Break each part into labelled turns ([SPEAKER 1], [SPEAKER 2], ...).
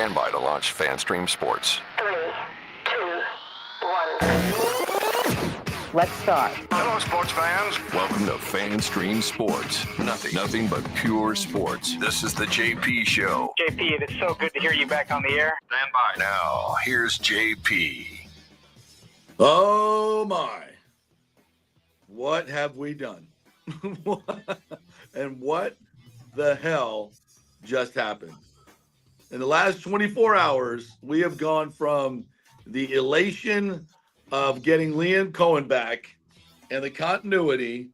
[SPEAKER 1] Stand by to launch FanStream Sports.
[SPEAKER 2] 3, 2, 1.
[SPEAKER 3] Let's start.
[SPEAKER 1] Hello, sports fans. Welcome to FanStream Sports. Nothing but pure sports. This is the JP Show.
[SPEAKER 4] JP, it's so good to hear you back on the air.
[SPEAKER 1] Stand by. Now, here's JP.
[SPEAKER 5] Oh, my. What have we done? And what the hell just happened? In the last 24 hours, we have gone from the elation of getting Liam Coen back and the continuity.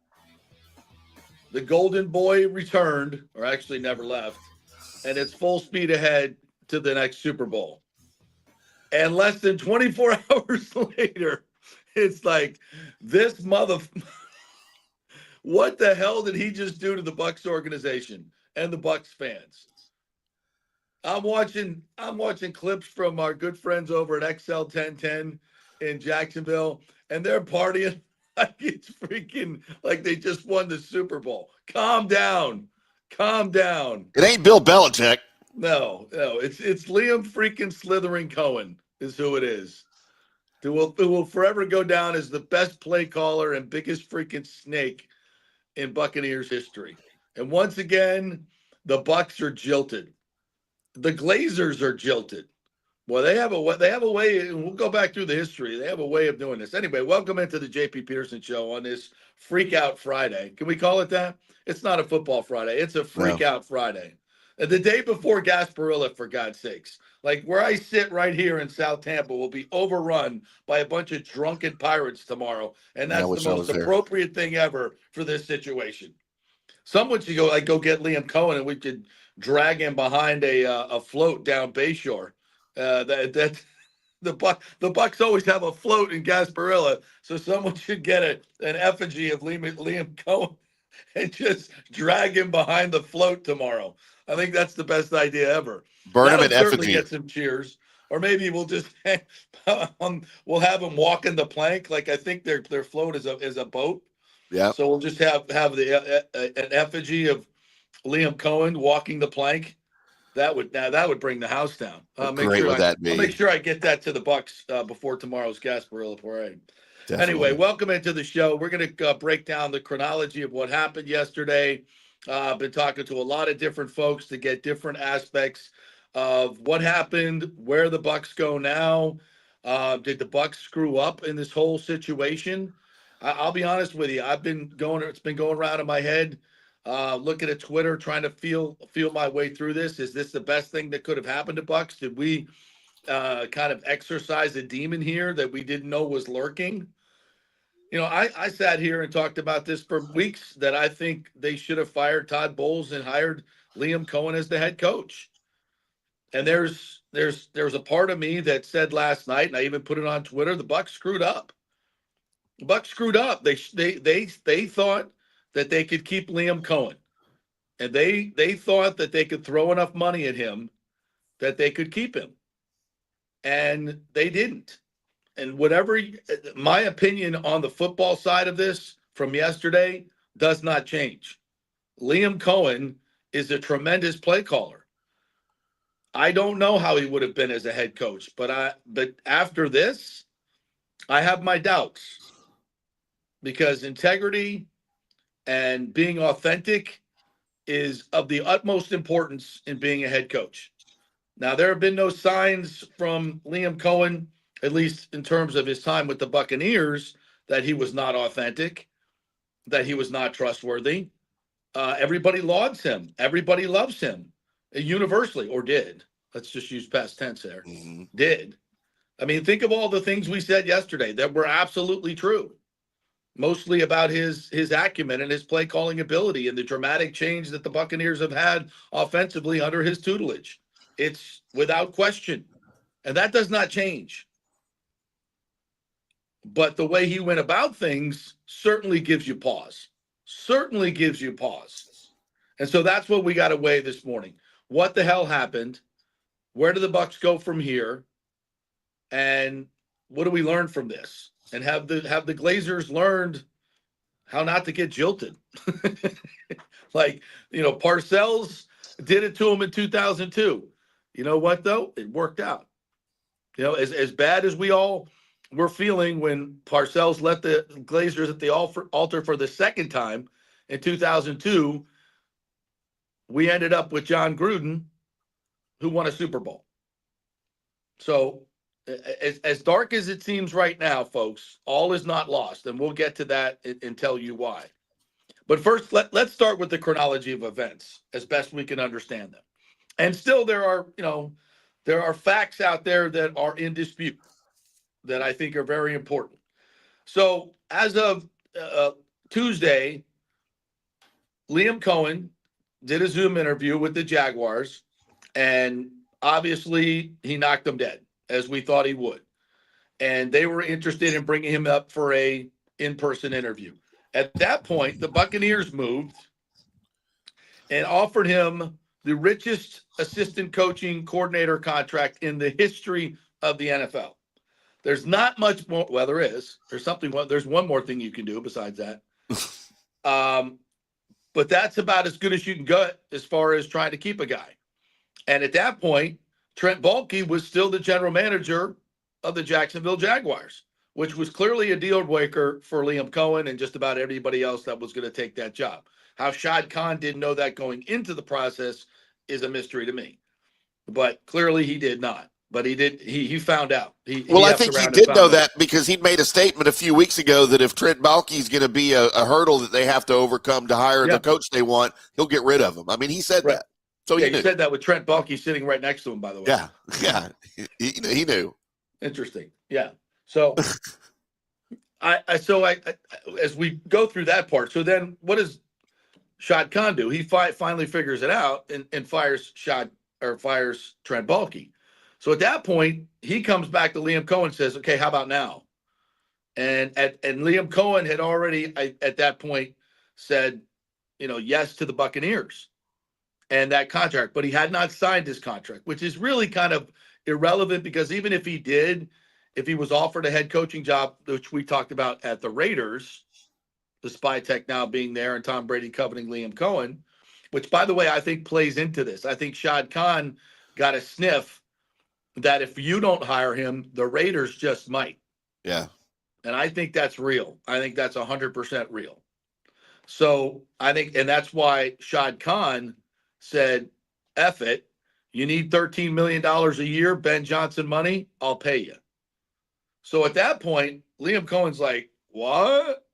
[SPEAKER 5] The golden boy returned, or actually never left, and it's full speed ahead to the next Super Bowl. And less than 24 hours later, it's like, this what the hell did he just do to the Bucs organization and the Bucs fans? I'm watching clips from our good friends over at XL 1010 in Jacksonville, and they're partying like it's freaking like they just won the Super Bowl. Calm down.
[SPEAKER 6] It ain't Bill Belichick.
[SPEAKER 5] No, it's Liam freaking Slithering Coen is who it is. Who will forever go down as the best play caller and biggest freaking snake in Buccaneers history. And once again, the Bucs are jilted. The Glazers are jilted. Well, they have a way, and we'll go back through the history. They have a way of doing this. Anyway, welcome into the JP Peterson Show on this Freak Out Friday. Can we call it that? It's not a football Friday. It's a Freak Out Friday. And the day before Gasparilla, for God's sakes. Like where I sit right here in South Tampa will be overrun by a bunch of drunken pirates tomorrow. And that's the most appropriate thing ever for this situation. Someone should go get Liam Coen and we could drag him behind a float down Bayshore. The Bucs always have a float in Gasparilla, so someone should get an effigy of Liam Coen and just drag him behind the float tomorrow. I think that's the best idea ever.
[SPEAKER 6] Burn him in effigy.
[SPEAKER 5] Get some cheers, or maybe we'll just we'll have him walking the plank. Like I think their float is a boat.
[SPEAKER 6] Yeah.
[SPEAKER 5] So we'll just have an effigy of Liam Coen walking the plank. That would bring the house down.
[SPEAKER 6] How great would that be?
[SPEAKER 5] I'll make sure I get that to the Bucs before tomorrow's Gasparilla parade.
[SPEAKER 6] Definitely.
[SPEAKER 5] Anyway, welcome into the show. We're going to break down the chronology of what happened yesterday. I've been talking to a lot of different folks to get different aspects of what happened, where the Bucs go now. Did the Bucs screw up in this whole situation? I'll be honest with you. It's been going around in my head, looking at Twitter, trying to feel my way through this. Is this the best thing that could have happened to Bucs? Did we kind of exorcise a demon here that we didn't know was lurking? You know, I sat here and talked about this for weeks, that I think they should have fired Todd Bowles and hired Liam Coen as the head coach. And there's a part of me that said last night, and I even put it on Twitter, the Bucs screwed up. The Bucs screwed up. They thought that they could keep Liam Coen. And they thought that they could throw enough money at him that they could keep him. And they didn't. And my opinion on the football side of this from yesterday does not change. Liam Coen is a tremendous play caller. I don't know how he would have been as a head coach, but after this, I have my doubts, because integrity and being authentic is of the utmost importance in being a head coach. Now, there have been no signs from Liam Coen, at least in terms of his time with the Buccaneers, that he was not authentic, that he was not trustworthy. Everybody lauds him. Everybody loves him universally, or did. Let's just use past tense there. Mm-hmm. Did. I mean, think of all the things we said yesterday that were absolutely true, mostly about his acumen and his play calling ability and the dramatic change that the Buccaneers have had offensively under his tutelage. It's without question. And that does not change. But the way he went about things certainly gives you pause. Certainly gives you pause. And so that's what we got to weigh this morning. What the hell happened? Where do the Bucs go from here? And what do we learn from this? And have the Glazers learned how not to get jilted? Like, Parcells did it to him in 2002. You know what, though? It worked out. You know, as bad as we all were feeling when Parcells let the Glazers at the altar for the second time in 2002, we ended up with John Gruden, who won a Super Bowl. So as dark as it seems right now, folks, all is not lost, and we'll get to that and tell you why. But first, let's start with the chronology of events as best we can understand them. And still, there are facts out there that are in dispute that I think are very important. So as of Tuesday, Liam Coen did a Zoom interview with the Jaguars, and obviously he knocked them dead, as we thought he would. And they were interested in bringing him up for a in-person interview. At that point, the Buccaneers moved and offered him the richest assistant coaching coordinator contract in the history of the NFL. There's not much more. Well, there is. There's one more thing you can do besides that. But that's about as good as you can get as far as trying to keep a guy. And at that point, Trent Baalke was still the general manager of the Jacksonville Jaguars, which was clearly a deal breaker for Liam Coen and just about everybody else that was going to take that job. How Shad Khan didn't know that going into the process is a mystery to me. But clearly he did not. But he did. He found out.
[SPEAKER 6] I think he did know that because he made a statement a few weeks ago that if Trent Baalke is going to be a hurdle that they have to overcome to hire the coach they want, he'll get rid of him. I mean, he said that. So he
[SPEAKER 5] said that with Trent Baalke sitting right next to him, by the way.
[SPEAKER 6] Yeah. He knew.
[SPEAKER 5] Interesting. Yeah. So I as we go through that part, so then what does Shad Khan do? He finally figures it out and fires Trent Baalke. So at that point, he comes back to Liam Coen and says, okay, how about now? And Liam Coen had already at that point said, yes to the Buccaneers and that contract, but he had not signed his contract, which is really kind of irrelevant because even if he did, if he was offered a head coaching job, which we talked about at the Raiders, despite Tech now being there and Tom Brady coveting Liam Coen, which, by the way, I think plays into this. I think Shad Khan got a sniff that if you don't hire him, the Raiders just might.
[SPEAKER 6] Yeah.
[SPEAKER 5] And I think that's real. I think that's 100% real. So I think, and that's why Shad Khan said, F it. You need $13 million a year, Ben Johnson money, I'll pay you. So at that point, Liam Cohen's like, what?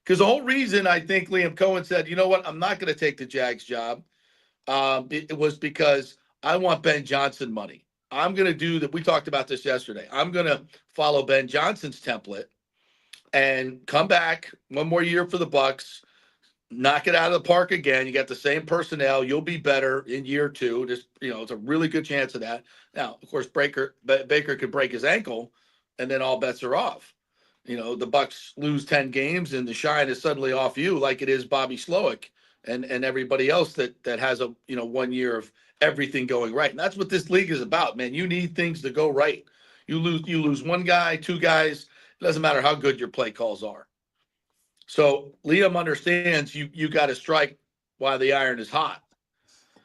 [SPEAKER 5] Because the whole reason I think Liam Coen said, you know what, I'm not going to take the Jags job, it was because I want Ben Johnson money. I'm going to do that. We talked about this yesterday. I'm going to follow Ben Johnson's template and come back one more year for the Bucs, knock it out of the park again. You got the same personnel. You'll be better in year two. Just, it's a really good chance of that. Now, of course, Baker could break his ankle, and then all bets are off. The Bucs lose 10 games, and the shine is suddenly off you, like it is Bobby Slowick and everybody else that has a 1 year of everything going right. And that's what this league is about, man. You need things to go right. You lose one guy, two guys. It doesn't matter how good your play calls are. So Liam understands you got to strike while the iron is hot.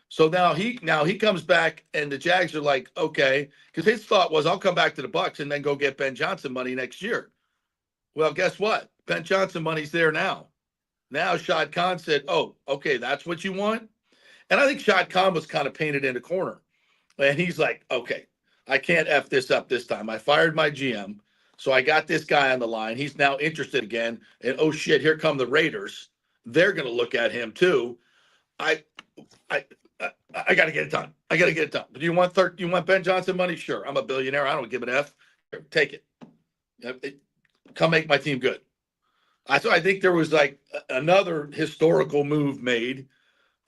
[SPEAKER 5] So now he comes back, and the Jags are like, okay, because his thought was, I'll come back to the Bucs and then go get Ben Johnson money next year. Well, guess what? Ben Johnson money's there now. Now Shad Khan said, oh, okay, that's what you want? And I think Shad Khan was kind of painted in a corner. And he's like, okay, I can't F this up this time. I fired my GM. So I got this guy on the line. He's now interested again. And oh shit, here come the Raiders. They're going to look at him too. I got to get it done. I got to get it done. But do you want Ben Johnson money? Sure. I'm a billionaire. I don't give an F. Take it. Come make my team good. So I think there was like another historical move made.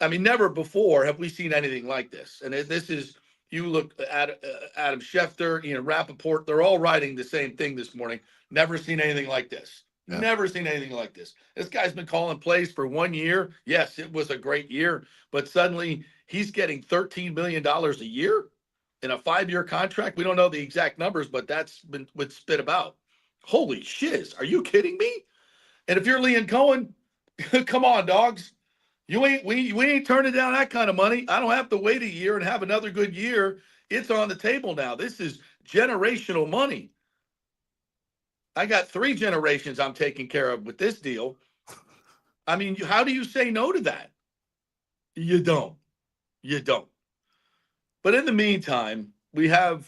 [SPEAKER 5] I mean, never before have we seen anything like this. And this is, you look at Adam Schefter, Rappaport, they're all writing the same thing this morning. Never seen anything like this. Yeah. Never seen anything like this. This guy's been calling plays for 1 year. Yes, it was a great year, but suddenly he's getting $13 million a year in a 5-year contract. We don't know the exact numbers, but that's been spit about. Holy shiz. Are you kidding me? And if you're Liam Coen, come on, dogs. We ain't turning down that kind of money. I don't have to wait a year and have another good year. It's on the table now. This is generational money. I got 3 generations I'm taking care of with this deal. I mean, how do you say no to that? You don't. You don't. But in the meantime, we got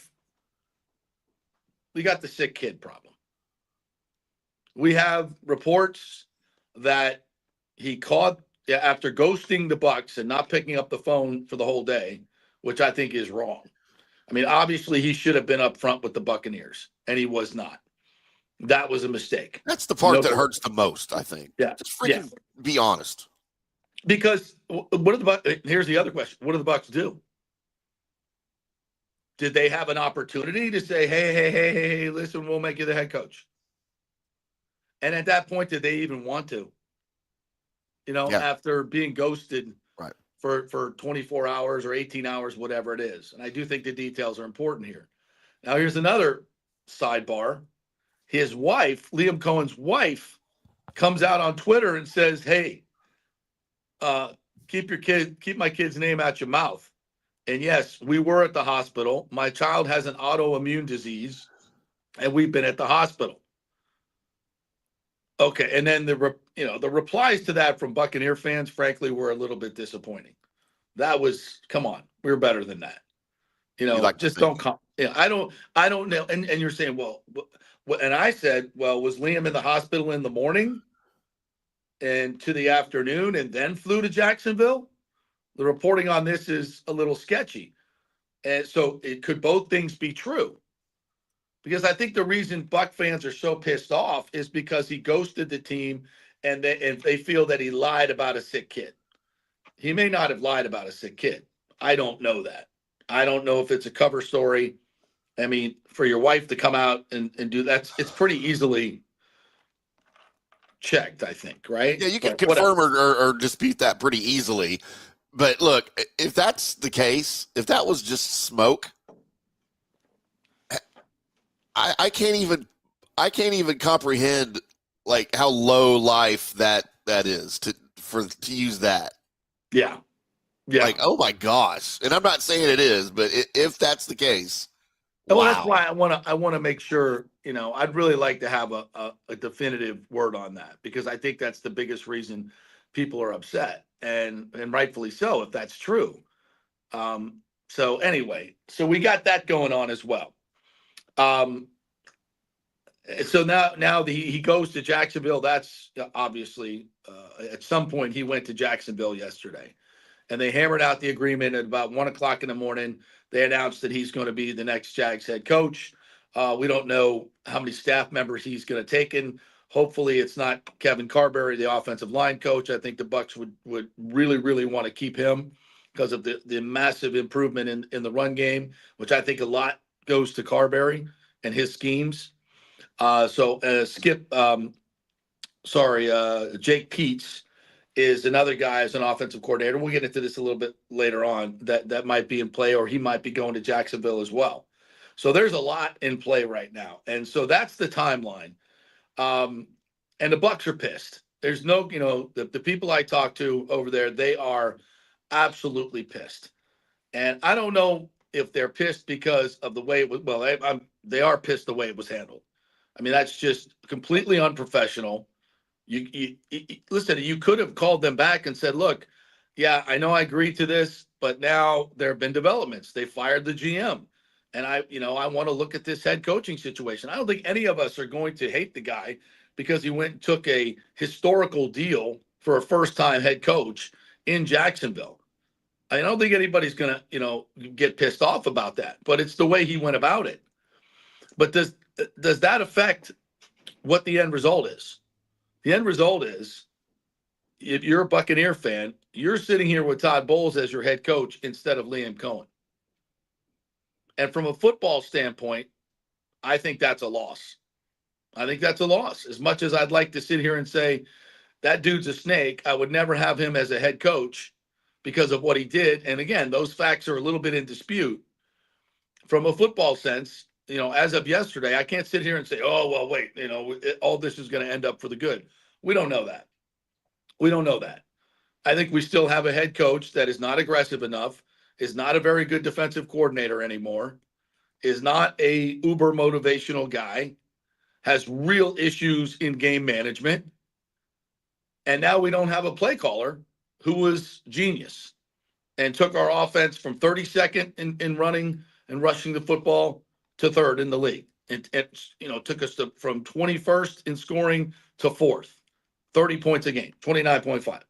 [SPEAKER 5] the sick kid problem. We have reports that he caught after ghosting the Bucs and not picking up the phone for the whole day, which I think is wrong. I mean, obviously he should have been up front with the Buccaneers, and he was not. That was a mistake.
[SPEAKER 6] That's the part that hurts the most, I think.
[SPEAKER 5] Yeah.
[SPEAKER 6] Just freaking be honest.
[SPEAKER 5] Because what do the Bucs? Here's the other question: what do the Bucs do? Did they have an opportunity to say, hey, listen, we'll make you the head coach? And at that point, did they even want to? After being ghosted for 24 hours or 18 hours, whatever it is. And I do think the details are important here. Now, here's another sidebar. His wife, Liam Coen's wife, comes out on Twitter and says, hey, keep my kid's name out your mouth. And yes, we were at the hospital. My child has an autoimmune disease, and we've been at the hospital. Okay, and then the replies to that from Buccaneer fans, frankly, were a little bit disappointing. That was, come on, we're better than that. Just don't come. I don't know. And you're saying, well, and I said, well, was Liam in the hospital in the morning and to the afternoon and then flew to Jacksonville? The reporting on this is a little sketchy. And so it could both things be true. Because I think the reason Buck fans are so pissed off is because he ghosted the team and they feel that he lied about a sick kid. He may not have lied about a sick kid. I don't know that. I don't know if it's a cover story. I mean, for your wife to come out and do that, it's pretty easily checked, I think, right?
[SPEAKER 6] Yeah, you can confirm or dispute that pretty easily. But look, if that's the case, if that was just smoke, I can't even comprehend like how low life that is to use that.
[SPEAKER 5] Yeah.
[SPEAKER 6] Like, oh my gosh. And I'm not saying it is, but if that's the case,
[SPEAKER 5] well, that's why I want to make sure, I'd really like to have a definitive word on that, because I think that's the biggest reason people are upset, and rightfully so, if that's true. So anyway, so we got that going on as well. So now he goes to Jacksonville. That's obviously at some point he went to Jacksonville yesterday, and they hammered out the agreement at about 1:00 in the morning. They announced that he's going to be the next Jags head coach. We don't know how many staff members he's going to take in. Hopefully it's not Kevin Carberry, the offensive line coach. I think the Bucs would really, really want to keep him because of the massive improvement in the run game, which I think a lot goes to Carberry and his schemes. Jake Peets is another guy as an offensive coordinator. We'll get into this a little bit later on that might be in play, or he might be going to Jacksonville as well. So there's a lot in play right now. And so that's the timeline. And the Bucs are pissed. There's no, the people I talk to over there, they are absolutely pissed. And I don't know if they're pissed because of the way it was. Well, they are pissed the way it was handled. I mean, that's just completely unprofessional. You listen, you could have called them back and said, look, yeah, I know I agreed to this, but now there have been developments. They fired the GM. And I want to look at this head coaching situation. I don't think any of us are going to hate the guy because he went and took a historical deal for a first-time head coach in Jacksonville. I don't think anybody's going to, get pissed off about that, but it's the way he went about it. But does that affect what the end result is? The end result is, if you're a Buccaneer fan, you're sitting here with Todd Bowles as your head coach instead of Liam Coen. And from a football standpoint, I think that's a loss. I think that's a loss. As much as I'd like to sit here and say, that dude's a snake, I would never have him as a head coach because of what he did. And again, those facts are a little bit in dispute. From a football sense, as of yesterday, I can't sit here and say, oh, well, wait, all this is going to end up for the good. We don't know that. We don't know that. I think we still have a head coach that is not aggressive enough, is not a very good defensive coordinator anymore, is not a uber motivational guy, has real issues in game management. And now we don't have a play caller who was genius and took our offense from 32nd in running and rushing the football to third in the league. It took us from 21st in scoring to fourth, 30 points a game, 29.5.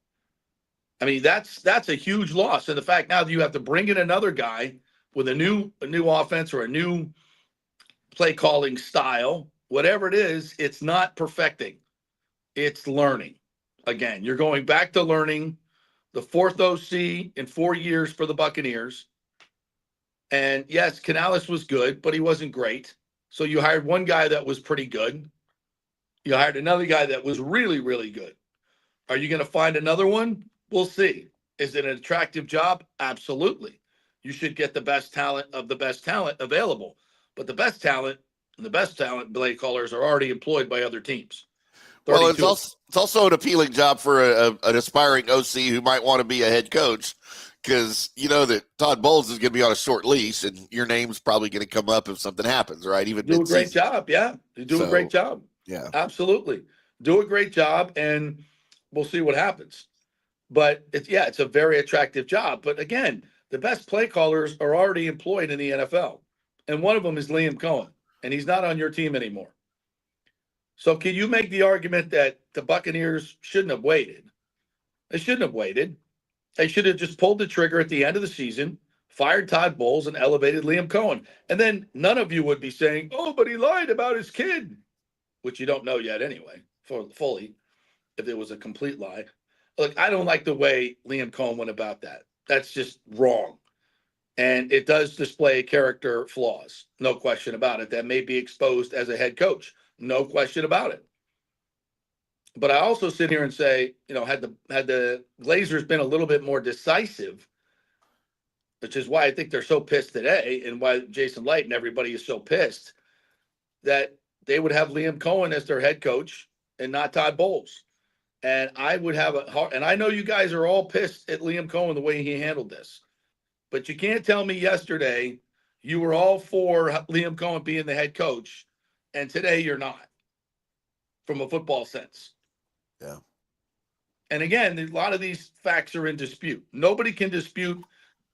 [SPEAKER 5] I mean, that's a huge loss. And the fact now that you have to bring in another guy with a new offense or a new play calling style, whatever it is, it's not perfecting. It's learning. Again, you're going back to learning the fourth OC in 4 years for the Buccaneers. And yes, Canales was good, but he wasn't great. So you hired one guy that was pretty good. You hired another guy that was really, really good. Are you going to find another one? We'll see. Is it an attractive job? Absolutely. You should get the best talent of the best talent available. But the best talent and the best talent play callers are already employed by other teams. 32.
[SPEAKER 6] Well, it's also an appealing job for an aspiring OC who might want to be a head coach, because you know that Todd Bowles is going to be on a short leash, and your name's probably going to come up if something happens, right? Even
[SPEAKER 5] do a great job, yeah. You do a great job,
[SPEAKER 6] yeah,
[SPEAKER 5] absolutely. Do a great job, and we'll see what happens. But it's a very attractive job. But again, the best play callers are already employed in the NFL, and one of them is Liam Coen, and he's not on your team anymore. So can you make the argument that the Buccaneers shouldn't have waited? They shouldn't have waited. They should have just pulled the trigger at the end of the season, fired Todd Bowles, and elevated Liam Coen. And then none of you would be saying, oh, but he lied about his kid, which you don't know yet anyway, fully, if it was a complete lie. Look, I don't like the way Liam Coen went about that. That's just wrong. And it does display character flaws, no question about it, that may be exposed as a head coach. No question about it. But I also sit here and say, had the Glazers been a little bit more decisive, which is why I think they're so pissed today, and why Jason Light and everybody is so pissed, that they would have Liam Coen as their head coach and not Todd Bowles. And I would have and I know you guys are all pissed at Liam Coen the way he handled this, but you can't tell me yesterday you were all for Liam Coen being the head coach, and today you're not, from a football sense.
[SPEAKER 6] Yeah.
[SPEAKER 5] And again, a lot of these facts are in dispute. Nobody can dispute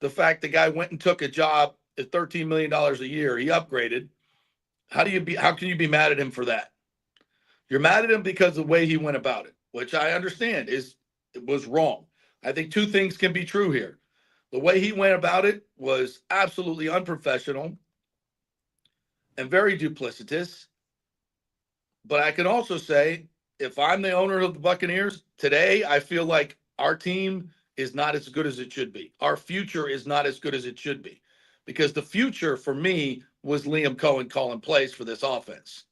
[SPEAKER 5] the fact the guy went and took a job at $13 million a year. He upgraded. How can you be mad at him for that? You're mad at him because of the way he went about it, which I understand was wrong. I think two things can be true here. The way he went about it was absolutely unprofessional and very duplicitous. But I can also say, if I'm the owner of the Buccaneers today, I feel like our team is not as good as it should be. Our future is not as good as it should be, because the future for me was Liam Coen calling plays for this offense.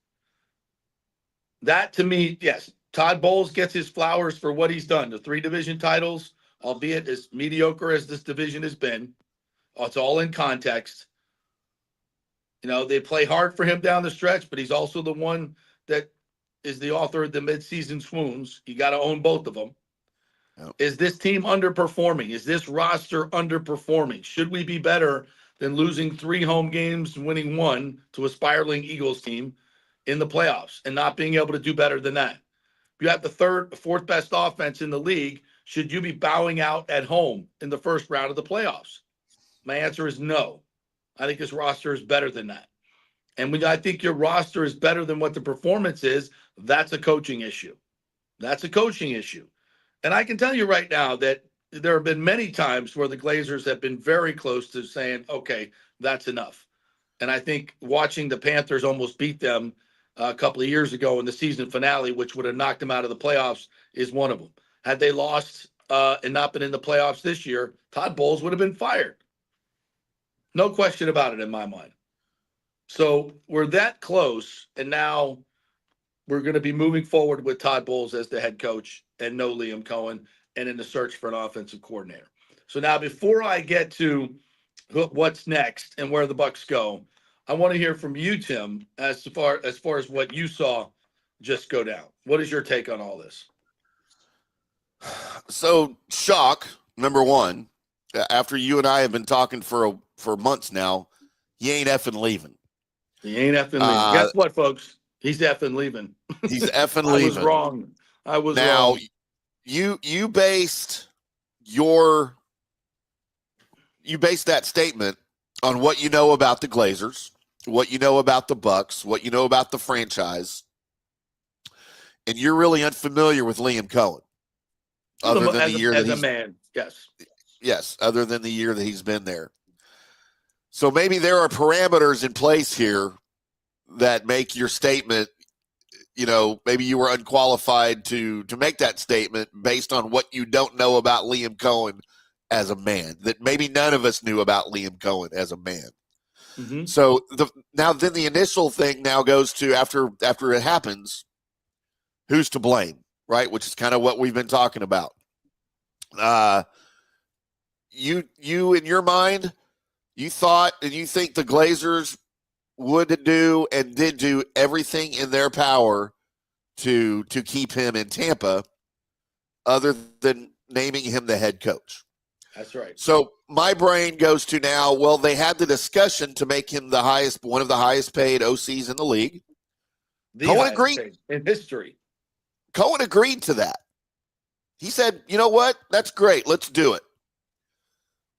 [SPEAKER 5] That, to me, yes, Todd Bowles gets his flowers for what he's done. The 3 division titles, albeit as mediocre as this division has been, it's all in context. They play hard for him down the stretch, but he's also the one that is the author of the midseason swoons. You got to own both of them. Yep. Is this team underperforming? Is this roster underperforming? Should we be better than losing 3 home games and winning 1 to a spiraling Eagles team in the playoffs and not being able to do better than that? If you have the 4th best offense in the league, should you be bowing out at home in the first round of the playoffs? My answer is no. I think this roster is better than that. And when I think your roster is better than what the performance is, that's a coaching issue. That's a coaching issue. And I can tell you right now that there have been many times where the Glazers have been very close to saying, okay, that's enough. And I think watching the Panthers almost beat them a couple of years ago in the season finale, which would have knocked them out of the playoffs, is one of them. Had they lost and not been in the playoffs this year, Todd Bowles would have been fired. No question about it in my mind. So we're that close, and now we're going to be moving forward with Todd Bowles as the head coach and no Liam Coen, and in the search for an offensive coordinator. So now, before I get to what's next and where the Bucs go, I want to hear from you, Tim, as far as what you saw just go down. What is your take on all this?
[SPEAKER 6] So shock number one. After you and I have been talking for months now, he ain't effing leaving.
[SPEAKER 5] He ain't effing leaving. Guess what, folks? He's effing leaving.
[SPEAKER 6] He's effing
[SPEAKER 5] I was
[SPEAKER 6] leaving.
[SPEAKER 5] wrong. I was
[SPEAKER 6] Now,
[SPEAKER 5] wrong.
[SPEAKER 6] you based that statement on what you know about the Glazers, what you know about the Bucs, what you know about the franchise, and you're really unfamiliar with Liam Coen, other than the year that he's
[SPEAKER 5] man.
[SPEAKER 6] Yes, other than the year that he's been there. So maybe there are parameters in place here that make your statement, maybe you were unqualified to make that statement based on what you don't know about Liam Coen as a man, that maybe none of us knew about Liam Coen as a man.
[SPEAKER 5] Mm-hmm.
[SPEAKER 6] So then the initial thing now goes to after it happens, who's to blame, right? Which is kind of what we've been talking about. You in your mind, you thought and you think the Glazers would do and did do everything in their power to keep him in Tampa, other than naming him the head coach.
[SPEAKER 5] That's right.
[SPEAKER 6] So my brain goes to now, well, they had the discussion to make him one of the highest paid OCs in the league. Coen agreed
[SPEAKER 5] in history.
[SPEAKER 6] Coen agreed to that. He said, you know what? That's great. Let's do it.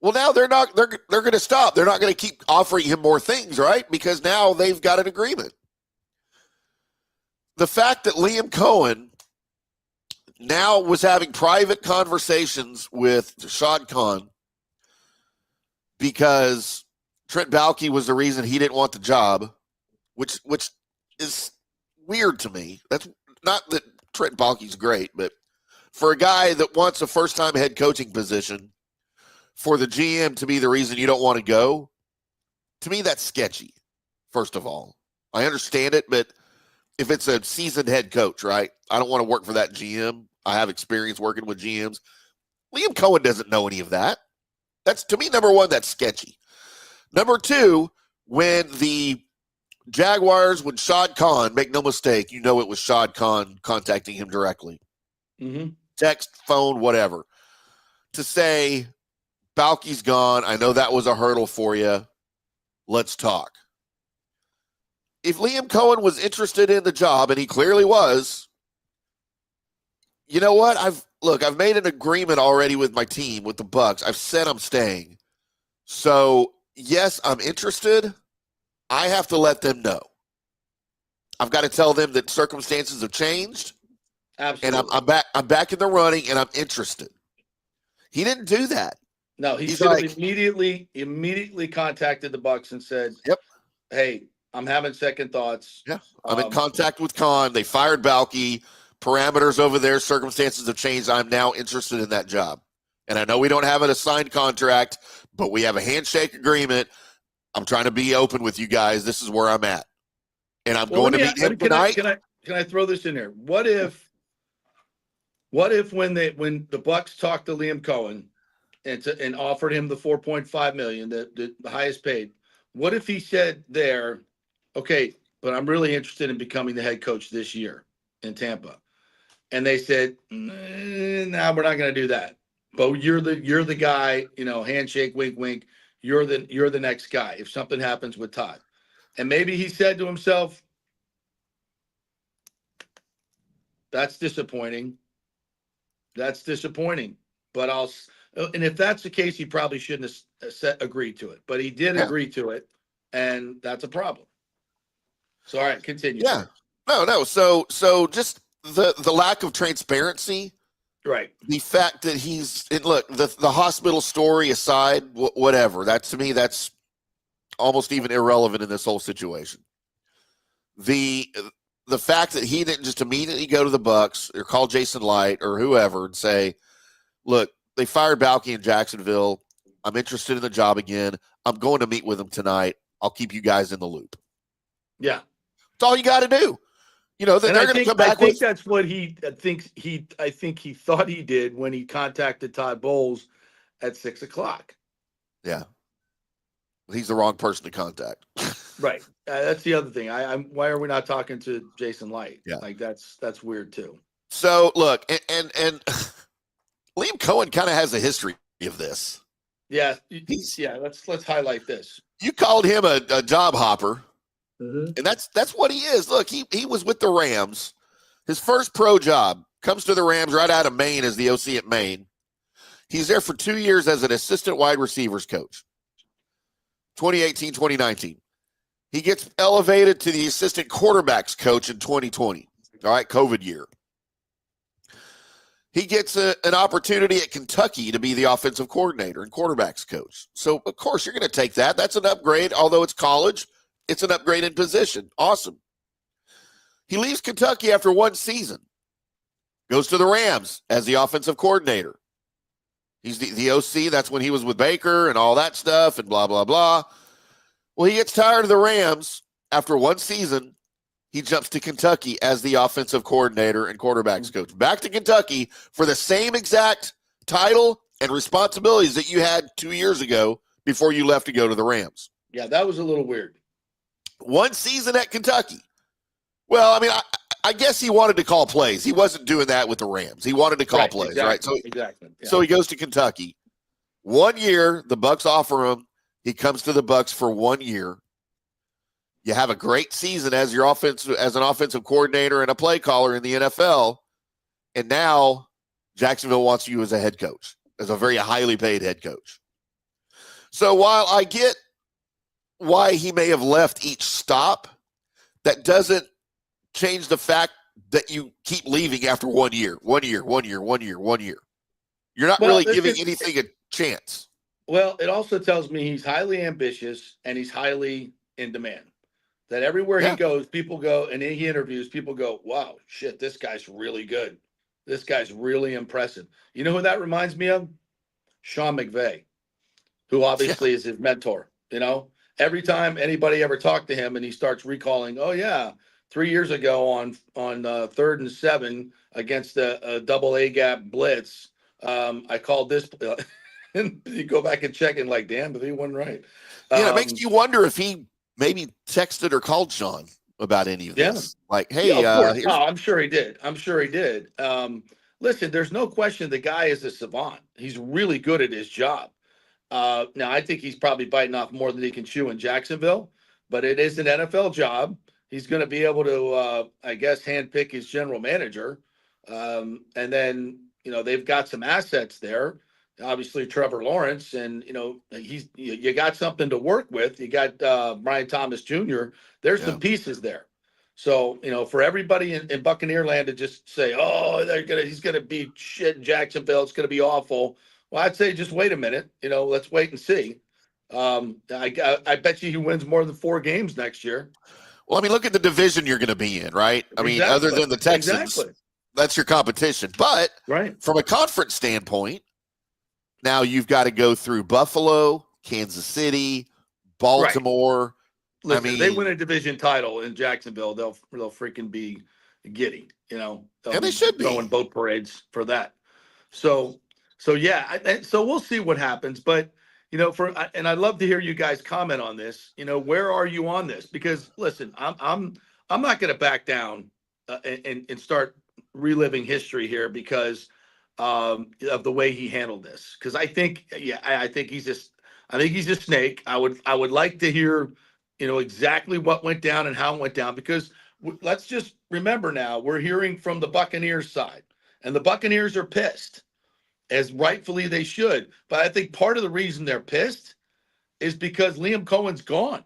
[SPEAKER 6] Well, now they're going to stop. They're not going to keep offering him more things, right? Because now they've got an agreement. The fact that Liam Coen now was having private conversations with Shad Khan because Trent Baalke was the reason he didn't want the job, which is weird to me. That's not that Trent Baalke's great, but for a guy that wants a first-time head coaching position, for the GM to be the reason you don't want to go, to me that's sketchy, first of all. I understand it, but if it's a seasoned head coach, right, I don't want to work for that GM. I have experience working with GMs. Liam Coen doesn't know any of that. That's, to me, number one, that's sketchy. Number two, when the Jaguars, when Shad Khan, make no mistake, it was Shad Khan contacting him directly.
[SPEAKER 5] Mm-hmm.
[SPEAKER 6] Text, phone, whatever, to say, Baalke's gone. I know that was a hurdle for you. Let's talk. If Liam Coen was interested in the job, and he clearly was, you know what? I've made an agreement already with my team, with the Bucs. I've said I'm staying. So, yes, I'm interested. I have to let them know. I've got to tell them that circumstances have changed.
[SPEAKER 5] Absolutely.
[SPEAKER 6] And I'm back in the running, and I'm interested. He didn't do that.
[SPEAKER 5] No, he immediately contacted the Bucs and said,
[SPEAKER 6] "Yep,
[SPEAKER 5] hey, I'm having second thoughts.
[SPEAKER 6] Yeah, I'm in contact with Khan. They fired Baalke. Parameters over there, circumstances have changed. I'm now interested in that job. And I know we don't have an assigned contract, but we have a handshake agreement. I'm trying to be open with you guys. This is where I'm at. And I'm going to meet him tonight."
[SPEAKER 5] Can I throw this in there? What if when the Bucs talked to Liam Coen and offered him the $4.5 million, the highest paid, what if he said there, okay, but I'm really interested in becoming the head coach this year in Tampa, and they said, no, we're not going to do that. But you're the guy, handshake, wink, wink. You're the next guy if something happens with Todd. And maybe he said to himself, that's disappointing. But and if that's the case, he probably shouldn't have agreed to it. But he did agree to it, and that's a problem. So, all right, continue.
[SPEAKER 6] Yeah. No. So just the lack of transparency.
[SPEAKER 5] Right.
[SPEAKER 6] The fact that the hospital story aside, whatever. That, to me, that's almost even irrelevant in this whole situation. The fact that he didn't just immediately go to the Bucs or call Jason Light or whoever and say, look, they fired Baalke in Jacksonville. I'm interested in the job again. I'm going to meet with them tonight. I'll keep you guys in the loop.
[SPEAKER 5] Yeah.
[SPEAKER 6] That's all you got to do. They're going to come back.
[SPEAKER 5] I think that's what he thought he did when he contacted Todd Bowles at 6:00.
[SPEAKER 6] Yeah. He's the wrong person to contact.
[SPEAKER 5] Right. That's the other thing. Why are we not talking to Jason Light?
[SPEAKER 6] Yeah.
[SPEAKER 5] Like that's weird too.
[SPEAKER 6] So look, and Liam Coen kind of has a history of this.
[SPEAKER 5] Yeah, let's highlight this.
[SPEAKER 6] You called him a job hopper,
[SPEAKER 5] Mm-hmm.
[SPEAKER 6] and that's what he is. Look, he was with the Rams. His first pro job comes to the Rams right out of Maine as the OC at Maine. He's there for 2 years as an assistant wide receivers coach. 2018, 2019. He gets elevated to the assistant quarterbacks coach in 2020. All right, COVID year. He gets an opportunity at Kentucky to be the offensive coordinator and quarterbacks coach. So, of course, you're going to take that. That's an upgrade. Although it's college, it's an upgrade in position. Awesome. He leaves Kentucky after 1 season. Goes to the Rams as the offensive coordinator. He's the OC. That's when he was with Baker and all that stuff and blah, blah, blah. Well, he gets tired of the Rams. After 1 season, he jumps to Kentucky as the offensive coordinator and quarterbacks coach. Back to Kentucky for the same exact title and responsibilities that you had 2 years ago before you left to go to the Rams.
[SPEAKER 5] Yeah, that was a little weird.
[SPEAKER 6] 1 season at Kentucky. Well, I mean, I guess he wanted to call plays. He wasn't doing that with the Rams. He wanted to call plays,
[SPEAKER 5] exactly,
[SPEAKER 6] right? So,
[SPEAKER 5] exactly. Yeah.
[SPEAKER 6] So he goes to Kentucky. 1 year, the Bucs offer him. He comes to the Bucs for 1 year. You have a great season as an offensive coordinator and a play caller in the NFL, and now Jacksonville wants you as a head coach, as a very highly paid head coach. So while I get why he may have left each stop, that doesn't change the fact that you keep leaving after 1 year. You're not really giving anything a chance.
[SPEAKER 5] Well, it also tells me he's highly ambitious and he's highly in demand. That everywhere he goes, people go, and he interviews, people go, wow, shit, this guy's really good. This guy's really impressive. You know who that reminds me of? Sean McVay, who obviously is his mentor. You know, every time anybody ever talked to him and he starts recalling, oh, yeah, 3 years ago on 3rd and 7 against a double A gap blitz, I called this. And you go back and check and like, damn, but he wasn't right.
[SPEAKER 6] It makes you wonder if he maybe texted or called Sean about any of this. Like, hey,
[SPEAKER 5] I'm sure he did. Listen, there's no question the guy is a savant. He's really good at his job. Now, I think he's probably biting off more than he can chew in Jacksonville, but it is an NFL job. He's going to be able to, I guess, handpick his general manager. And then, they've got some assets there. Obviously, Trevor Lawrence, and you got something to work with. You got Brian Thomas Jr. There's the pieces there. So for everybody in Buccaneer land to just say, "Oh, he's gonna be shit in Jacksonville. It's gonna be awful." Well, I'd say just wait a minute. Let's wait and see. I bet you he wins more than 4 games next year.
[SPEAKER 6] Well, I mean, look at the division you're going to be in, right? I mean, other than the Texans, that's your competition. But from a conference standpoint. Now you've got to go through Buffalo, Kansas City, Baltimore.
[SPEAKER 5] Right. Listen, if they win a division title in Jacksonville, they'll freaking be giddy, and
[SPEAKER 6] they should be
[SPEAKER 5] throwing boat parades for that. So yeah, so we'll see what happens. But and I'd love to hear you guys comment on this. Where are you on this? Because listen, I'm not going to back down and start reliving history here because. Of the way he handled this, because I think he's a snake. I would like to hear, exactly what went down and how it went down, because let's just remember now we're hearing from the Buccaneers side, and the Buccaneers are pissed, as rightfully they should. But I think part of the reason they're pissed is because Liam Coen's gone.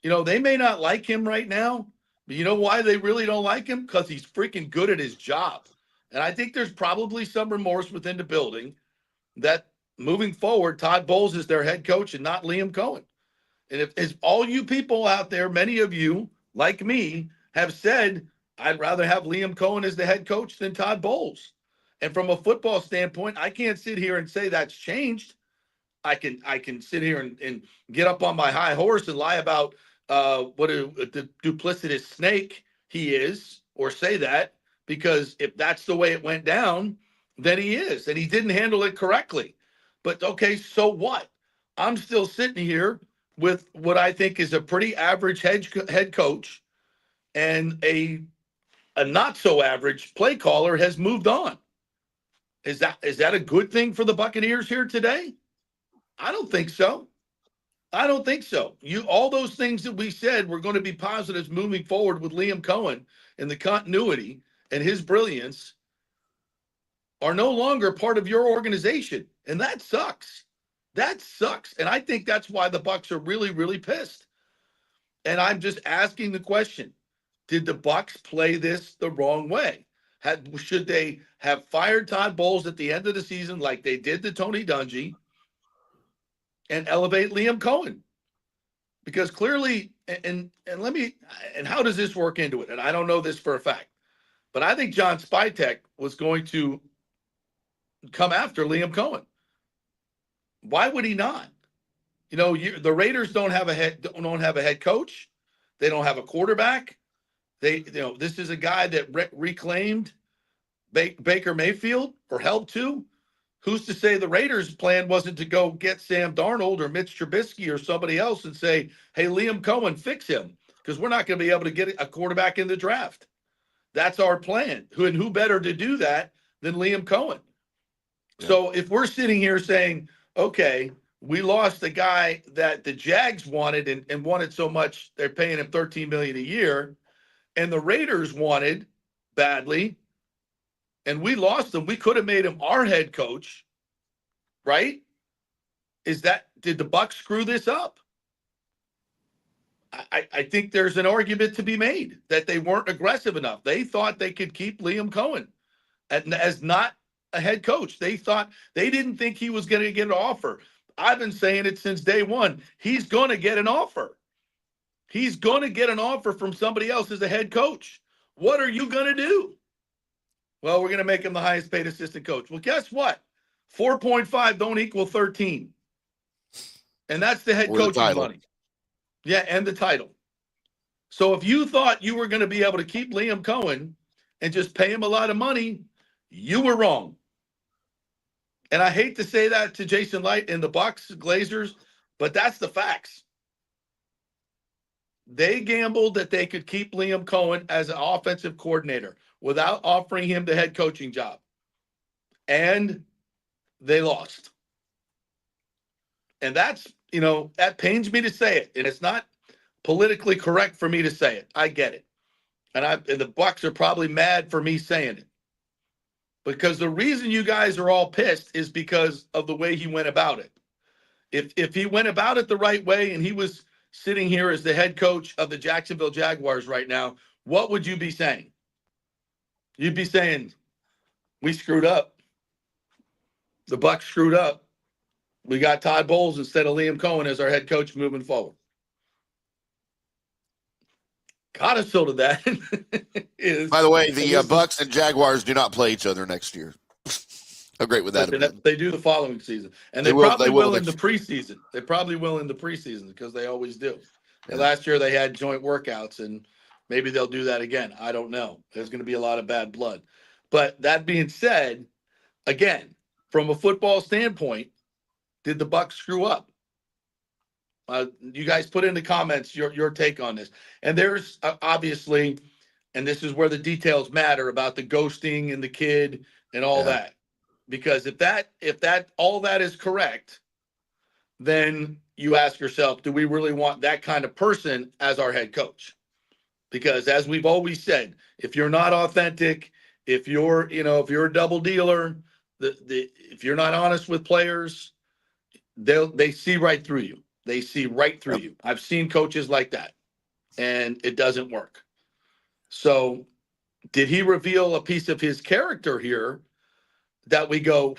[SPEAKER 5] They may not like him right now, but you know why they really don't like him? Because he's freaking good at his job. And I think there's probably some remorse within the building that moving forward, Todd Bowles is their head coach and not Liam Coen. And if all you people out there, many of you, like me, have said, I'd rather have Liam Coen as the head coach than Todd Bowles. And from a football standpoint, I can't sit here and say that's changed. I can sit here and get up on my high horse and lie about what the duplicitous snake he is, or say that. Because if that's the way it went down, then he is. And he didn't handle it correctly. But, okay, so what? I'm still sitting here with what I think is a pretty average head coach, and a not-so-average play caller has moved on. Is that a good thing for the Buccaneers here today? I don't think so. I don't think so. All those things that we said were going to be positives moving forward with Liam Coen and the continuity and his brilliance are no longer part of your organization. And that sucks. That sucks. And I think that's why the Bucs are really, really pissed. And I'm just asking the question, did the Bucs play this the wrong way? Should they have fired Todd Bowles at the end of the season like they did to Tony Dungy and elevate Liam Coen? Because clearly, and how does this work into it? And I don't know this for a fact, but I think John Spytek was going to come after Liam Coen. Why would he not? The Raiders don't have a head coach. They don't have a quarterback. This is a guy that reclaimed Baker Mayfield or helped to. Who's to say the Raiders' plan wasn't to go get Sam Darnold or Mitch Trubisky or somebody else and say, hey, Liam Coen, fix him, because we're not going to be able to get a quarterback in the draft. That's our plan. Who better to do that than Liam Coen? Yeah. So if we're sitting here saying, okay, we lost the guy that the Jags wanted and wanted so much, they're paying him $13 million a year, and the Raiders wanted badly, and we lost him. We could have made him our head coach, right? Did the Bucs screw this up? I think there's an argument to be made that they weren't aggressive enough. They thought they could keep Liam Coen as not a head coach. They didn't think he was going to get an offer. I've been saying it since day one. He's going to get an offer. He's going to get an offer from somebody else as a head coach. What are you going to do? Well, we're going to make him the highest paid assistant coach. Well, guess what? 4.5 don't equal 13. And that's the head coaching money. Yeah, and the title. So if you thought you were going to be able to keep Liam Coen and just pay him a lot of money, you were wrong. And I hate to say that to Jason Light and the Bucs, Glazers, but that's the facts. They gambled that they could keep Liam Coen as an offensive coordinator without offering him the head coaching job. And they lost. And that's, that pains me to say it. And it's not politically correct for me to say it. I get it. And the Bucs are probably mad for me saying it. Because the reason you guys are all pissed is because of the way he went about it. If he went about it the right way and he was sitting here as the head coach of the Jacksonville Jaguars right now, what would you be saying? You'd be saying, we screwed up. The Bucs screwed up. We got Todd Bowles instead of Liam Coen as our head coach moving forward. Codicil to that is.
[SPEAKER 6] By the way, the Bucs and Jaguars do not play each other next year. How great would that have been?
[SPEAKER 5] They do the following season. And they probably will in the preseason. They probably will in the preseason because they always do. Yeah. And last year they had joint workouts, and maybe they'll do that again. I don't know. There's going to be a lot of bad blood. But that being said, again, from a football standpoint, did the Bucs screw up? You guys put in the comments your take on this. And there's obviously, and this is where the details matter about the ghosting and the kid and all that. Because if that all that is correct, then you ask yourself, do we really want that kind of person as our head coach? Because as we've always said, if you're not authentic, if you're a double dealer, if you're not honest with players, they see right through you. They see right through you. I've seen coaches like that, and it doesn't work. So did he reveal a piece of his character here that we go,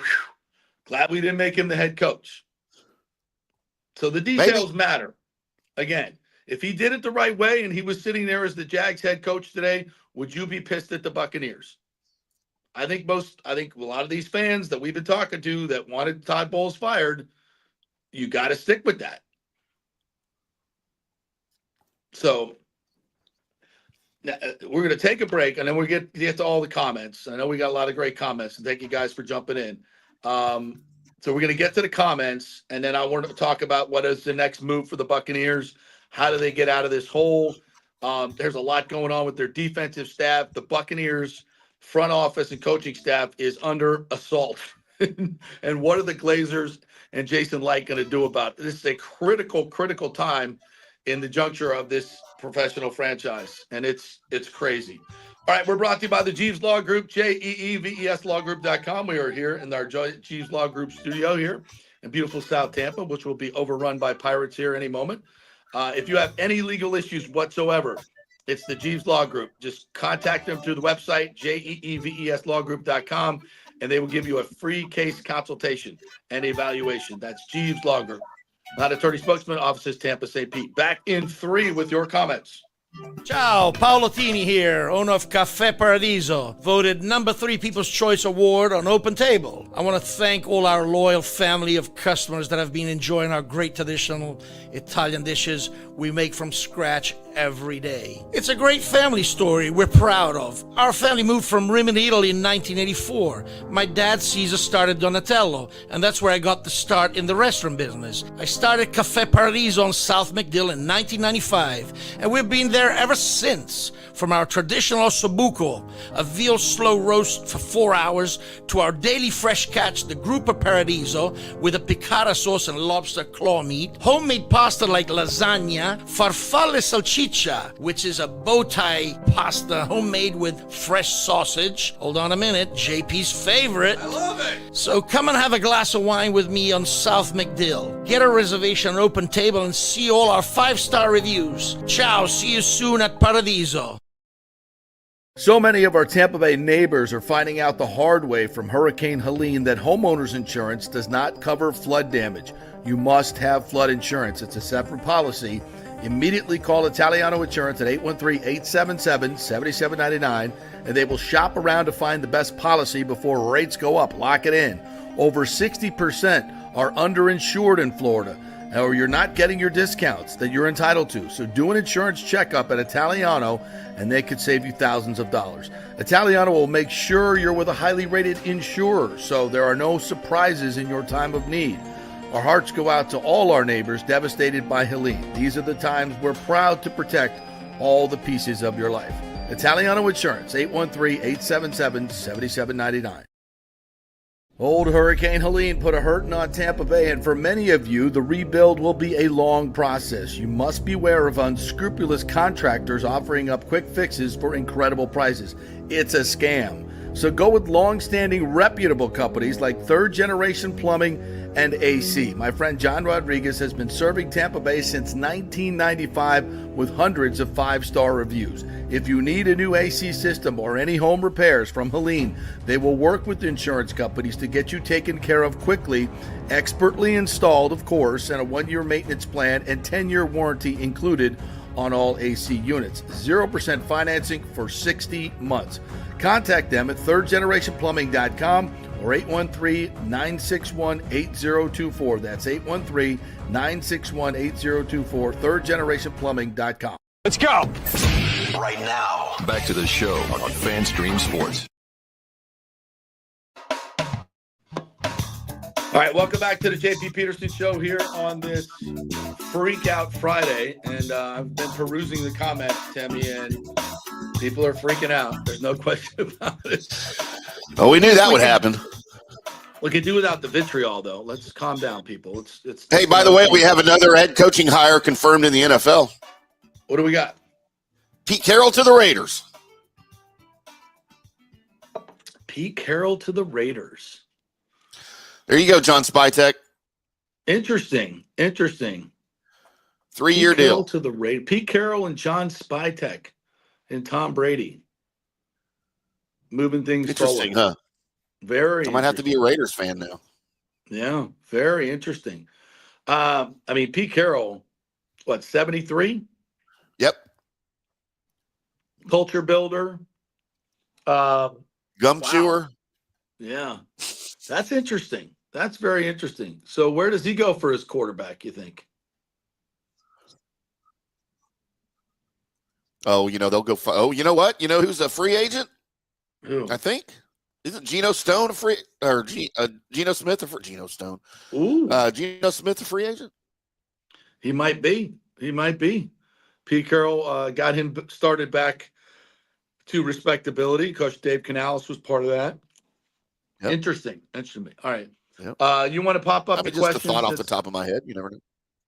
[SPEAKER 5] glad we didn't make him the head coach? So the details matter. Again, if he did it the right way and he was sitting there as the Jags head coach today, would you be pissed at the Buccaneers? I think a lot of these fans that we've been talking to that wanted Todd Bowles fired, you got to stick with that. So we're going to take a break, and then we get to all the comments. I know we got a lot of great comments, and thank you guys for jumping in. So we're going to get to the comments, and then I want to talk about what is the next move for the Buccaneers. How do they get out of this hole? There's a lot going on with their defensive staff. The Buccaneers front office and coaching staff is under assault. And what are the Glazers and Jason Light going to do about it? This is a critical time in the juncture of this professional franchise, and it's crazy. All right, we're brought to you by the Jeeves Law Group, JEEVESLawgroup.com. We are here in our Jeeves Law Group studio here in beautiful South Tampa, which will be overrun by pirates here any moment. If you have any legal issues whatsoever, it's the Jeeves Law Group. Just contact them through the website, JEEVESLawgroup.com, and they will give you a free case consultation and evaluation. That's Jeeves Law Group. Not attorney spokesman, offices Tampa, St. Pete. Back in 3 with your comments.
[SPEAKER 2] Ciao, Paolo Tini here, owner of Caffè Paradiso, voted number 3 People's Choice Award on Open Table. I want to thank all our loyal family of customers that have been enjoying our great traditional Italian dishes we make from scratch every day. It's a great family story we're proud of. Our family moved from Rimini, Italy in 1984. My dad, Caesar, started Donatello, and that's where I got the start in the restaurant business. I started Caffè Paradiso on South McDill in 1995, and we've been there ever since. From our traditional ossobuco, a veal slow roast for 4 hours, to our daily fresh catch, the Gruppo Paradiso, with a piccata sauce and lobster claw meat, homemade pasta like lasagna, farfalle salchicha, which is a bow tie pasta homemade with fresh sausage. Hold on a minute, JP's favorite.
[SPEAKER 5] I love it.
[SPEAKER 2] So come and have a glass of wine with me on South McDill. Get a reservation on Open Table and see all our 5-star reviews. Ciao, see you soon at Paradiso.
[SPEAKER 5] So many of our Tampa Bay neighbors are finding out the hard way from Hurricane Helene that homeowners insurance does not cover flood damage. You must have flood insurance. It's a separate policy. Immediately call Italiano Insurance at 813-877-7799, and they will shop around to find the best policy before rates go up. Lock it in. Over 60% are underinsured in Florida, or you're not getting your discounts that you're entitled to. So do an insurance checkup at Italiano, and they could save you thousands of dollars. Italiano will make sure you're with a highly rated insurer, so there are no surprises in your time of need. Our hearts go out to all our neighbors devastated by Helene. These are the times we're proud to protect all the pieces of your life. Italiano Insurance, 813-877-7799. Old Hurricane Helene put a hurting on Tampa Bay, and for many of you, the rebuild will be a long process. You must beware of unscrupulous contractors offering up quick fixes for incredible prices. It's a scam. So go with long-standing, reputable companies like Third Generation Plumbing and AC. My friend John Rodriguez has been serving Tampa Bay since 1995 with hundreds of 5-star reviews. If you need a new AC system or any home repairs from Helene, they will work with insurance companies to get you taken care of quickly, expertly installed, of course, and a 1-year maintenance plan and 10-year warranty included on all AC units. 0% financing for 60 months. Contact them at thirdgenerationplumbing.com or 813-961-8024. That's 813-961-8024, thirdgenerationplumbing.com.
[SPEAKER 2] Let's go!
[SPEAKER 1] Right now, back to the show on FanStream Sports.
[SPEAKER 5] All right, welcome back to the JP Peterson Show here on this Freak Out Friday. And I've been perusing the comments, Tammy, and people are freaking out. There's no question about it.
[SPEAKER 6] Oh, we knew that would happen.
[SPEAKER 5] We could do without the vitriol, though. Let's calm down, people. It's.
[SPEAKER 6] Hey, by the way, we have another head coaching hire confirmed in the NFL.
[SPEAKER 5] What do we got?
[SPEAKER 6] Pete Carroll to the Raiders.
[SPEAKER 5] Pete Carroll to the Raiders.
[SPEAKER 6] There you go, John Spytek.
[SPEAKER 5] Interesting.
[SPEAKER 6] 3-year deal.
[SPEAKER 5] To the Raiders. Pete Carroll and John Spytek and Tom Brady. Moving things
[SPEAKER 6] Interesting,
[SPEAKER 5] forward.
[SPEAKER 6] huh?
[SPEAKER 5] Very.
[SPEAKER 6] I might have to be a Raiders fan now.
[SPEAKER 5] Yeah, very interesting. I mean, Pete Carroll, 73?
[SPEAKER 6] Yep.
[SPEAKER 5] Culture builder.
[SPEAKER 6] Gum chewer.
[SPEAKER 5] Yeah, that's interesting. That's very interesting. So where does he go for his quarterback, you think?
[SPEAKER 6] Oh, they'll go. You know what? You know who's a free agent?
[SPEAKER 5] Who?
[SPEAKER 6] I think. Isn't Geno Stone a free or Geno Smith a free? Geno Stone.
[SPEAKER 5] Ooh.
[SPEAKER 6] Geno Smith a free agent?
[SPEAKER 5] He might be. Pete Carroll got him started back to respectability. Coach Dave Canales was part of that.
[SPEAKER 6] Yep.
[SPEAKER 5] Interesting to me. All right.
[SPEAKER 6] Yep.
[SPEAKER 5] You want to pop up
[SPEAKER 6] I mean,
[SPEAKER 5] the
[SPEAKER 6] just a
[SPEAKER 5] questions?
[SPEAKER 6] thought off the top of my head. You never know.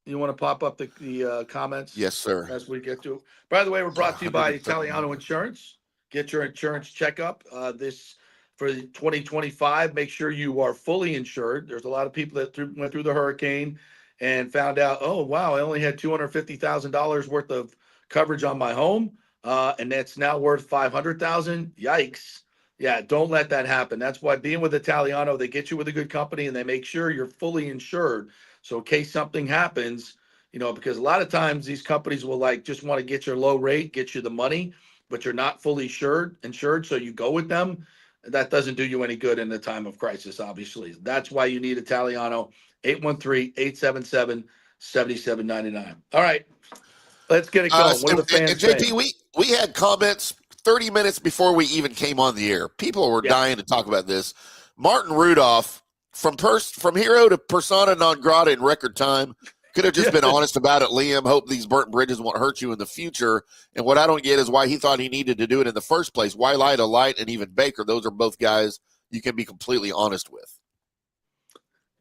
[SPEAKER 5] You want to pop up the comments?
[SPEAKER 6] Yes, sir.
[SPEAKER 5] As we get to it. By the way, we're brought to you by
[SPEAKER 6] 130.
[SPEAKER 5] Italiano Insurance. Get your insurance checkup. This for 2025. Make sure you are fully insured. There's a lot of people that went through the hurricane and found out, oh wow, I only had $250,000 worth of coverage on my home, and that's now worth $500,000. Yikes! Yeah, don't let that happen. That's why being with Italiano, they get you with a good company and they make sure you're fully insured. So in case something happens, because a lot of times these companies will just want to get your low rate, get you the money, but you're not fully insured. So you go with them. That doesn't do you any good in the time of crisis, obviously. That's why you need Italiano, 813-877-7799. All right, let's get it going. What are the fans
[SPEAKER 6] JP,
[SPEAKER 5] saying?
[SPEAKER 6] we had comments 30 minutes before we even came on the air. People were dying to talk about this. Martin Rudolph, from hero to persona non grata in record time, could have just been honest about it. Liam, hope these burnt bridges won't hurt you in the future. And what I don't get is why he thought he needed to do it in the first place. Why lie to Light and even Baker? Those are both guys you can be completely honest with.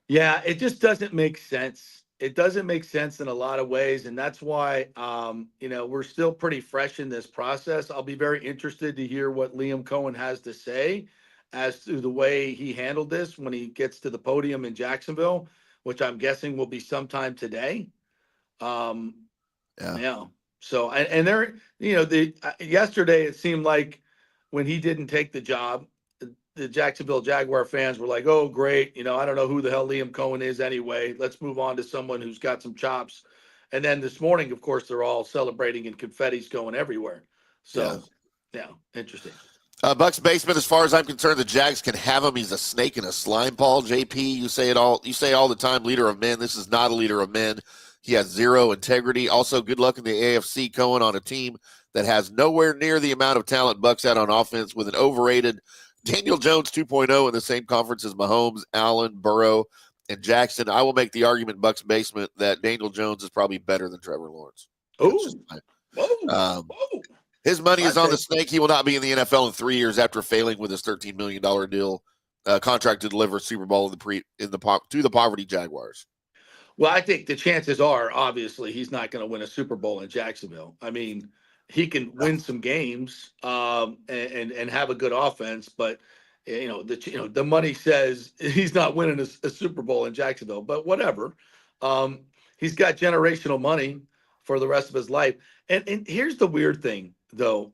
[SPEAKER 5] Yeah, it just doesn't make sense. It doesn't make sense in a lot of ways. And that's why, we're still pretty fresh in this process. I'll be very interested to hear what Liam Coen has to say as to the way he handled this when he gets to the podium in Jacksonville, which I'm guessing will be sometime today. Yeah. So, and there, yesterday it seemed like when he didn't take the job, the Jacksonville Jaguar fans were like, oh, great. I don't know who the hell Liam Coen is anyway. Let's move on to someone who's got some chops. And then this morning, of course, they're all celebrating and confetti's going everywhere. So, yeah interesting.
[SPEAKER 6] Bucks basement, as far as I'm concerned, the Jags can have him. He's a snake in a slime ball. JP, you say all the time, leader of men. This is not a leader of men. He has zero integrity. Also, good luck in the AFC, Coen, on a team that has nowhere near the amount of talent Bucks had on offense, with an overrated Daniel Jones 2.0 in the same conference as Mahomes, Allen, Burrow, and Jackson. I will make the argument, Bucks basement, that Daniel Jones is probably better than Trevor Lawrence.
[SPEAKER 5] Whoa.
[SPEAKER 6] His money is on the snake. He will not be in the NFL in 3 years after failing with his $13 million deal contract to deliver Super Bowl to the poverty Jaguars.
[SPEAKER 5] Well, I think the chances are, obviously, he's not going to win a Super Bowl in Jacksonville. I mean, he can win some games and have a good offense, but the money says he's not winning a Super Bowl in Jacksonville. But whatever, he's got generational money for the rest of his life. And here's the weird thing, though,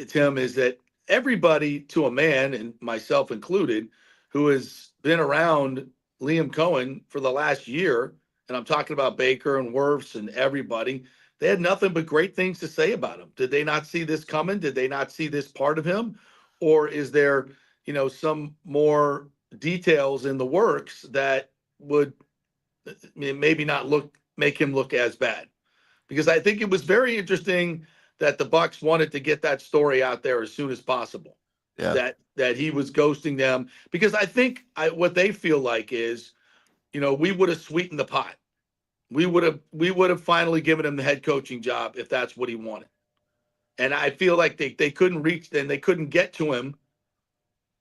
[SPEAKER 5] Tim, is that everybody, to a man, and myself included, who has been around Liam Coen for the last year, and I'm talking about Baker and Wirfs and everybody, they had nothing but great things to say about him. Did they not see this coming? Did they not see this part of him? Or is there, some more details in the works that would maybe not make him look as bad? Because I think it was very interesting that the Bucs wanted to get that story out there as soon as possible.
[SPEAKER 6] Yeah.
[SPEAKER 5] That he was ghosting them, because I think what they feel like is, we would have sweetened the pot. We would have finally given him the head coaching job if that's what he wanted. And I feel like they couldn't reach, and they couldn't get to him,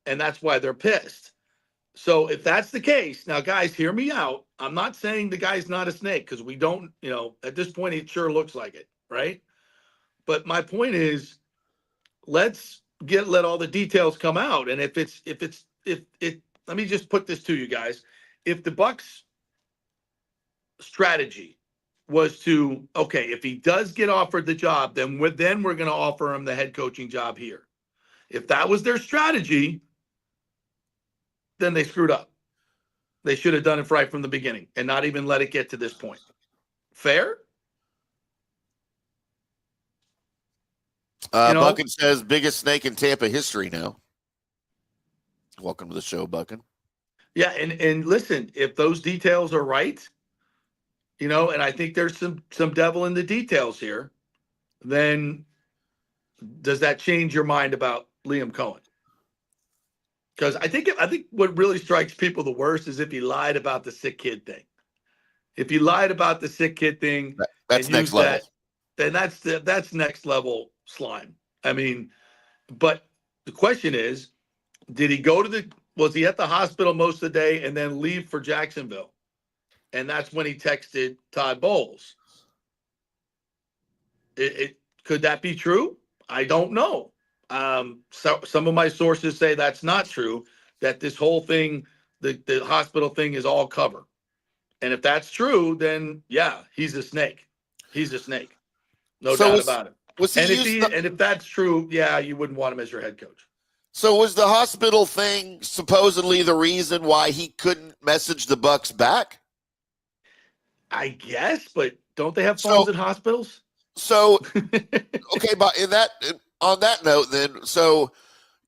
[SPEAKER 5] and that's why they're pissed. So if that's the case, now guys, hear me out. I'm not saying the guy's not a snake, because we don't, at this point it sure looks like it, right? But my point is, let's let all the details come out. And if let me just put this to you guys. If the Bucs strategy was to, okay, if he does get offered the job, then we're going to offer him the head coaching job here. If that was their strategy, then they screwed up. They should have done it right from the beginning and not even let it get to this point. Fair?
[SPEAKER 6] Buckin says, biggest snake in Tampa history now. Welcome to the show, Buckin.
[SPEAKER 5] Yeah, and listen, if those details are right, and I think there's some devil in the details here, then does that change your mind about Liam Coen? Because I think what really strikes people the worst is if he lied about the sick kid thing. If he lied about the sick kid thing,
[SPEAKER 6] that's next level.
[SPEAKER 5] Then that's next level slime. I mean, But the question is, was he at the hospital most of the day and then leave for Jacksonville? And that's when he texted Todd Bowles. Could that be true? I don't know. So some of my sources say that's not true, that this whole thing, the hospital thing is all cover. And if that's true, then yeah, he's a snake. He's a snake. No doubt about it. And if that's true, yeah, you wouldn't want him as your head coach.
[SPEAKER 6] So was the hospital thing supposedly the reason why he couldn't message the Bucs back?
[SPEAKER 5] I guess, but don't they have phones in hospitals?
[SPEAKER 6] So okay, but on that note, then, so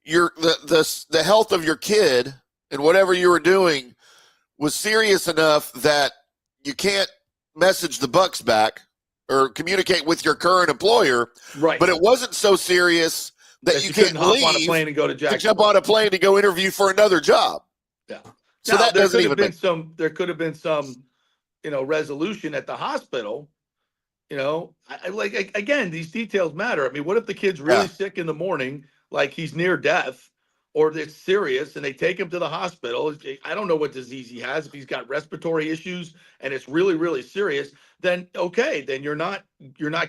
[SPEAKER 6] the health of your kid and whatever you were doing was serious enough that you can't message the Bucs back or communicate with your current employer,
[SPEAKER 5] right? But
[SPEAKER 6] it wasn't so serious that you couldn't
[SPEAKER 5] hop on a plane and go to Jacksonville.
[SPEAKER 6] Jump on a plane to go interview for another job.
[SPEAKER 5] Yeah.
[SPEAKER 6] So that doesn't even make
[SPEAKER 5] sense. There could have been some, resolution at the hospital. Again, these details matter. I mean, what if the kid's really sick in the morning, like he's near death, or it's serious, and they take him to the hospital? I don't know what disease he has. If he's got respiratory issues and it's really, really serious, then okay, then you're not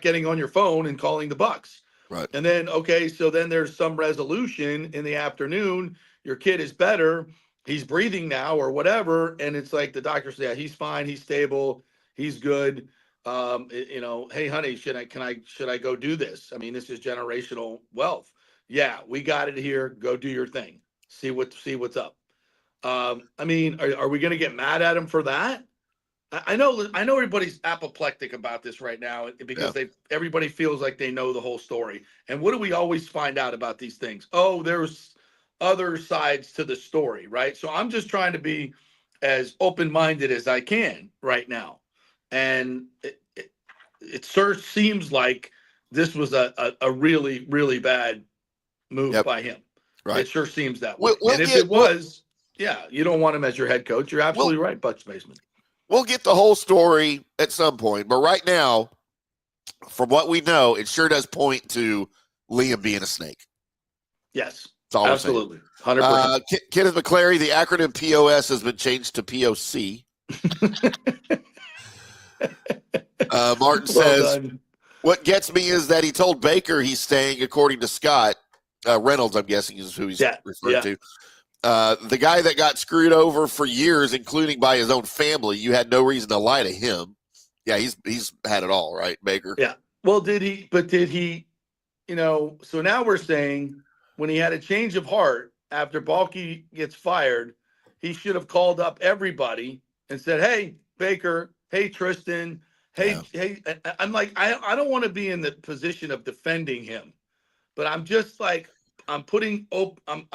[SPEAKER 5] getting on your phone and calling the Bucs.
[SPEAKER 6] Right.
[SPEAKER 5] And then, okay, so then there's some resolution in the afternoon. Your kid is better. He's breathing now or whatever. And it's like the doctor said, yeah, he's fine. He's stable. He's good. Hey, honey, should I go do this? I mean, this is generational wealth. Yeah, we got it here. Go do your thing. See what's up. I mean, are we going to get mad at him for that? I know everybody's apoplectic about this right now because everybody feels like they know the whole story. And what do we always find out about these things? Oh, there's other sides to the story, right? So I'm just trying to be as open-minded as I can right now. And it sure seems like this was a really, really bad move by him. Right. It sure seems that way. You don't want him as your head coach. You're absolutely right, Bucs Basement.
[SPEAKER 6] We'll get the whole story at some point, but right now, from what we know, it sure does point to Liam being a snake.
[SPEAKER 5] Yes, absolutely, 100%.
[SPEAKER 6] Kenneth McClary, the acronym POS has been changed to POC. Martin says, what gets me is that he told Baker he's staying, according to Scott Reynolds, I'm guessing is who he's referring to. The guy that got screwed over for years, including by his own family, you had no reason to lie to him. Yeah, he's had it all, right, Baker?
[SPEAKER 5] Yeah. Well, did he, so now we're saying when he had a change of heart after Balky gets fired, he should have called up everybody and said, hey, Baker, hey, Tristan, hey, I'm like, I don't want to be in the position of defending him, but I'm just like, I'm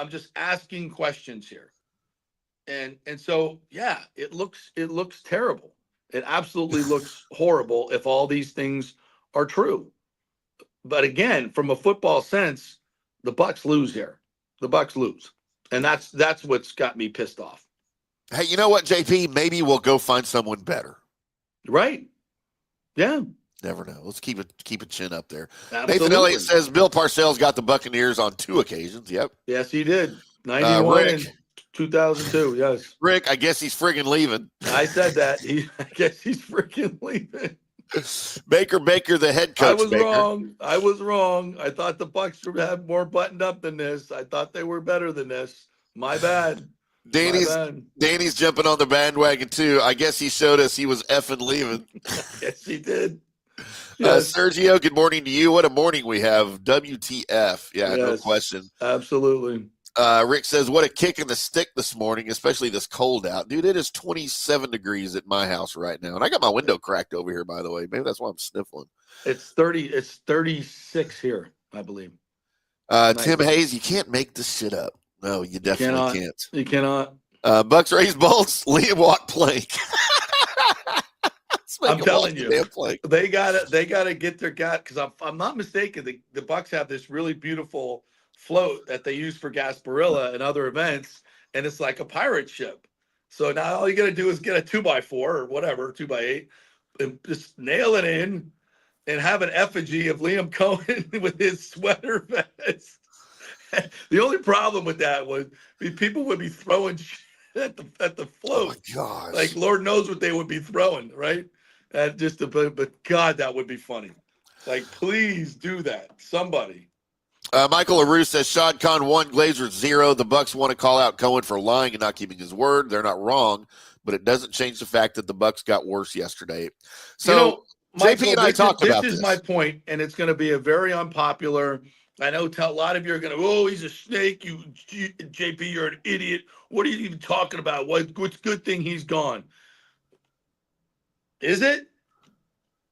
[SPEAKER 5] just asking questions here. And so, yeah, it looks terrible. It absolutely looks horrible if all these things are true. But again, from a football sense, the Bucs lose here. The Bucs lose. And that's what's got me pissed off.
[SPEAKER 6] Hey, you know what, JP? Maybe we'll go find someone better.
[SPEAKER 5] Right. Yeah.
[SPEAKER 6] Never know. Let's keep a chin up there.
[SPEAKER 5] Absolutely.
[SPEAKER 6] Nathan Elliott says Bill Parcells got the Buccaneers on 2 occasions. Yep.
[SPEAKER 5] Yes, he did. 91 and 2002. Yes.
[SPEAKER 6] Rick, I guess he's friggin' leaving.
[SPEAKER 5] I said that. I guess he's friggin' leaving.
[SPEAKER 6] Baker, the head coach.
[SPEAKER 5] I was wrong. I thought the Bucs would have more buttoned up than this. I thought they were better than this. My bad.
[SPEAKER 6] Danny's jumping on the bandwagon too. I guess he showed us he was effing leaving.
[SPEAKER 5] Yes, he did. Yes.
[SPEAKER 6] Sergio, good morning to you. What a morning we have. WTF. Yeah, no question.
[SPEAKER 5] Absolutely.
[SPEAKER 6] Rick says, what a kick in the stick this morning, especially this cold out. Dude, it is 27 degrees at my house right now. And I got my window cracked over here, by the way. Maybe that's why I'm sniffling.
[SPEAKER 5] It's 36 here, I believe.
[SPEAKER 6] Tim Hayes, you can't make this shit up. No, you definitely can't.
[SPEAKER 5] You cannot.
[SPEAKER 6] Bucks raise bolts, Liam walk plank.
[SPEAKER 5] I'm telling you, they gotta get their guy, because I'm not mistaken. The Bucs have this really beautiful float that they use for Gasparilla and other events, and it's like a pirate ship. So now all you gotta do is get a 2x4 or whatever, 2x8, and just nail it in, and have an effigy of Liam Coen with his sweater vest The only problem with that was people would be throwing shit at the
[SPEAKER 6] Oh my
[SPEAKER 5] float.
[SPEAKER 6] gosh.
[SPEAKER 5] Like Lord knows what they would be throwing, right? But God, that would be funny. Like, please do that, somebody.
[SPEAKER 6] Michael LaRue says Sean Conn 1, Glazers 0. The Bucs want to call out Coen for lying and not keeping his word. They're not wrong, but it doesn't change the fact that the Bucs got worse yesterday. So
[SPEAKER 5] Michael,
[SPEAKER 6] JP and I talked about this.
[SPEAKER 5] This is my point, and it's going to be a very unpopular. I know a lot of you are going to, oh, he's a snake. JP, you're an idiot. What are you even talking about? What's good thing he's gone? Is it?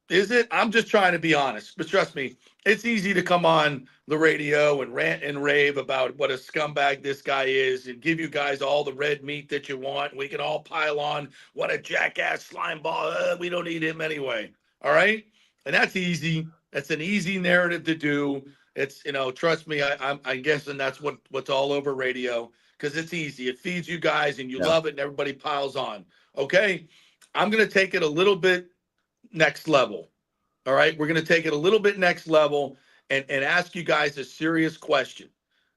[SPEAKER 5] Is it? I'm just trying to be honest. But trust me, it's easy to come on the radio and rant and rave about what a scumbag this guy is and give you guys all the red meat that you want. We can all pile on what a jackass slime ball. We don't need him anyway. All right? And that's easy. That's an easy narrative to do. It's, trust me, I'm guessing that's what's all over radio because it's easy. It feeds you guys and you love it and everybody piles on. Okay? I'm going to take it a little bit next level. All right. We're going to take it a little bit next level and ask you guys a serious question.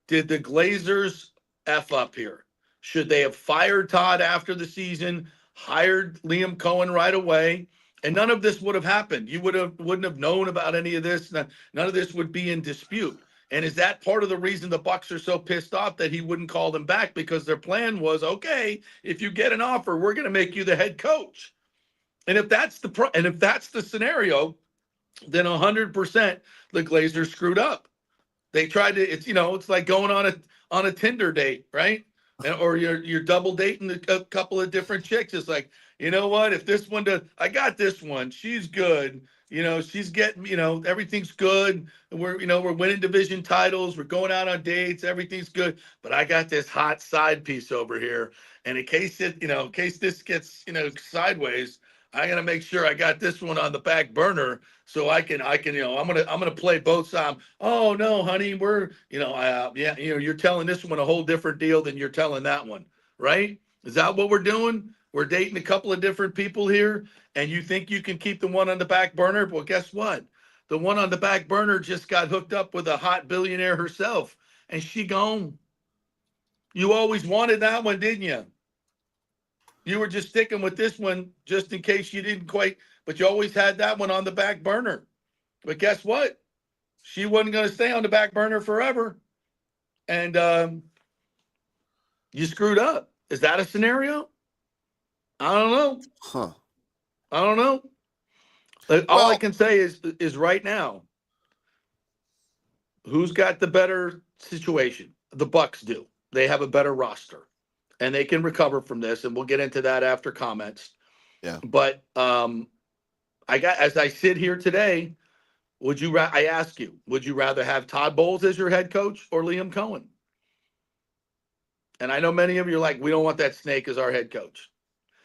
[SPEAKER 5] Did the Glazers F up here? Should they have fired Todd after the season, hired Liam Coen right away? And none of this would have happened. You wouldn't have known about any of this. None of this would be in dispute. And is that part of the reason the Bucs are so pissed off that he wouldn't call them back? Because their plan was, okay, if you get an offer, we're going to make you the head coach. And if that's the scenario, then 100% the Glazers screwed up. They tried to. It's like going on a Tinder date, right? Or you're double dating a couple of different chicks. It's like, you know what? If this one does, I got this one. She's good. She's getting. Everything's good. We're winning division titles. We're going out on dates. Everything's good. But I got this hot side piece over here, and in case this gets sideways, I gotta make sure I got this one on the back burner so I can I'm gonna play both sides. Oh no, honey, you're telling this one a whole different deal than you're telling that one, right? Is that what we're doing? We're dating a couple of different people here, and you think you can keep the one on the back burner? Well, guess what? The one on the back burner just got hooked up with a hot billionaire herself, and she gone. You always wanted that one, didn't you? You were just sticking with this one just in case you didn't quite, but you always had that one on the back burner. But guess what? She wasn't going to stay on the back burner forever. And you screwed up. Is that a scenario? I don't know.
[SPEAKER 6] Huh.
[SPEAKER 5] I don't know. All I can say is right now, who's got the better situation? The Bucs do. They have a better roster. And they can recover from this, and we'll get into that after comments.
[SPEAKER 6] Yeah.
[SPEAKER 5] But as I sit here today, I ask you, would you rather have Todd Bowles as your head coach or Liam Coen? And I know many of you are like, we don't want that snake as our head coach.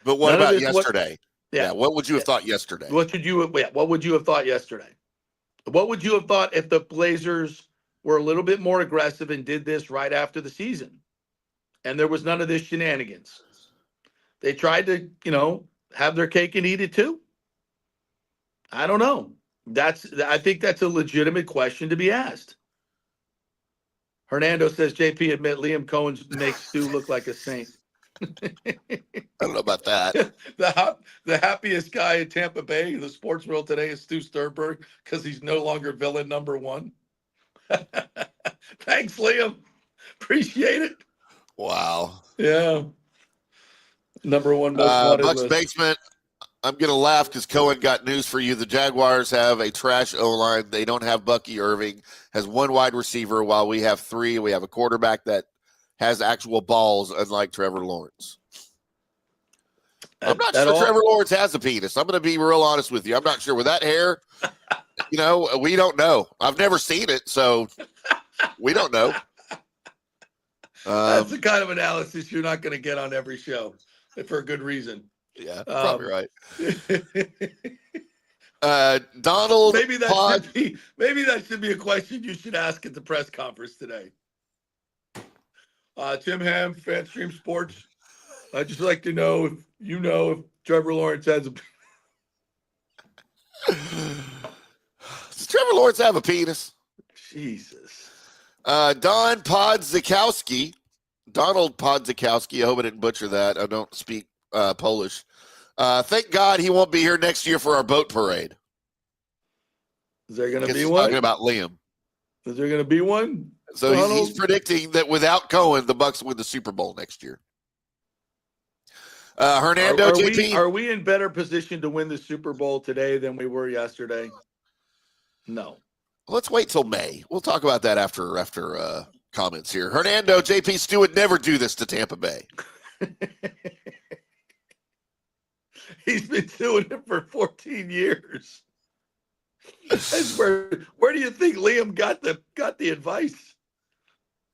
[SPEAKER 6] But what about yesterday?
[SPEAKER 5] Yeah.
[SPEAKER 6] What would you have thought yesterday?
[SPEAKER 5] What would you have thought yesterday? What would you have thought if the Blazers were a little bit more aggressive and did this right after the season? And there was none of this shenanigans. They tried to, have their cake and eat it too. I don't know. I think that's a legitimate question to be asked. Hernando says, JP, admit Liam Coen makes Stu look like a saint.
[SPEAKER 6] I don't know about that.
[SPEAKER 5] The happiest guy in Tampa Bay in the sports world today is Stu Sternberg because he's no longer villain number one. Thanks, Liam. Appreciate it.
[SPEAKER 6] Wow.
[SPEAKER 5] Yeah. Number one most wanted
[SPEAKER 6] Bucks
[SPEAKER 5] list.
[SPEAKER 6] Basement. I'm going to laugh because Coen got news for you. The Jaguars have a trash O-line. They don't have Bucky Irving, has one wide receiver while we have three. We have a quarterback that has actual balls, unlike Trevor Lawrence. I'm not sure Trevor Lawrence has a penis. I'm going to be real honest with you. I'm not sure with that hair. We don't know. I've never seen it, so we don't know.
[SPEAKER 5] That's the kind of analysis you're not going to get on every show for a good reason.
[SPEAKER 6] Yeah, probably right. Donald,
[SPEAKER 5] maybe that should be a question you should ask at the press conference today. Tim Ham, FanStream Sports. I'd just like to know if Trevor Lawrence has a.
[SPEAKER 6] Does Trevor Lawrence have a penis?
[SPEAKER 5] Jesus.
[SPEAKER 6] Donald Podzikowski. I hope I didn't butcher that. I don't speak Polish. Thank God he won't be here next year for our boat parade.
[SPEAKER 5] Is there going to be
[SPEAKER 6] He's
[SPEAKER 5] one?
[SPEAKER 6] talking about Liam.
[SPEAKER 5] Is there going to be one?
[SPEAKER 6] So he's predicting that without Coen, the Bucs win the Super Bowl next year. Hernando, JP.
[SPEAKER 5] Are we in better position to win the Super Bowl today than we were yesterday? No.
[SPEAKER 6] Let's wait till May. We'll talk about that after comments here. Hernando, JP, Stu would never do this to Tampa Bay.
[SPEAKER 5] He's been doing it for 14 years. That's where do you think Liam got the advice?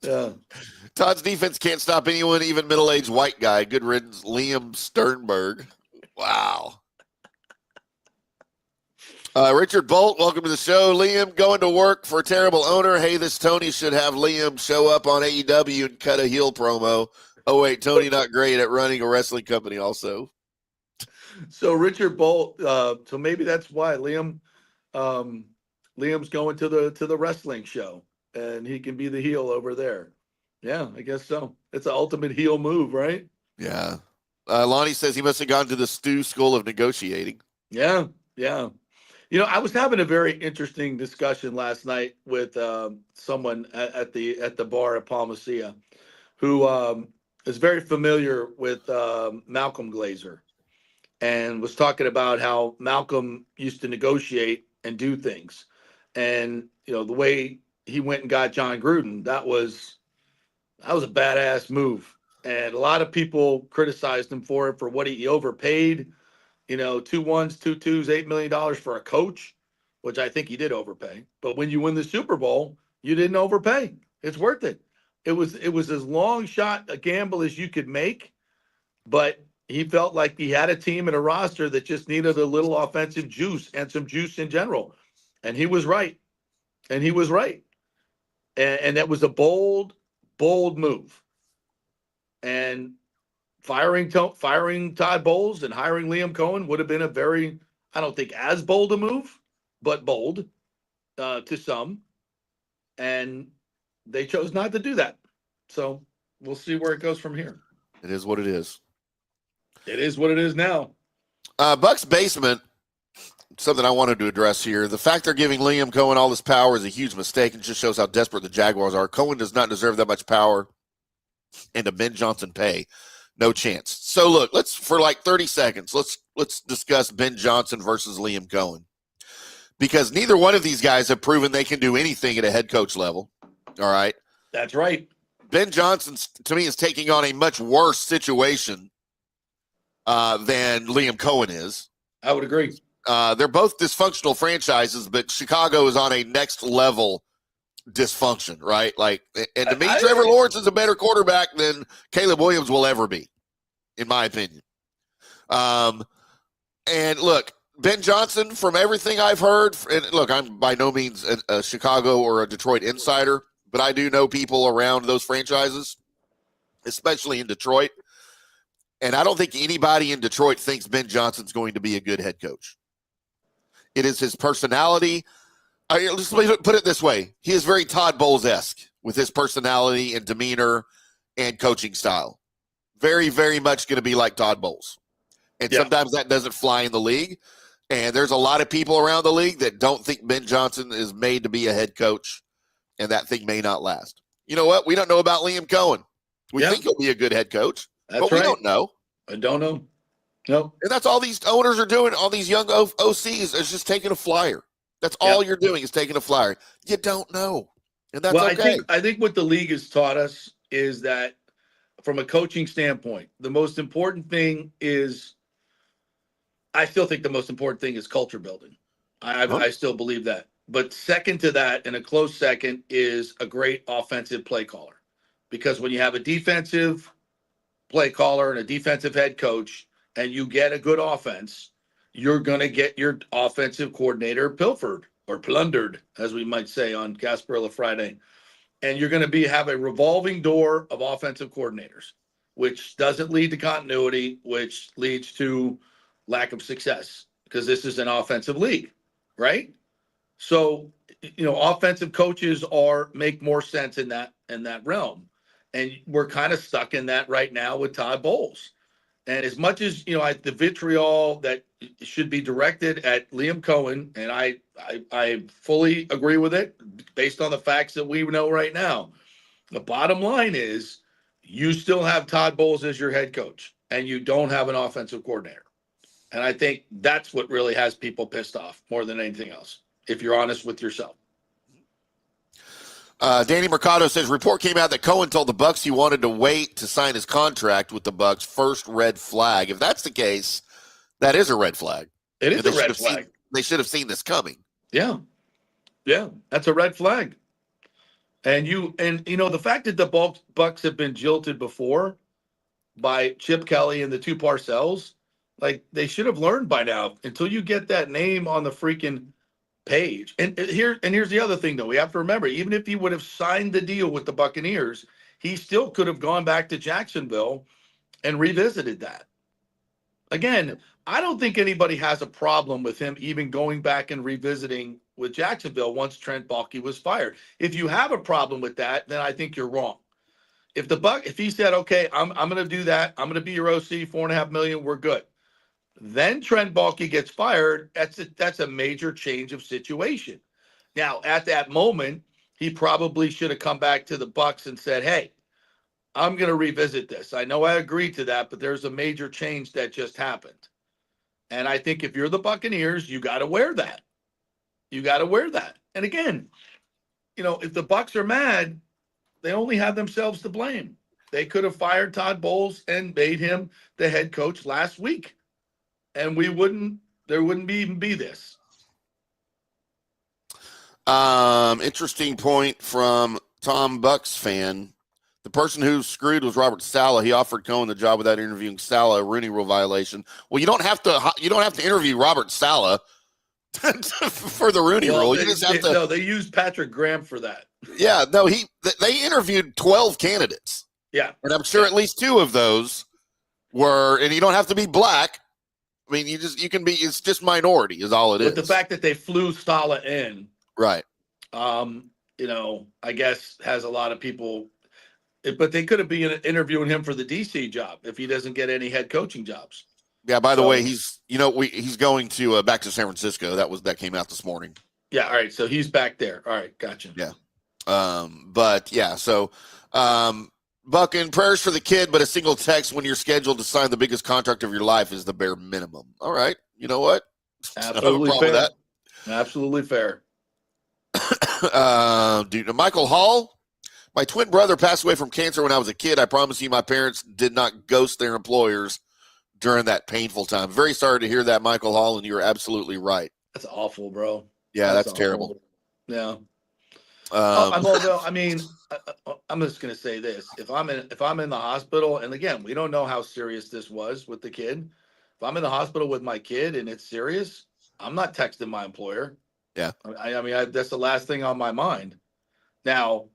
[SPEAKER 5] Yeah.
[SPEAKER 6] Todd's defense can't stop anyone, even middle-aged white guy. Good riddance, Liam Sternberg. Wow. Richard Bolt, welcome to the show. Liam going to work for a terrible owner. Hey, this Tony should have Liam show up on AEW and cut a heel promo. Oh, wait, Tony not great at running a wrestling company also.
[SPEAKER 5] So Richard Bolt, so maybe that's why Liam's going to the wrestling show, and he can be the heel over there. Yeah, I guess so. It's an ultimate heel move, right?
[SPEAKER 6] Yeah. Lonnie says he must have gone to the Stu School of Negotiating.
[SPEAKER 5] Yeah. I was having a very interesting discussion last night with someone at the bar at Palmacia who is very familiar with Malcolm Glazer, and was talking about how Malcolm used to negotiate and do things. And, the way he went and got John Gruden, that was a badass move. And a lot of people criticized him for it, for what he overpaid, 2 1s, 2 2s, $8 million for a coach, which I think he did overpay. But when you win the Super Bowl, you didn't overpay. It's worth it. It was as long shot a gamble as you could make, but he felt like he had a team and a roster that just needed a little offensive juice and some juice in general. And he was right. And that was a bold move. And firing Todd Bowles and hiring Liam Coen would have been a very, I don't think as bold a move, but bold to some. And they chose not to do that. So we'll see where it goes from here.
[SPEAKER 6] It is what it is.
[SPEAKER 5] It is what it is now.
[SPEAKER 6] Bucks basement, something I wanted to address here. The fact they're giving Liam Coen all this power is a huge mistake and just shows how desperate the Jaguars are. Coen does not deserve that much power and a Ben Johnson pay. No chance. So look, for like 30 seconds, let's discuss Ben Johnson versus Liam Coen. Because neither one of these guys have proven they can do anything at a head coach level. All right.
[SPEAKER 5] That's right.
[SPEAKER 6] Ben Johnson, to me, is taking on a much worse situation than Liam Coen is.
[SPEAKER 5] I would agree.
[SPEAKER 6] They're both dysfunctional franchises, but Chicago is on a next level dysfunction, right? And to me, Trevor Lawrence is a better quarterback than Caleb Williams will ever be, in my opinion. And look, Ben Johnson, from everything I've heard, and look, I'm by no means a Chicago or a Detroit insider, but I do know people around those franchises, especially in Detroit. And I don't think anybody in Detroit thinks Ben Johnson's going to be a good head coach. It is his personality. Let's put it this way. He is very Todd Bowles-esque with his personality and demeanor and coaching style. Very, very much going to be like Todd Bowles. And sometimes that doesn't fly in the league. And there's a lot of people around the league that don't think Ben Johnson is made to be a head coach, and that thing may not last. You know what? We don't know about Liam Coen. We think he'll be a good head coach, but we don't know.
[SPEAKER 5] I don't know. No.
[SPEAKER 6] And that's all these owners are doing. All these young OCs is just taking a flyer. That's all you're doing is taking a flyer. You don't know. And that's okay.
[SPEAKER 5] I think what the league has taught us is that from a coaching standpoint, the most important thing is, I still think the most important thing is culture building. I still believe that. But second to that, and a close second, is a great offensive play caller. Because when you have a defensive play caller and a defensive head coach, and you get a good offense, you're going to get your offensive coordinator pilfered or plundered, as we might say on Gasparilla Friday. And you're going to have a revolving door of offensive coordinators, which doesn't lead to continuity, which leads to lack of success, because this is an offensive league, right? So offensive coaches make more sense in that realm. And we're kind of stuck in that right now with Todd Bowles. And as much as, the vitriol that should be directed at Liam Coen, and I fully agree with it based on the facts that we know right now. The bottom line is you still have Todd Bowles as your head coach, and you don't have an offensive coordinator. And I think that's what really has people pissed off more than anything else, if you're honest with yourself.
[SPEAKER 6] Danny Mercado says, report came out that Coen told the Bucs he wanted to wait to sign his contract with the Bucs. First red flag. If that's the case, that is a red flag.
[SPEAKER 5] It is a red flag.
[SPEAKER 6] They should have seen this coming.
[SPEAKER 5] Yeah. Yeah, that's a red flag. And the fact that the Bucs have been jilted before by Chip Kelly and the two Parcells, like they should have learned by now. Until you get that name on the freaking page. And here's the other thing, though. We have to remember, even if he would have signed the deal with the Buccaneers, he still could have gone back to Jacksonville and revisited that. Again, I don't think anybody has a problem with him even going back and revisiting with Jacksonville once Trent Baalke was fired. If you have a problem with that, then I think you're wrong. If he said, okay, I'm going to do that, I'm going to be your OC, $4.5 million, we're good. Then Trent Baalke gets fired. That's a major change of situation. Now, at that moment, he probably should have come back to the Bucs and said, hey, I'm going to revisit this. I know I agreed to that, but there's a major change that just happened. And I think if you're the Buccaneers, you got to wear that. You got to wear that. And again, if the Bucs are mad, they only have themselves to blame. They could have fired Todd Bowles and made him the head coach last week. And there wouldn't even be this.
[SPEAKER 6] Interesting point from Tom Bucks fan. The person who screwed was Robert Saleh. He offered Coen the job without interviewing Saleh, a Rooney Rule violation. Well, you don't have to interview Robert Saleh for the Rooney Rule. You just have to.
[SPEAKER 5] No, they used Patrick Graham for that.
[SPEAKER 6] Yeah, no, they interviewed 12 candidates.
[SPEAKER 5] Yeah,
[SPEAKER 6] and I'm sure at least 2 of those were, and you don't have to be black. I mean, it's just minority is all it is.
[SPEAKER 5] But the fact that they flew Saleh in,
[SPEAKER 6] right?
[SPEAKER 5] I guess has a lot of people. But they could have been interviewing him for the DC job if he doesn't get any head coaching jobs.
[SPEAKER 6] Yeah. By the way, he's going to back to San Francisco. That came out this morning.
[SPEAKER 5] Yeah. All right. So he's back there. All right. Gotcha.
[SPEAKER 6] Yeah. But yeah. So, Buck, and prayers for the kid, but a single text when you're scheduled to sign the biggest contract of your life is the bare minimum. All right. You know what?
[SPEAKER 5] Absolutely fair. With that. Absolutely fair.
[SPEAKER 6] Michael Hall. My twin brother passed away from cancer when I was a kid. I promise you my parents did not ghost their employers during that painful time. Very sorry to hear that, Michael Hall, and you're absolutely right.
[SPEAKER 5] That's awful, bro.
[SPEAKER 6] Yeah, that's terrible.
[SPEAKER 5] Yeah. I'm just going to say this. If I'm in the hospital, and again, we don't know how serious this was with the kid. If I'm in the hospital with my kid and it's serious, I'm not texting my employer.
[SPEAKER 6] Yeah.
[SPEAKER 5] That's the last thing on my mind. Now,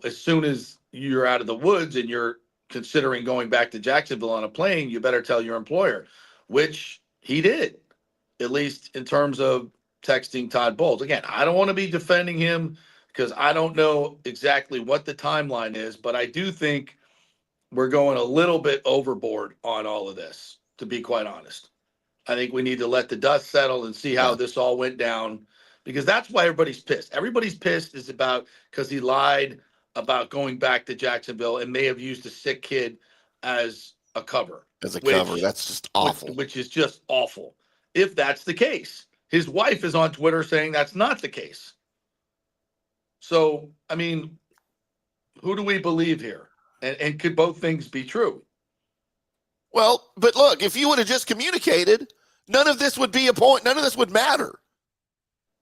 [SPEAKER 5] as soon as you're out of the woods and you're considering going back to Jacksonville on a plane, you better tell your employer, which he did, at least in terms of texting Todd Bowles. Again, I don't want to be defending him because I don't know exactly what the timeline is, but I do think we're going a little bit overboard on all of this, to be quite honest. I think we need to let the dust settle and see how this all went down, because that's why everybody's pissed. Everybody's pissed is because he lied about going back to Jacksonville and may have used a sick kid as a cover.
[SPEAKER 6] Cover. That's just awful.
[SPEAKER 5] Which is just awful. If that's the case. His wife is on Twitter saying that's not the case. So, who do we believe here? And could both things be true?
[SPEAKER 6] Well, but look, if you would have just communicated, none of this would be a point. None of this would matter.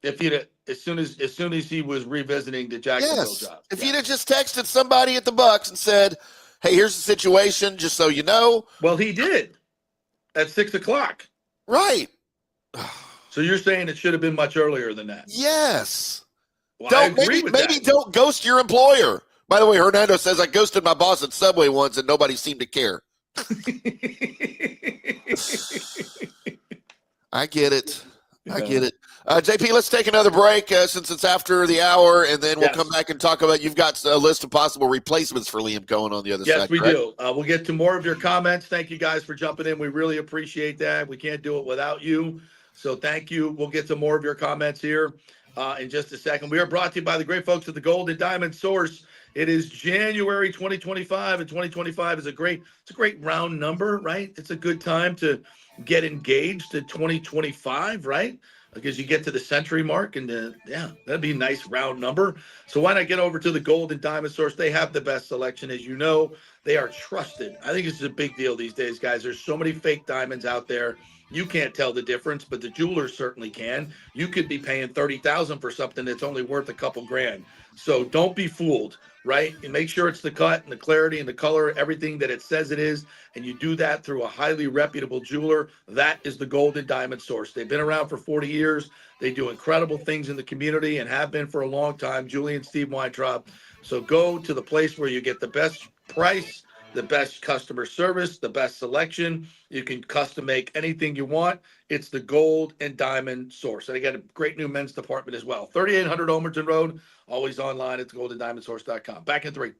[SPEAKER 5] If he'd as soon as he was revisiting the Jacksonville job.
[SPEAKER 6] If you'd have just texted somebody at the Bucs and said, "Hey, here's the situation, just so you know."
[SPEAKER 5] Well, he did at 6:00.
[SPEAKER 6] Right.
[SPEAKER 5] So you're saying it should have been much earlier than that?
[SPEAKER 6] Yes.
[SPEAKER 5] Well,
[SPEAKER 6] maybe don't ghost your employer. By the way, Hernando says, I ghosted my boss at Subway once and nobody seemed to care. I get it. I get it. JP, let's take another break since it's after the hour, and then we'll come back and talk about, you've got a list of possible replacements for Liam Coen on the other side.
[SPEAKER 5] Yes, we do. We'll get to more of your comments. Thank you guys for jumping in. We really appreciate that. We can't do it without you. So thank you. We'll get to more of your comments here in just a second. We are brought to you by the great folks at the Gold and Diamond Source. It is January 2025, and 2025 is a great round number, right? It's a good time to get engaged to 2025, right? Because you get to the century mark, and that'd be a nice round number. So why not get over to the Gold and Diamond Source? They have the best selection, as you know. They are trusted. I think it's a big deal these days, guys. There's so many fake diamonds out there. You can't tell the difference, but the jewelers certainly can. You could be paying $30,000 for something that's only worth a couple grand. So don't be fooled, right? And make sure it's the cut and the clarity and the color, everything that it says it is. And you do that through a highly reputable jeweler. That is the Gold and Diamond Source. They've been around for 40 years. They do incredible things in the community and have been for a long time. Julie and Steve Weintraub. So go to the place where you get the best price, the best customer service, the best selection. You can custom make anything you want. It's the Gold and Diamond Source. And they got a great new men's department as well. 3800 Omerton Road, always online at thegoldendiamondsource.com. Back in 3.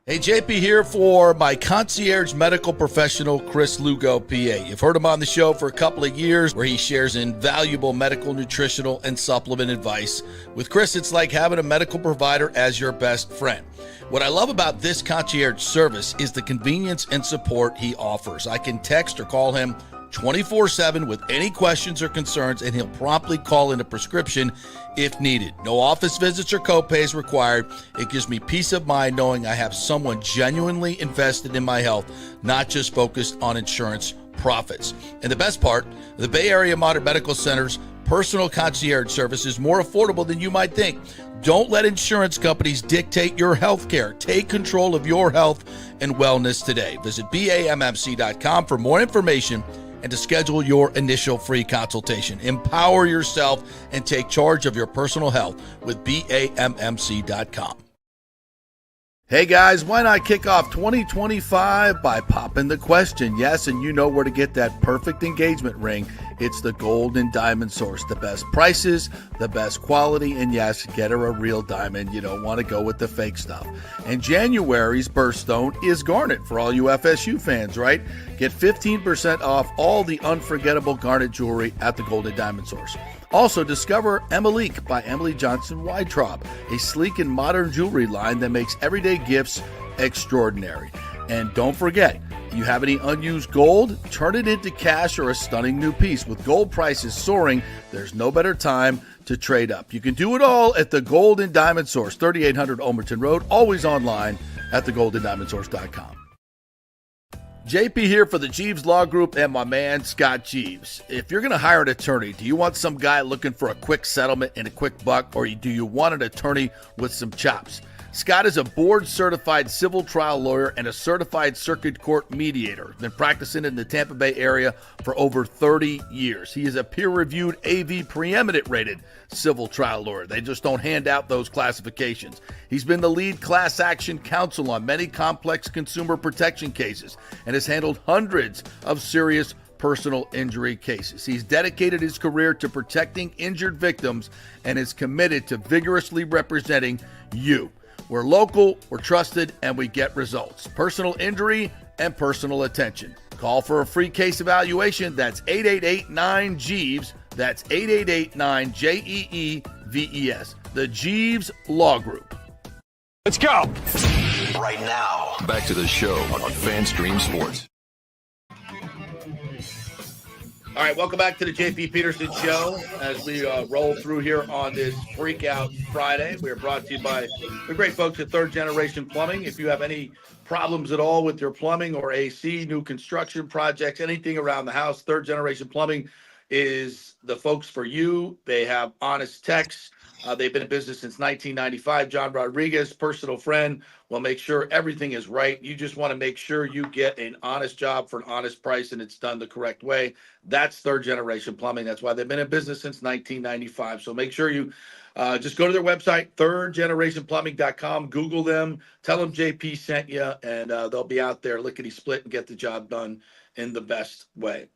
[SPEAKER 2] Hey, JP here for my concierge medical professional, Chris Lugo, PA. You've heard him on the show for a couple of years where he shares invaluable medical, nutritional, and supplement advice. With Chris, it's like having a medical provider as your best friend. What I love about this concierge service is the convenience and support he offers. I can text or call him 24/7 with any questions or concerns, and he'll promptly call in a prescription if needed. No office visits or copays required. It gives me peace of mind knowing I have someone genuinely invested in my health, not just focused on insurance profits. And the best part, the Bay Area Modern Medical Center's personal concierge service is more affordable than you might think. Don't let insurance companies dictate your health care. Take control of your health and wellness today. Visit BAMMC.com for more information and to schedule your initial free consultation. Empower yourself and take charge of your personal health with BAMMC.com. Hey guys, why not kick off 2025 by popping the question? Yes, and you know where to get that perfect engagement ring. It's the Gold and Diamond Source. The best prices, the best quality, and yes, get her a real diamond. You don't want to go with the fake stuff. And January's birthstone is garnet for all you FSU fans, right? Get 15% off all the unforgettable garnet jewelry at the Gold and Diamond Source. Also, discover Emilique by Emily Johnson Weintraub, a sleek and modern jewelry line that makes everyday gifts extraordinary. And don't forget, you have any unused gold? Turn it into cash or a stunning new piece. With gold prices soaring, there's no better time to trade up. You can do it all at the Gold and Diamond Source, 3800 Omerton Road, always online at thegoldendiamondsource.com. JP here for the Jeeves Law Group and my man Scott Jeeves. If you're going to hire an attorney, do you want some guy looking for a quick settlement and a quick buck, or do you want an attorney with some chops? Scott is a board-certified civil trial lawyer and a certified circuit court mediator. Been practicing in the Tampa Bay area for over 30 years. He is a peer-reviewed AV preeminent-rated civil trial lawyer. They just don't hand out those classifications. He's been the lead class action counsel on many complex consumer protection cases and has handled hundreds of serious personal injury cases. He's dedicated his career to protecting injured victims and is committed to vigorously representing you. We're local, we're trusted, and we get results. Personal injury and personal attention. Call for a free case evaluation. That's 888-9-JEEVES. That's 888-9-JEEVES. The Jeeves Law Group.
[SPEAKER 1] Let's go. Right now. Back to the show on FanStream Sports.
[SPEAKER 5] All right, welcome back to the JP Peterson Show as we roll through here on this Freakout Friday. We are brought to you by the great folks at Third Generation Plumbing. If you have any problems at all with your plumbing or AC, new construction projects, anything around the house, Third Generation Plumbing is the folks for you. They have honest techs. They've been in business since 1995. John Rodriguez, personal friend, will make sure everything is right. You just want to make sure you get an honest job for an honest price and it's done the correct way. That's Third Generation Plumbing. That's why they've been in business since 1995. So make sure you just go to their website, thirdgenerationplumbing.com. Google them. Tell them JP sent you, and they'll be out there lickety-split and get the job done in the best way.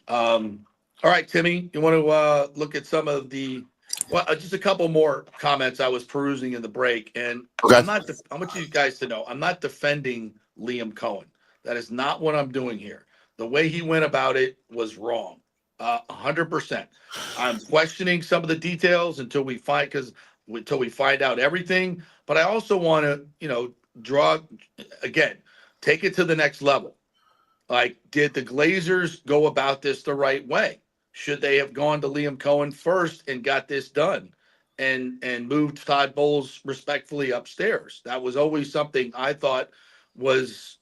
[SPEAKER 5] All right, Timmy, you want to look at some of the Well, just a couple more comments. I was perusing in the break, and
[SPEAKER 6] Okay.
[SPEAKER 5] I want you guys to know I'm not defending Liam Coen. That is not what I'm doing here. The way he went about it was wrong, 100%. I'm questioning some of the details until we find out everything. But I also want to, draw again, take it to the next level. Like, did the Glazers go about this the right way? Should they have gone to Liam Coen first and got this done and moved Todd Bowles respectfully upstairs? That was always something I thought was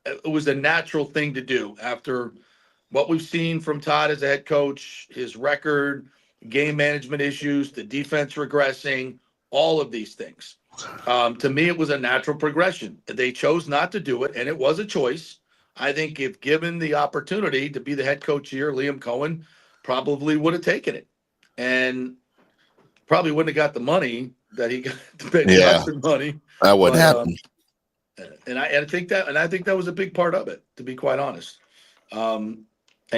[SPEAKER 5] it was a natural thing to do after what we've seen from Todd as a head coach, his record, game management issues, the defense regressing, all of these things. To me, it was a natural progression. They chose not to do it, and it was a choice. I think if given the opportunity to be the head coach here, Liam Coen probably would have taken it, and probably wouldn't have got the money that he got.
[SPEAKER 6] Yeah.
[SPEAKER 5] The money.
[SPEAKER 6] That wouldn't happen.
[SPEAKER 5] And I think that was a big part of it, to be quite honest. And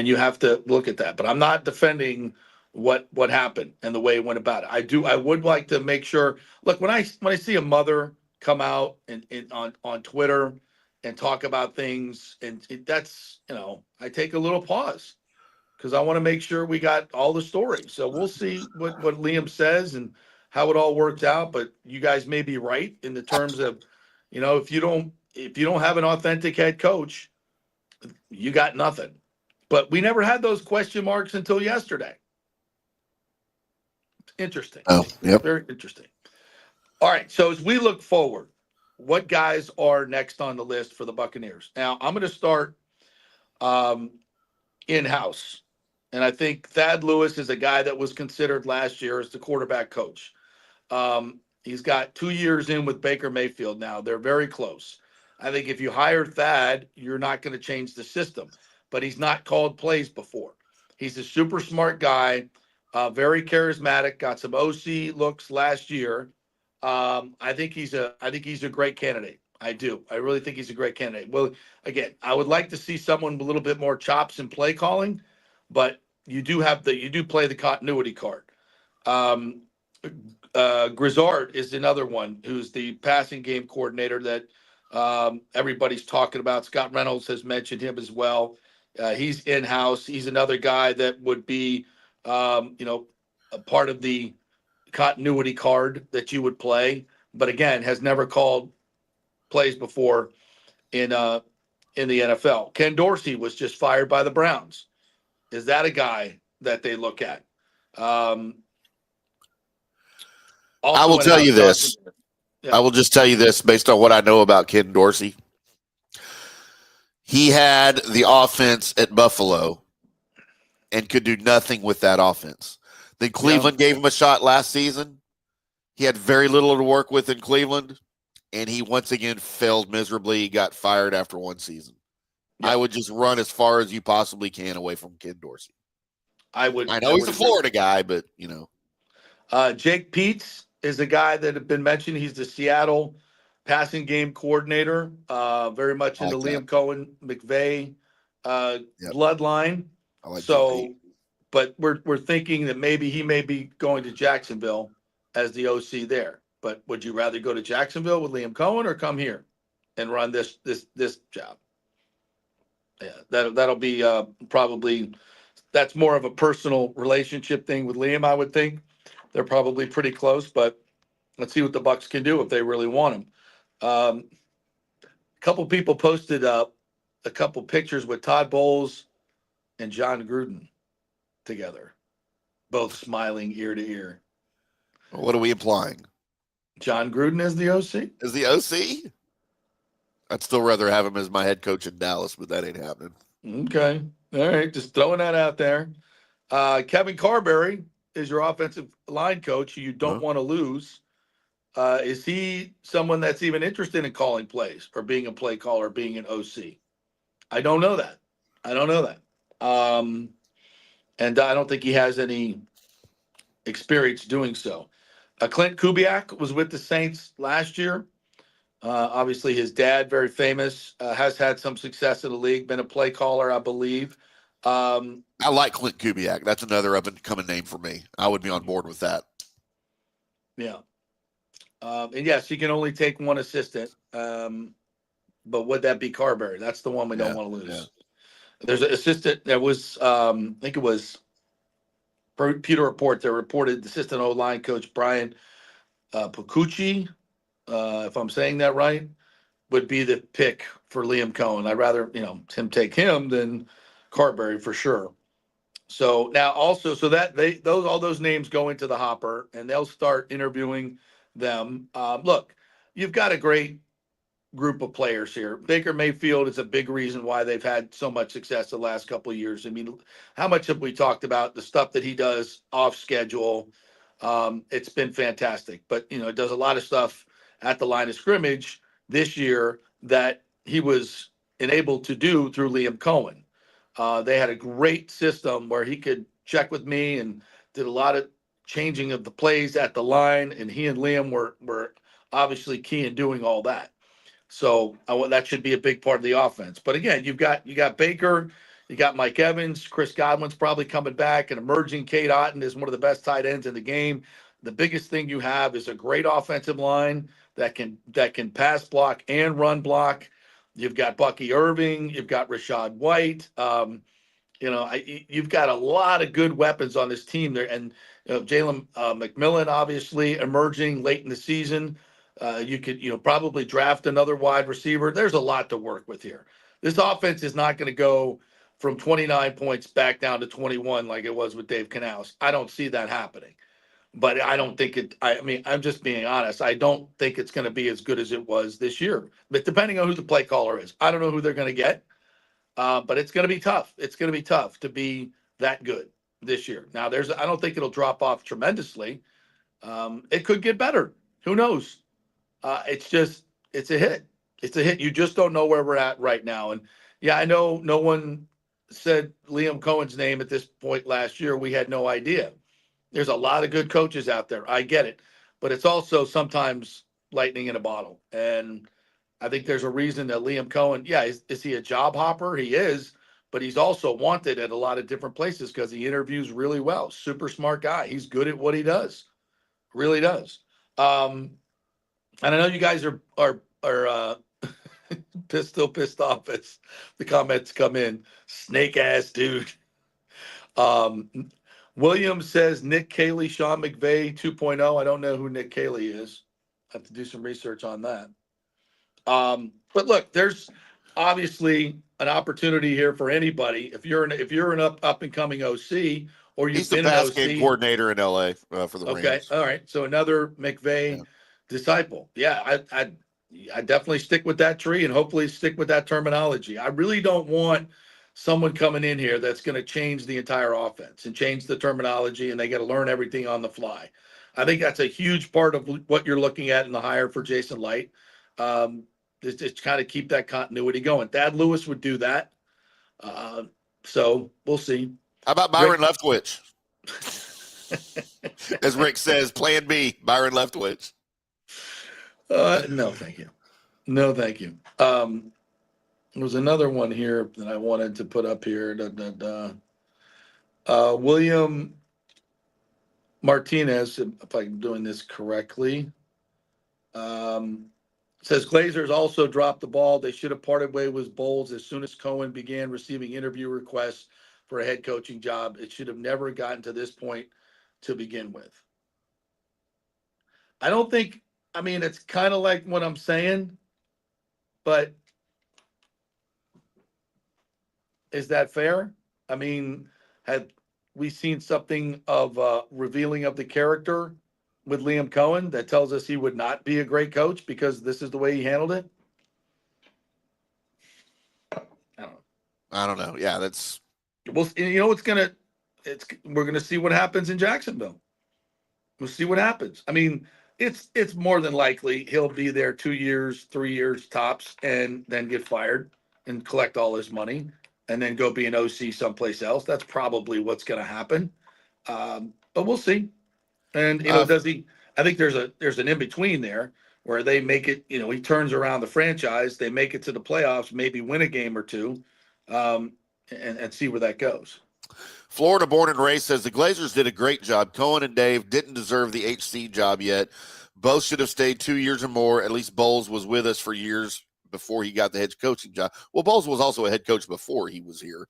[SPEAKER 5] you have to look at that. But I'm not defending what happened and the way it went about it. I would like to make sure. Look, when I see a mother come out and on Twitter and talk about things, and that's I take a little pause because I want to make sure we got all the stories. So we'll see what Liam says and how it all works out. But you guys may be right in the terms of, if you don't have an authentic head coach, you got nothing. But we never had those question marks until yesterday. Interesting.
[SPEAKER 6] Oh, yep.
[SPEAKER 5] Very interesting. All right. So as we look forward, what guys are next on the list for the Buccaneers? Now, I'm going to start in-house. And I think Thad Lewis is a guy that was considered last year as the quarterback coach. He's got 2 years in with Baker Mayfield now. They're very close. I think if you hire Thad, you're not going to change the system. But he's not called plays before. He's a super smart guy, very charismatic, got some OC looks last year. I think he's a great candidate. I do. I really think he's a great candidate. Well, again, I would like to see someone with a little bit more chops in play calling, but you do play the continuity card. Grizzard is another one who's the passing game coordinator that everybody's talking about. Scott Reynolds has mentioned him as well. He's in-house. He's another guy that would be, a part of the continuity card that you would play, but again, has never called plays before in the NFL. Ken Dorsey was just fired by the Browns. Is that a guy that they look at?
[SPEAKER 6] I will tell you this. Yeah. I will just tell you this based on what I know about Ken Dorsey. He had the offense at Buffalo and could do nothing with that offense. Then Cleveland gave him a shot last season. He had very little to work with in Cleveland, and he once again failed miserably. He got fired after one season. I would just run as far as you possibly can away from Ken Dorsey. I know he's a Florida guy, but
[SPEAKER 5] Jake Peets is a guy that had been mentioned. He's the Seattle passing game coordinator, very much in the Liam Coen McVay bloodline.
[SPEAKER 6] I like
[SPEAKER 5] so, but we're thinking that maybe he may be going to Jacksonville as the OC there. But would you rather go to Jacksonville with Liam Coen or come here and run this job? Yeah, that'll be probably that's more of a personal relationship thing with Liam, I would think. They're probably pretty close, but let's see what the Bucs can do if they really want him. A couple people posted up a couple pictures with Todd Bowles and John Gruden together, both smiling ear to ear.
[SPEAKER 6] What are we implying?
[SPEAKER 5] John Gruden is the OC?
[SPEAKER 6] Is the OC? I'd still rather have him as my head coach in Dallas, but that ain't happening.
[SPEAKER 5] Okay. All right. Just throwing that out there. Kevin Carberry is your offensive line coach who you don't want to lose. Is he someone that's even interested in calling plays or being a play caller, being an OC? I don't know that. And I don't think he has any experience doing so. Clint Kubiak was with the Saints last year. Obviously, his dad, very famous, has had some success in the league, been a play caller, I believe.
[SPEAKER 6] I like Clint Kubiak. That's another up-and-coming name for me. I would be on board with that.
[SPEAKER 5] Yeah. And yes, you can only take one assistant. But would that be Carberry? That's the one we don't
[SPEAKER 6] Yeah,
[SPEAKER 5] want to
[SPEAKER 6] yeah.
[SPEAKER 5] lose. There's an assistant that was, I think it was Pewter Report that reported assistant O line coach Brian Pacucci, if I'm saying that right, would be the pick for Liam Coen. I'd rather, him take him than Carberry for sure. So now also, so that all those names go into the hopper and they'll start interviewing them. Look, you've got a great group of players here. Baker Mayfield is a big reason why they've had so much success the last couple of years. I mean, how much have we talked about the stuff that he does off schedule? It's been fantastic, but it does a lot of stuff at the line of scrimmage this year that he was enabled to do through Liam Coen. They had a great system where he could check with me and did a lot of changing of the plays at the line, and he and Liam were obviously key in doing all that. So that should be a big part of the offense. But again, you got Baker, you got Mike Evans, Chris Godwin's probably coming back, and emerging Cade Otton is one of the best tight ends in the game. The biggest thing you have is a great offensive line that can pass block and run block. You've got Bucky Irving, you've got Rashad White. You've got a lot of good weapons on this team there, and Jalen McMillan obviously emerging late in the season. You could, probably draft another wide receiver. There's a lot to work with here. This offense is not going to go from 29 points back down to 21 like it was with Dave Canales. I don't see that happening. But I don't think it. I mean, I'm just being honest. I don't think it's going to be as good as it was this year. But depending on who the play caller is, I don't know who they're going to get. But it's going to be tough. It's going to be tough to be that good this year. Now, I don't think it'll drop off tremendously. It could get better. Who knows? It's a hit. It's a hit. You just don't know where we're at right now. And yeah, I know no one said Liam Cohen's name at this point last year. We had no idea. There's a lot of good coaches out there. I get it. But it's also sometimes lightning in a bottle. And I think there's a reason that Liam Coen, is he a job hopper? He is, but he's also wanted at a lot of different places because he interviews really well. Super smart guy. He's good at what he does. Really does. And I know you guys are still pissed off as the comments come in. Snake ass dude. Williams says Nick Caley, Sean McVay 2.0. I don't know who Nick Caley is. I have to do some research on that. But look, there's obviously an opportunity here for anybody. If you're an up and coming OC, or you've
[SPEAKER 6] He's the
[SPEAKER 5] been an
[SPEAKER 6] pass
[SPEAKER 5] OC.
[SPEAKER 6] game coordinator in LA for the
[SPEAKER 5] Okay,
[SPEAKER 6] Rams.
[SPEAKER 5] all right. So another McVay disciple. Yeah, I definitely stick with that tree and hopefully stick with that terminology. I really don't want someone coming in here that's going to change the entire offense and change the terminology, and they got to learn everything on the fly. I think that's a huge part of what you're looking at in the hire for Jason Light. Just kind of keep that continuity going. Thad Lewis would do that. So we'll see.
[SPEAKER 6] How about Byron Leftwich? As Rick says, plan B, Byron Leftwich.
[SPEAKER 5] No, thank you. No, thank you. There was another one here that I wanted to put up here. William Martinez, if I'm doing this correctly, says Glazers also dropped the ball. They should have parted way with Bowles as soon as Coen began receiving interview requests for a head coaching job. It should have never gotten to this point to begin with. I don't think, it's kind of like what I'm saying, but is that fair? Have we seen something of revealing of the character with Liam Coen that tells us he would not be a great coach because this is the way he handled it?
[SPEAKER 6] I don't know. Yeah, that's.
[SPEAKER 5] Well, we're gonna see what happens in Jacksonville. We'll see what happens. It's more than likely he'll be there 2 years, 3 years tops, and then get fired and collect all his money and then go be an OC someplace else. That's probably what's going to happen. But we'll see. And does he? I think there's an in between there where they make it. He turns around the franchise. They make it to the playoffs, maybe win a game or two, and see where that goes.
[SPEAKER 6] Florida born and raised says the Glazers did a great job. Coen and Dave didn't deserve the HC job yet. Both should have stayed 2 years or more. At least Bowles was with us for years before he got the head coaching job. Well, Bowles was also a head coach before he was here.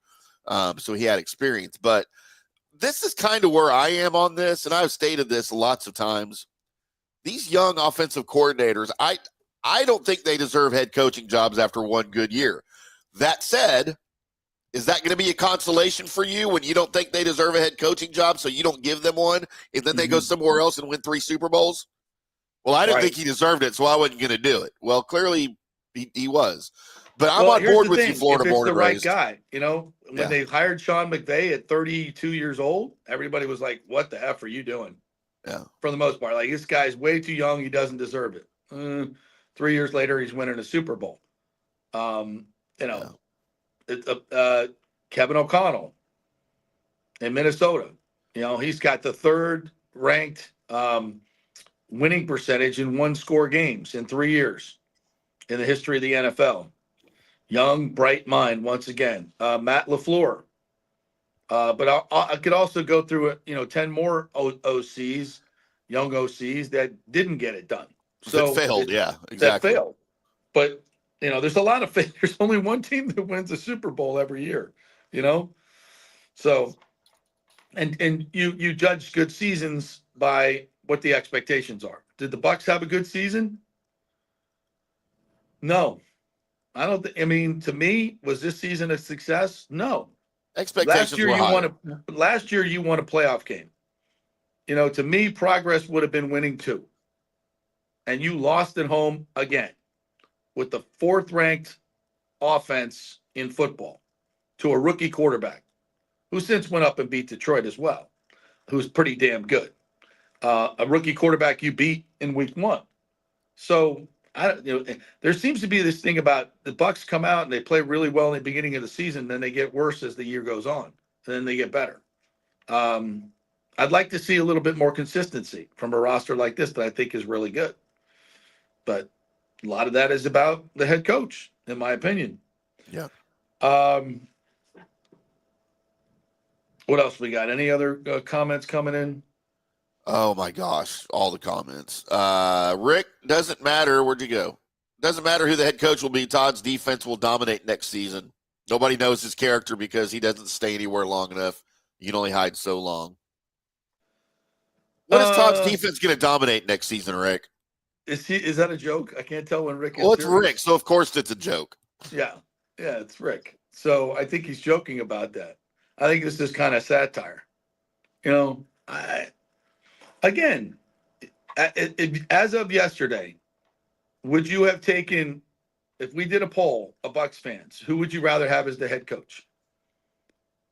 [SPEAKER 6] So he had experience. But this is kind of where I am on this, and I've stated this lots of times. These young offensive coordinators, I don't think they deserve head coaching jobs after one good year. That said, is that going to be a consolation for you when you don't think they deserve a head coaching job, so you don't give them one, and then they go somewhere else and win 3 Super Bowls? Well, I didn't think he deserved it, so I wasn't going to do it. Well, clearly he was. But I'm on board with you, Florida born and raised.
[SPEAKER 5] If it's the right guy, when they hired Sean McVay at 32 years old, everybody was like, what the F are you doing?
[SPEAKER 6] Yeah.
[SPEAKER 5] For the most part. Like, this guy's way too young. He doesn't deserve it. 3 years later, he's winning a Super Bowl. Kevin O'Connell in Minnesota. He's got the 3rd ranked winning percentage in 1-score games in 3 years in the history of the NFL. Young, bright mind once again. Matt LaFleur. But I could also go through 10 more OCs, young OCs that didn't get it done. So
[SPEAKER 6] that failed, exactly.
[SPEAKER 5] That failed. But there's a lot of there's only one team that wins a Super Bowl every year, So and you judge good seasons by what the expectations are. Did the Bucs have a good season? No. I don't to me, was this season a success? No.
[SPEAKER 6] Expectations were high.
[SPEAKER 5] Last year you won a playoff game. To me, progress would have been winning 2. And you lost at home again with the 4th ranked offense in football to a rookie quarterback who since went up and beat Detroit as well, who's pretty damn good. A rookie quarterback you beat in week 1. So there seems to be this thing about the Bucs come out and they play really well in the beginning of the season, then they get worse as the year goes on, and then they get better. I'd like to see a little bit more consistency from a roster like this that I think is really good. But a lot of that is about the head coach, in my opinion.
[SPEAKER 6] Yeah.
[SPEAKER 5] What else we got? Any other comments coming in?
[SPEAKER 6] Oh my gosh, all the comments. Rick, doesn't matter. Where'd you go? Doesn't matter who the head coach will be. Todd's defense will dominate next season. Nobody knows his character because he doesn't stay anywhere long enough. You can only hide so long. What is Todd's defense going to dominate next season, Rick?
[SPEAKER 5] Is that a joke? I can't tell when Rick is.
[SPEAKER 6] Well, it's
[SPEAKER 5] serious.
[SPEAKER 6] Rick, so of course it's a joke.
[SPEAKER 5] Yeah, it's Rick. So I think he's joking about that. I think this is kind of satire. Again, as of yesterday, would you have taken, if we did a poll of Bucs fans, who would you rather have as the head coach?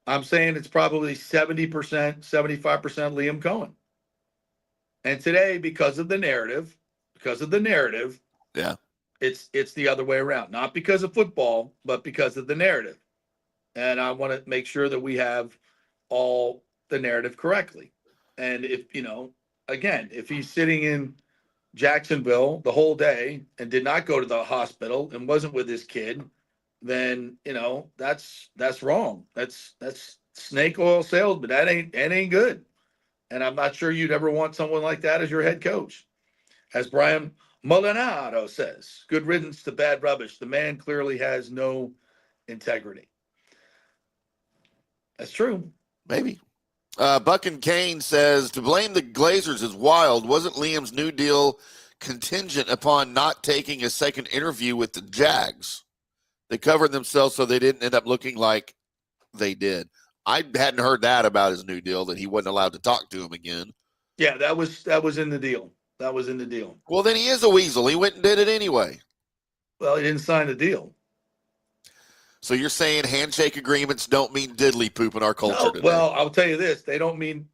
[SPEAKER 5] I'm saying it's probably 70%, 75% Liam Coen. And today, because of the narrative,
[SPEAKER 6] yeah,
[SPEAKER 5] it's the other way around. Not because of football, but because of the narrative. And I want to make sure that we have all the narrative correctly. And if, again, if he's sitting in Jacksonville the whole day and did not go to the hospital and wasn't with his kid, then, that's wrong. That's snake oil salesman. That ain't good. And I'm not sure you'd ever want someone like that as your head coach. As Brian Molinaro says, good riddance to bad rubbish. The man clearly has no integrity. That's true.
[SPEAKER 6] Maybe. Buck and Kane says, to blame the Glazers is wild. Wasn't Liam's new deal contingent upon not taking a second interview with the Jags? They covered themselves so they didn't end up looking like they did. I hadn't heard that about his new deal, that he wasn't allowed to talk to him again.
[SPEAKER 5] Yeah, that was in the deal. That was in the deal.
[SPEAKER 6] Well, then he is a weasel. He went and did it anyway.
[SPEAKER 5] Well, he didn't sign the deal.
[SPEAKER 6] So you're saying handshake agreements don't mean diddly poop in our culture today?
[SPEAKER 5] Well, I'll tell you this: they don't mean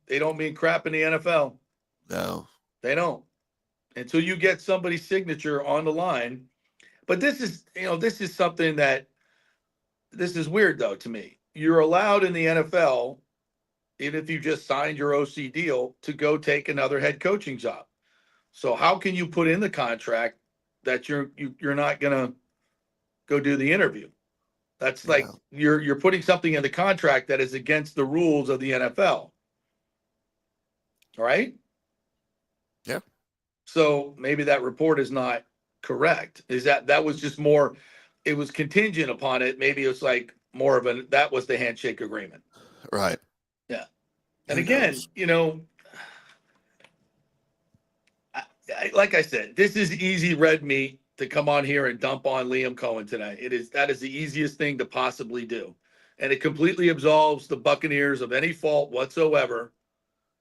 [SPEAKER 5] crap in the NFL.
[SPEAKER 6] No,
[SPEAKER 5] they don't. Until you get somebody's signature on the line. But this is something that this is weird though to me. You're allowed in the NFL, even if you just signed your OC deal, to go take another head coaching job. So how can you put in the contract that you're not gonna go do the interview? That's like you're putting something in the contract that is against the rules of the NFL. All right?
[SPEAKER 6] Yeah.
[SPEAKER 5] So maybe that report is not correct. Is that was just more, it was contingent upon it. Maybe it's like more of that was the handshake agreement.
[SPEAKER 6] Right.
[SPEAKER 5] Yeah. And
[SPEAKER 6] Who
[SPEAKER 5] again,
[SPEAKER 6] knows?
[SPEAKER 5] like I said, this is easy red meat to come on here and dump on Liam Coen today. That is the easiest thing to possibly do. And it completely absolves the Buccaneers of any fault whatsoever.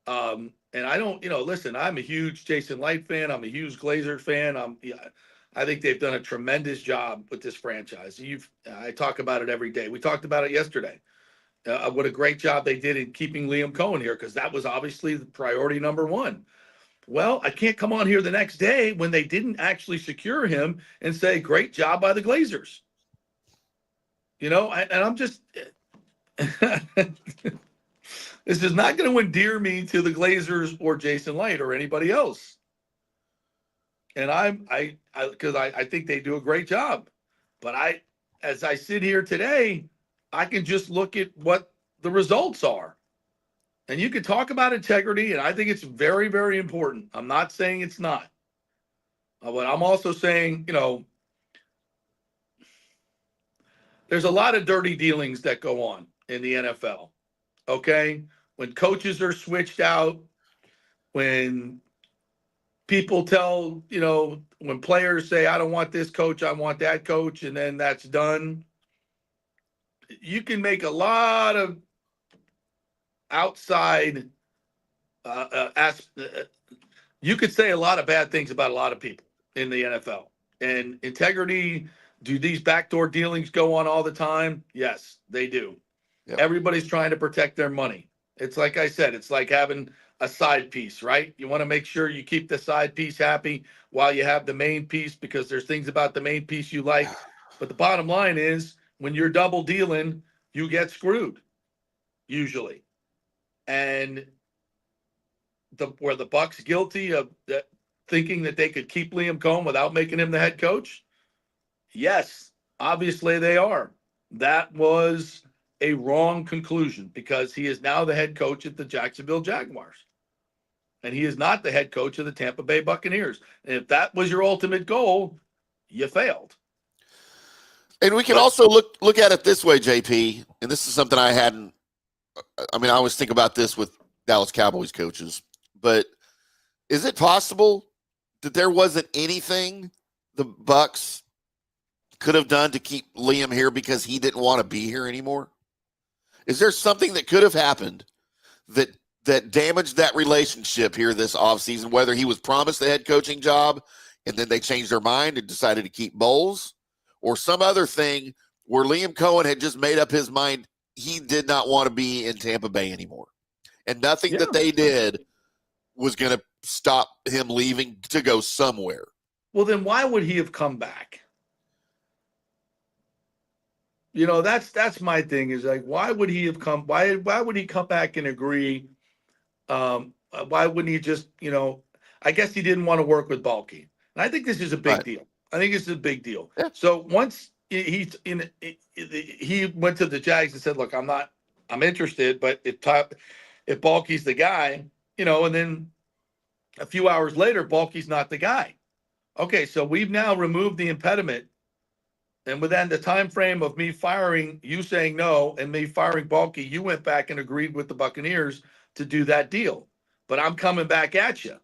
[SPEAKER 5] And I don't, listen, I'm a huge Jason Light fan. I'm a huge Glazer fan. I think they've done a tremendous job with this franchise. I talk about it every day. We talked about it yesterday. What a great job they did in keeping Liam Coen here, because that was obviously the priority number one. Well, I can't come on here the next day when they didn't actually secure him and say, great job by the Glazers. And I'm just, this is not going to endear me to the Glazers or Jason Light or anybody else. And because I think they do a great job. But as I sit here today, I can just look at what the results are. And you can talk about integrity, and I think it's very, very important. I'm not saying it's not. But I'm also saying, there's a lot of dirty dealings that go on in the NFL. Okay? When coaches are switched out, when people tell, when players say, I don't want this coach, I want that coach, and then that's done. You can make a lot of outside you could say a lot of bad things about a lot of people in the NFL. And integrity, do these backdoor dealings go on all the time? Yes, they do. Yep. Everybody's trying to protect their money. It's like I said, it's like having a side piece, right? You want to make sure you keep the side piece happy while you have the main piece, because there's things about the main piece you like. But the bottom line is, when you're double dealing, you get screwed, usually. And were the Bucs guilty of thinking that they could keep Liam Coen without making him the head coach? Yes, obviously they are. That was a wrong conclusion, because he is now the head coach at the Jacksonville Jaguars. And he is not the head coach of the Tampa Bay Buccaneers. And if that was your ultimate goal, you failed.
[SPEAKER 6] And we can also look at it this way, JP, and this is something I always think about this with Dallas Cowboys coaches, but is it possible that there wasn't anything the Bucs could have done to keep Liam here because he didn't want to be here anymore? Is there something that could have happened that damaged that relationship here this offseason, whether he was promised the head coaching job and then they changed their mind and decided to keep Bowles, or some other thing where Liam Coen had just made up his mind he did not want to be in Tampa Bay anymore? And nothing that they did was going to stop him leaving to go somewhere.
[SPEAKER 5] Well, then why would he have come back? That's my thing, is like, why would he have come? Why would he come back and agree? Why wouldn't he just, I guess he didn't want to work with Balky. And I think this is a big deal. I think it's a big deal. Yeah. So once he went to the Jags and said, look, I'm interested, but if Balky's the guy, and then a few hours later, Balky's not the guy. Okay, so we've now removed the impediment. And within the time frame of me firing, you saying no, and me firing Balky, you went back and agreed with the Buccaneers to do that deal. But I'm coming back at you.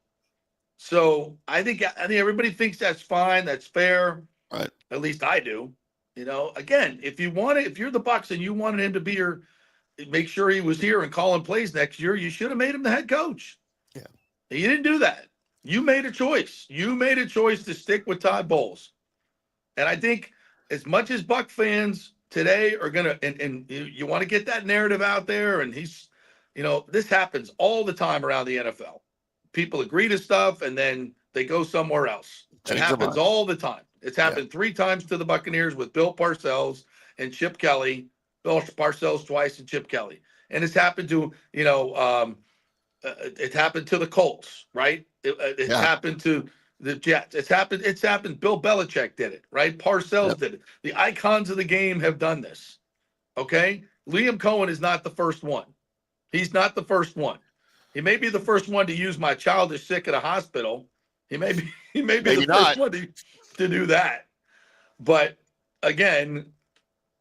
[SPEAKER 5] So I think everybody thinks that's fine, that's fair.
[SPEAKER 6] Right.
[SPEAKER 5] At least I do. Again, if you're the Bucs and you wanted him to be your, make sure he was here and calling plays next year, you should have made him the head coach.
[SPEAKER 6] Yeah.
[SPEAKER 5] You didn't do that. You made a choice. You made a choice to stick with Todd Bowles. And I think, as much as Buck fans today are going to, and you want to get that narrative out there, and this happens all the time around the NFL. People agree to stuff, and then they go somewhere else. It happens all the time. It's happened 3 times to the Buccaneers with Bill Parcells and Chip Kelly. Bill Parcells twice and Chip Kelly. And it's happened to, it happened to the Colts, right? It happened to The Jets. It's happened. It's happened. Bill Belichick did it, right? Parcells did it. The icons of the game have done this. Okay? Liam Coen is not the first one. He's not the first one. He may be the first one to use my child is sick at a hospital. He may be
[SPEAKER 6] Maybe
[SPEAKER 5] the first
[SPEAKER 6] not.
[SPEAKER 5] one to do that. But again,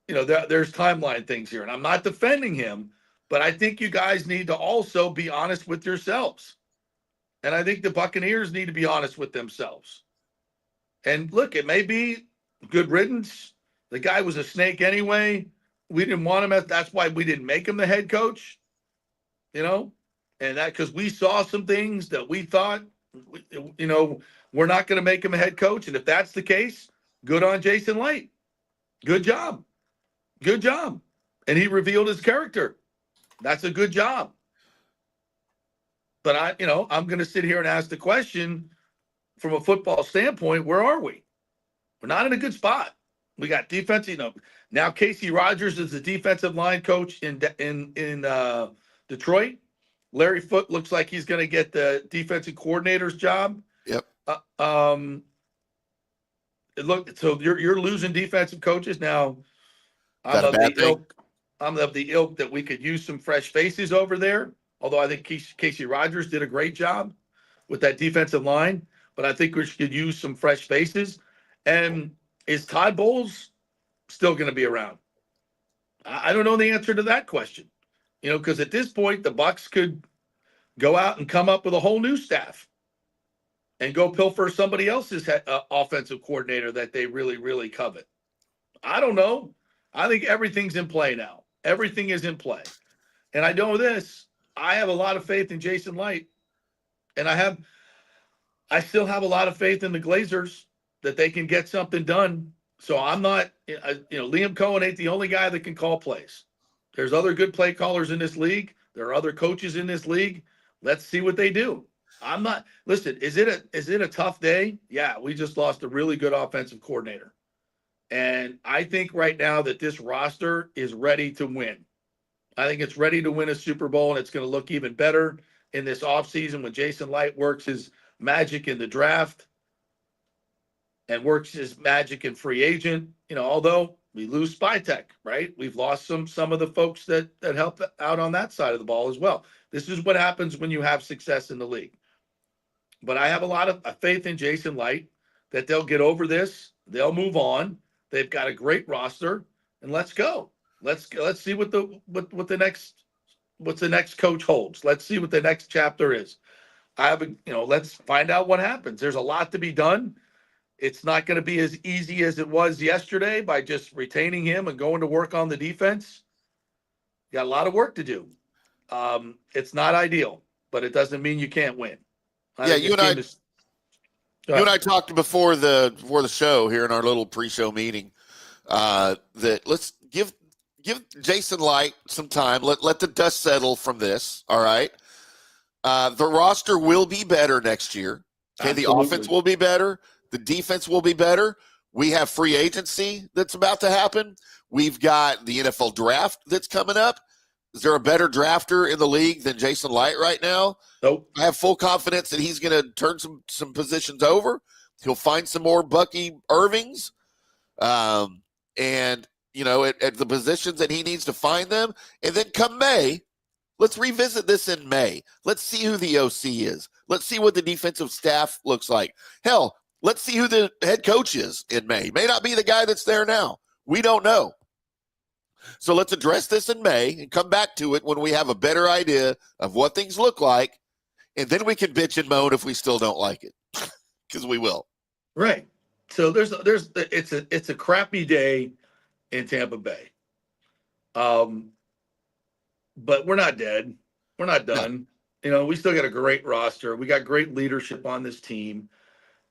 [SPEAKER 5] there's timeline things here. And I'm not defending him, but I think you guys need to also be honest with yourselves. And I think the Buccaneers need to be honest with themselves. And look, it may be good riddance. The guy was a snake anyway. We didn't want him. That's why we didn't make him the head coach, and that because we saw some things that we thought, we're not going to make him a head coach. And if that's the case, good on Jason Light. Good job. Good job. And he revealed his character. That's a good job. But I'm going to sit here and ask the question from a football standpoint, where are we? We're not in a good spot. We got defense, now Casey Rogers is the defensive line coach in Detroit. Larry Foote looks like he's going to get the defensive coordinator's job.
[SPEAKER 6] Yep.
[SPEAKER 5] So you're losing defensive coaches now. I'm of the ilk that we could use some fresh faces over there. Although I think Casey Rogers did a great job with that defensive line, but I think we should use some fresh faces. And is Todd Bowles still going to be around? I don't know the answer to that question, because at this point the Bucs could go out and come up with a whole new staff and go pilfer somebody else's offensive coordinator that they really, really covet. I don't know. I think everything's in play now. Everything is in play. And I know this. I have a lot of faith in Jason Light, and I still have a lot of faith in the Glazers that they can get something done. So I'm not, Liam Coen ain't the only guy that can call plays. There's other good play callers in this league. There are other coaches in this league. Let's see what they do. Listen, is it a tough day? Yeah, we just lost a really good offensive coordinator. And I think right now that this roster is ready to win. I think it's ready to win a Super Bowl, and it's going to look even better in this offseason when Jason Light works his magic in the draft and works his magic in free agent. Although we lose Spytech, right? We've lost some of the folks that help out on that side of the ball as well. This is what happens when you have success in the league. But I have a lot of faith in Jason Light that they'll get over this. They'll move on. They've got a great roster, and let's go. Let's see what the next coach holds. Let's see what the next chapter is. Let's find out what happens. There's a lot to be done. It's not going to be as easy as it was yesterday by just retaining him and going to work on the defense. You got a lot of work to do. It's not ideal, but it doesn't mean you can't win.
[SPEAKER 6] You and I talked before the show here in our little pre-show meeting that let's give Jason Light some time. Let the dust settle from this. All right. The roster will be better next year. Okay. Absolutely. The offense will be better. The defense will be better. We have free agency that's about to happen. We've got the NFL draft that's coming up. Is there a better drafter in the league than Jason Light right now?
[SPEAKER 5] Nope.
[SPEAKER 6] I have full confidence that he's going to turn some positions over. He'll find some more Bucky Irvings. And at the positions that he needs to find them. And then come May, let's revisit this in May. Let's see who the OC is. Let's see what the defensive staff looks like. Hell, let's see who the head coach is in May. May not be the guy that's there now. We don't know. So let's address this in May and come back to it when we have a better idea of what things look like. And then we can bitch and moan if we still don't like it, because we will.
[SPEAKER 5] Right. So it's a crappy day in Tampa Bay. But we're not dead. We're not done. No. We still got a great roster. We got great leadership on this team.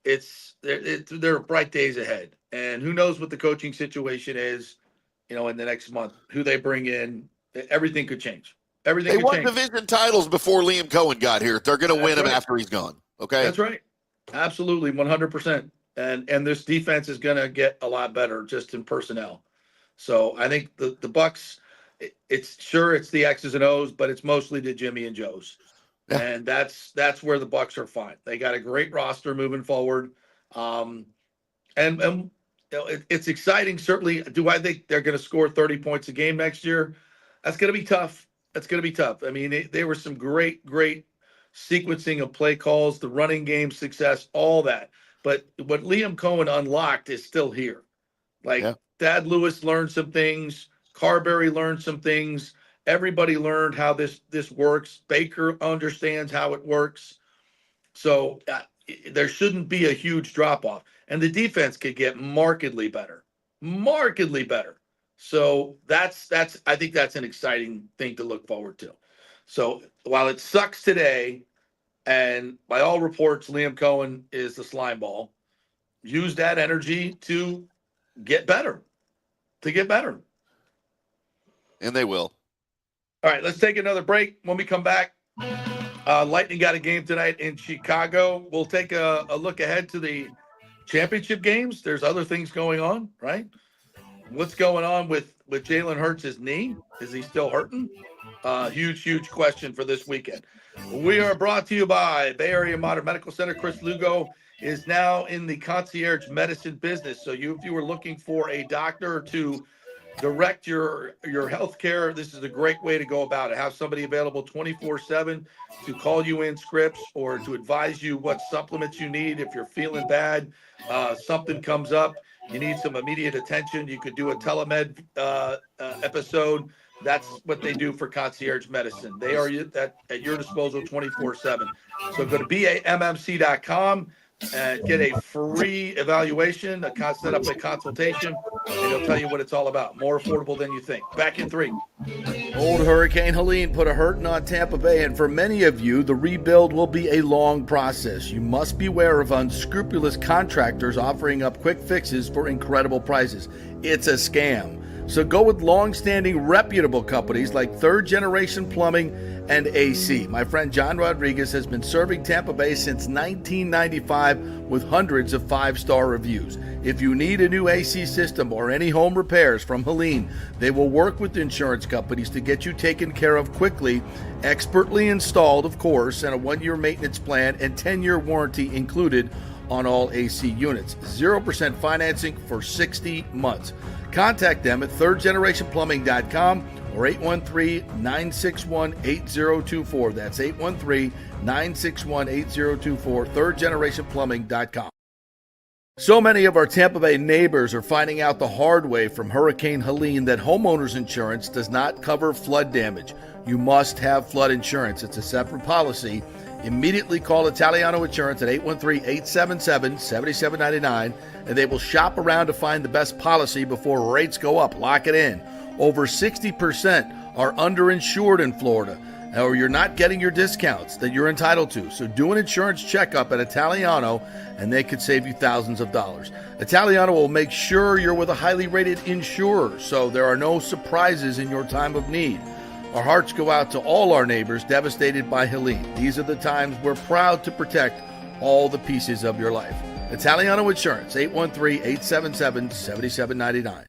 [SPEAKER 5] There are bright days ahead. And who knows what the coaching situation is, in the next month, who they bring in. Everything could change. Everything could change.
[SPEAKER 6] They won division titles before Liam Coen got here. They're going to win them after he's gone. Okay.
[SPEAKER 5] That's right. Absolutely. 100%. And this defense is going to get a lot better just in personnel. So I think the Bucs, it's the X's and O's, but it's mostly the Jimmy and Joes.
[SPEAKER 6] Yeah.
[SPEAKER 5] And that's where the Bucs are fine. They got a great roster moving forward. And it's exciting. Certainly, do I think they're going to score 30 points a game next year? That's going to be tough. That's going to be tough. I mean, there were some great sequencing of play calls, the running game success, all that. But what Liam Coen unlocked is still here. Like Thad Lewis learned some things. Carberry learned some things. Everybody learned how this works. Baker understands how it works. So there shouldn't be a huge drop off. And the defense could get markedly better. So I think that's an exciting thing to look forward to. So while it sucks today, and by all reports, Liam Coen is the slime ball, use that energy to get better.
[SPEAKER 6] And they will.
[SPEAKER 5] All right, let's take another break. When we come back, Lightning got a game tonight in Chicago. We'll take a look ahead to the championship games. There's other things going on, right? What's going on with Jalen Hurts' knee? Is he still hurting? Huge question for this weekend. We are brought to you by Bay Area Modern Medical Center. Chris Lugo is now in the concierge medicine business. So if you were looking for a doctor to direct your health care, this is a great way to go about it. Have somebody available 24/7 to call you in scripts or to advise you what supplements you need. If you're feeling bad, something comes up, you need some immediate attention, you could do a telemed episode. That's what they do for concierge medicine. They are at your disposal 24/7. So go to BAMMC.com and get a free evaluation, set up a consultation, and they'll tell you what it's all about. More affordable than you think. Back in 3.
[SPEAKER 3] Old Hurricane Helene put a hurting on Tampa Bay, and for many of you, the rebuild will be a long process. You must beware of unscrupulous contractors offering up quick fixes for incredible prices. It's a scam. So go with long-standing, reputable companies like Third Generation Plumbing and AC. My friend John Rodriguez has been serving Tampa Bay since 1995 with hundreds of 5-star reviews. If you need a new AC system or any home repairs from Helene, they will work with insurance companies to get you taken care of quickly, expertly installed, of course, and a 1-year maintenance plan and 10-year warranty included on all AC units. 0% financing for 60 months. Contact them at thirdgenerationplumbing.com or 813-961-8024. That's 813-961-8024, thirdgenerationplumbing.com. So many of our Tampa Bay neighbors are finding out the hard way from Hurricane Helene that homeowners insurance does not cover flood damage. You must have flood insurance. It's a separate policy. Immediately call Italiano Insurance at 813-877-7799, and they will shop around to find the best policy before rates go up. Lock it in. Over 60% are underinsured in Florida, or you're not getting your discounts that you're entitled to. So do an insurance checkup at Italiano, and they could save you thousands of dollars. Italiano will make sure you're with a highly rated insurer, so there are no surprises in your time of need. Our hearts go out to all our neighbors devastated by Helene. These are the times we're proud to protect all the pieces of your life. Italiano Insurance, 813-877-7799.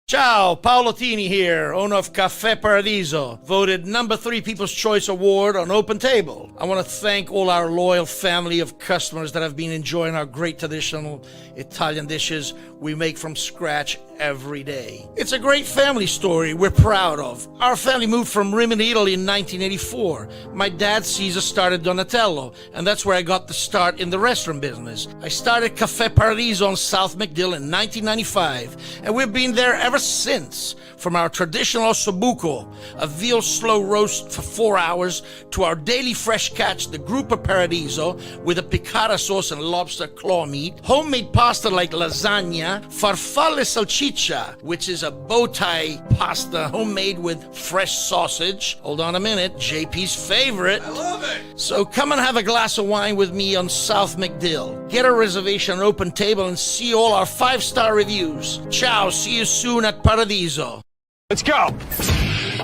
[SPEAKER 2] Ciao, Paolo Tini here, owner of Caffè Paradiso, voted number 3 People's Choice Award on Open Table. I want to thank all our loyal family of customers that have been enjoying our great traditional Italian dishes we make from scratch every day. It's a great family story we're proud of. Our family moved from Rimini, Italy in 1984. My dad, Caesar, started Donatello, and that's where I got the start in the restaurant business. I started Caffè Paradiso on South McDill in 1995, and we've been there ever since. From our traditional ossobuco, a veal slow roast for 4 hours, to our daily fresh catch, the Gruppo Paradiso, with a piccata sauce and lobster claw meat, homemade pasta like lasagna, farfalle salchicha, which is a bow tie pasta homemade with fresh sausage. Hold on a minute, JP's favorite.
[SPEAKER 5] I love it.
[SPEAKER 2] So come and have a glass of wine with me on South McDill. Get a reservation on Open Table and see all our 5-star reviews. Ciao, see you soon at Paradiso.
[SPEAKER 1] Let's go!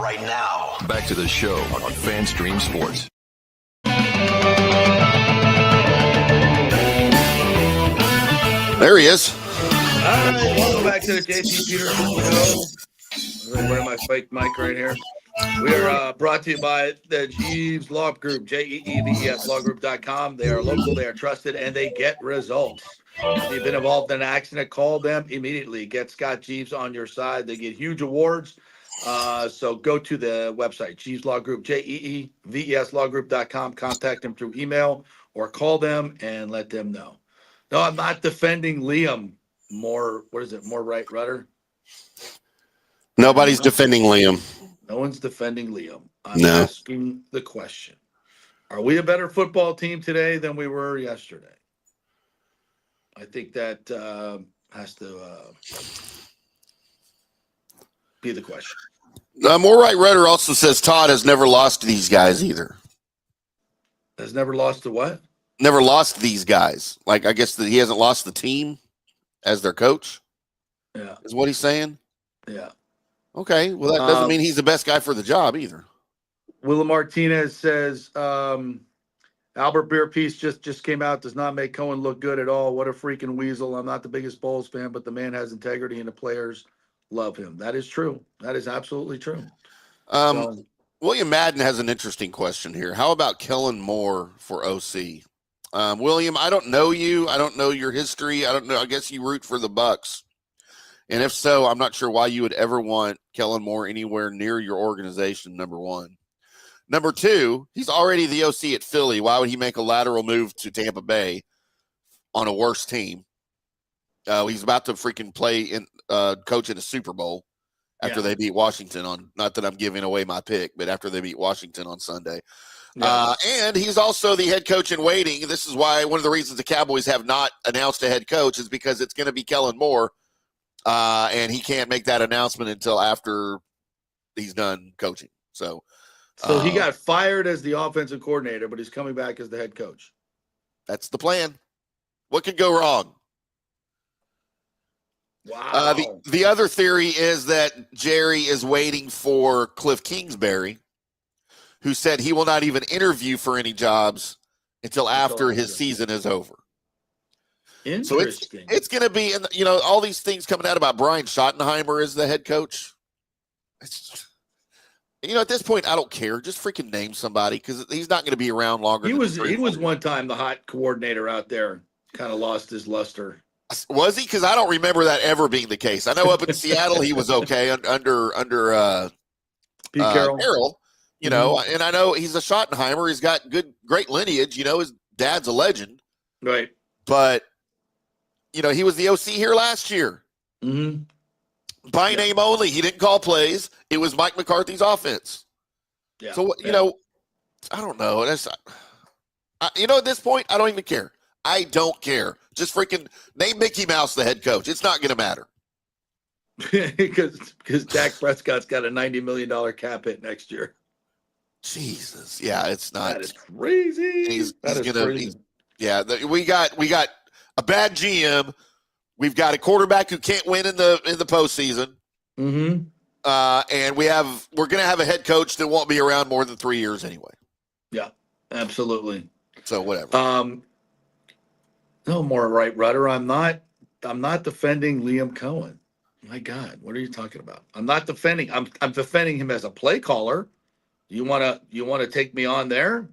[SPEAKER 1] Right now. Back to the show on FanStream Sports.
[SPEAKER 6] There he is.
[SPEAKER 5] All right, welcome back to the JP Peterson Show. I'm going to wear my fake mic right here. We are brought to you by the Jeeves Law Group, Jeeves lawgroup.com. They are local, they are trusted, and they get results. If you've been involved in an accident, call them immediately. Get Scott Jeeves on your side. They get huge awards. So go to the website, Jeeves Law Group, Jeeves lawgroup.com. Contact them through email or call them and let them know. No, I'm not defending Liam More right rudder?
[SPEAKER 6] Nobody's defending Liam.
[SPEAKER 5] No one's defending Liam. I'm
[SPEAKER 6] No.
[SPEAKER 5] asking the question. Are we a better football team today than we were yesterday? I think that has to be the question.
[SPEAKER 6] More right rudder also says Todd has never lost to these guys either.
[SPEAKER 5] Has never lost to what?
[SPEAKER 6] Never lost these guys. Like, I guess that he hasn't lost the team as their coach.
[SPEAKER 5] Yeah.
[SPEAKER 6] Is what he's saying?
[SPEAKER 5] Yeah.
[SPEAKER 6] Okay. Well, that doesn't mean he's the best guy for the job either.
[SPEAKER 5] Willa Martinez says, Albert Beer piece just came out, does not make Coen look good at all. What a freaking weasel. I'm not the biggest Bulls fan, but the man has integrity and the players love him. That is true. That is absolutely true.
[SPEAKER 6] William Madden has an interesting question here. How about Kellen Moore for OC? William, I don't know you. I don't know your history. I don't know. I guess you root for the Bucs. And if so, I'm not sure why you would ever want Kellen Moore anywhere near your organization, number one. Number two, he's already the OC at Philly. Why would he make a lateral move to Tampa Bay on a worse team? He's about to freaking play in coach in a Super Bowl after they beat Washington on, not that I'm giving away my pick, but after they beat Washington on Sunday. Yeah. And he's also the head coach in waiting. This is why one of the reasons the Cowboys have not announced a head coach is because it's going to be Kellen Moore, and he can't make that announcement until after he's done coaching. So
[SPEAKER 5] he got fired as the offensive coordinator, but he's coming back as the head coach.
[SPEAKER 6] That's the plan. What could go wrong?
[SPEAKER 5] Wow.
[SPEAKER 6] The other theory is that Jerry is waiting for Cliff Kingsbury, who said he will not even interview for any jobs until after his season is over.
[SPEAKER 5] Interesting.
[SPEAKER 6] So it's going to be, all these things coming out about Brian Schottenheimer as the head coach. At this point, I don't care. Just freaking name somebody because he's not going to be around longer.
[SPEAKER 5] He was one time the hot coordinator out there. Kind of lost his luster.
[SPEAKER 6] Was he? Because I don't remember that ever being the case. I know up in Seattle he was okay under
[SPEAKER 5] Pete
[SPEAKER 6] Carroll. And I know he's a Schottenheimer. He's got great lineage. His dad's a legend.
[SPEAKER 5] Right.
[SPEAKER 6] But, he was the OC here last year.
[SPEAKER 5] Mm-hmm.
[SPEAKER 6] By name only. He didn't call plays. It was Mike McCarthy's offense.
[SPEAKER 5] Yeah.
[SPEAKER 6] So, I don't know. At this point, I don't even care. I don't care. Just freaking name Mickey Mouse the head coach. It's not going to matter.
[SPEAKER 5] Because Dak Prescott's got a $90 million cap hit next year.
[SPEAKER 6] Jesus. Yeah, it's not.
[SPEAKER 5] That is crazy.
[SPEAKER 6] He's crazy. We got a bad GM. We've got a quarterback who can't win in the postseason.
[SPEAKER 5] Mm-hmm.
[SPEAKER 6] And we're going to have a head coach that won't be around more than 3 years anyway.
[SPEAKER 5] Yeah, absolutely.
[SPEAKER 6] So whatever.
[SPEAKER 5] No more right rudder. I'm not defending Liam Coen. My God, what are you talking about? I'm not defending. I'm defending him as a play caller. You wanna take me on there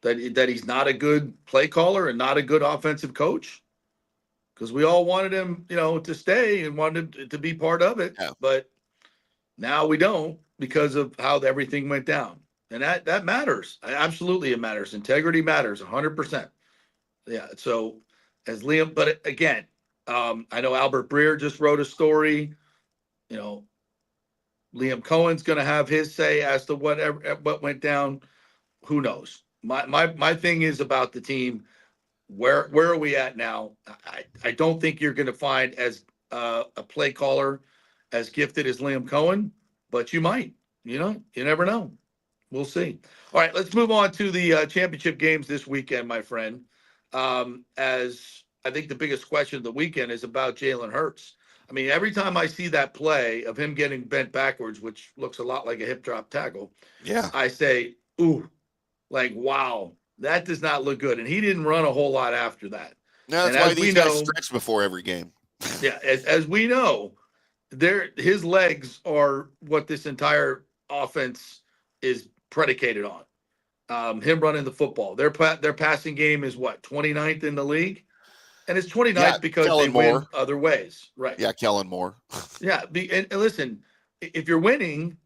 [SPEAKER 5] that he's not a good play caller and not a good offensive coach? Because we all wanted him, to stay and wanted him to be part of it. Yeah. But now we don't because of how everything went down. And that matters. Absolutely, it matters. Integrity matters 100%. Yeah. So as Liam, but again, I know Albert Breer just wrote a story. Liam Cohen's going to have his say as to what went down. Who knows? My thing is about the team. Where are we at now? I don't think you're going to find as a play caller as gifted as Liam Coen, but you might. You never know. We'll see. All right, let's move on to the championship games this weekend, my friend. As I think the biggest question of the weekend is about Jalen Hurts. I mean, every time I see that play of him getting bent backwards, which looks a lot like a hip drop tackle, I say, ooh, like, wow, that does not look good. And he didn't run a whole lot after that.
[SPEAKER 6] No, that's why these guys stretch before every game.
[SPEAKER 5] Yeah, as we know, his legs are what this entire offense is predicated on. Him running the football. Their passing game is what, 29th in the league? And it's 29th because
[SPEAKER 6] Kellen
[SPEAKER 5] they win
[SPEAKER 6] Moore.
[SPEAKER 5] other ways. Right.
[SPEAKER 6] Yeah, Kellen Moore.
[SPEAKER 5] Yeah. And listen, if you're winning,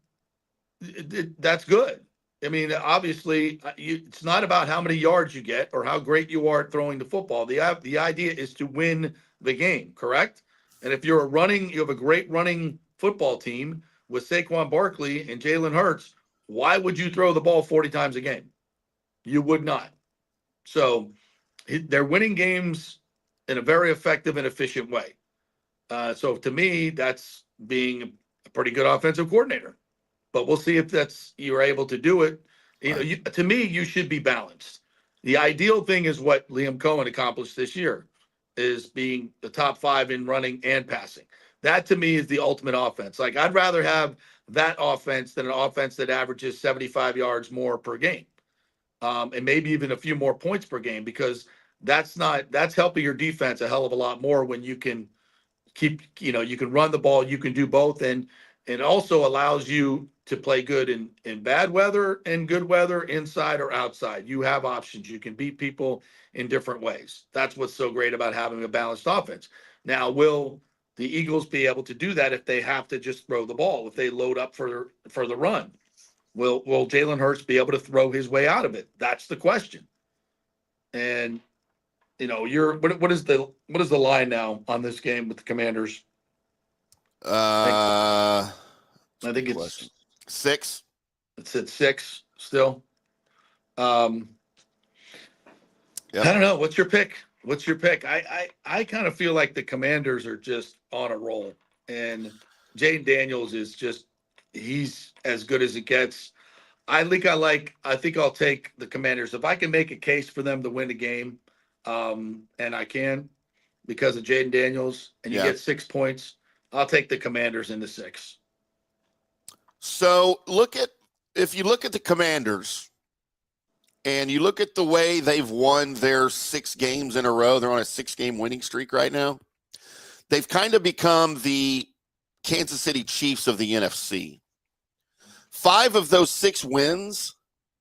[SPEAKER 5] that's good. I mean, obviously, it's not about how many yards you get or how great you are at throwing the football. The idea is to win the game, correct? And if you have a great running football team with Saquon Barkley and Jalen Hurts, why would you throw the ball 40 times a game? You would not. So they're winning games in a very effective and efficient way. So to me, that's being a pretty good offensive coordinator. But we'll see if you're able to do it. To me, you should be balanced. The ideal thing is what Liam Coen accomplished this year, is being the top 5 in running and passing. That to me is the ultimate offense. Like, I'd rather have that offense than an offense that averages 75 yards more per game. And maybe even a few more points per game, because that's helping your defense a hell of a lot more when you can you can run the ball, you can do both, and it also allows you to play good in bad weather and good weather, inside or outside. You have options. You can beat people in different ways. That's what's so great about having a balanced offense. Now, will the Eagles be able to do that if they have to just throw the ball, if they load up for the run? Will Jalen Hurts be able to throw his way out of it? That's the question. And what is the line now on this game with the Commanders? I think it's
[SPEAKER 6] 6.
[SPEAKER 5] It's at 6 still.
[SPEAKER 6] Yep.
[SPEAKER 5] I don't know. What's your pick? I kind of feel like the Commanders are just on a roll, and Jaden Daniels is he's as good as it gets. I think I'll take the Commanders. If I can make a case for them to win the game, and I can, because of Jaden Daniels, and you get 6 points, I'll take the Commanders in the 6.
[SPEAKER 6] So if you look at the Commanders and you look at the way they've won their 6 games in a row, they're on a 6-game winning streak right now. They've kind of become the Kansas City Chiefs of the NFC. 5 of those 6 wins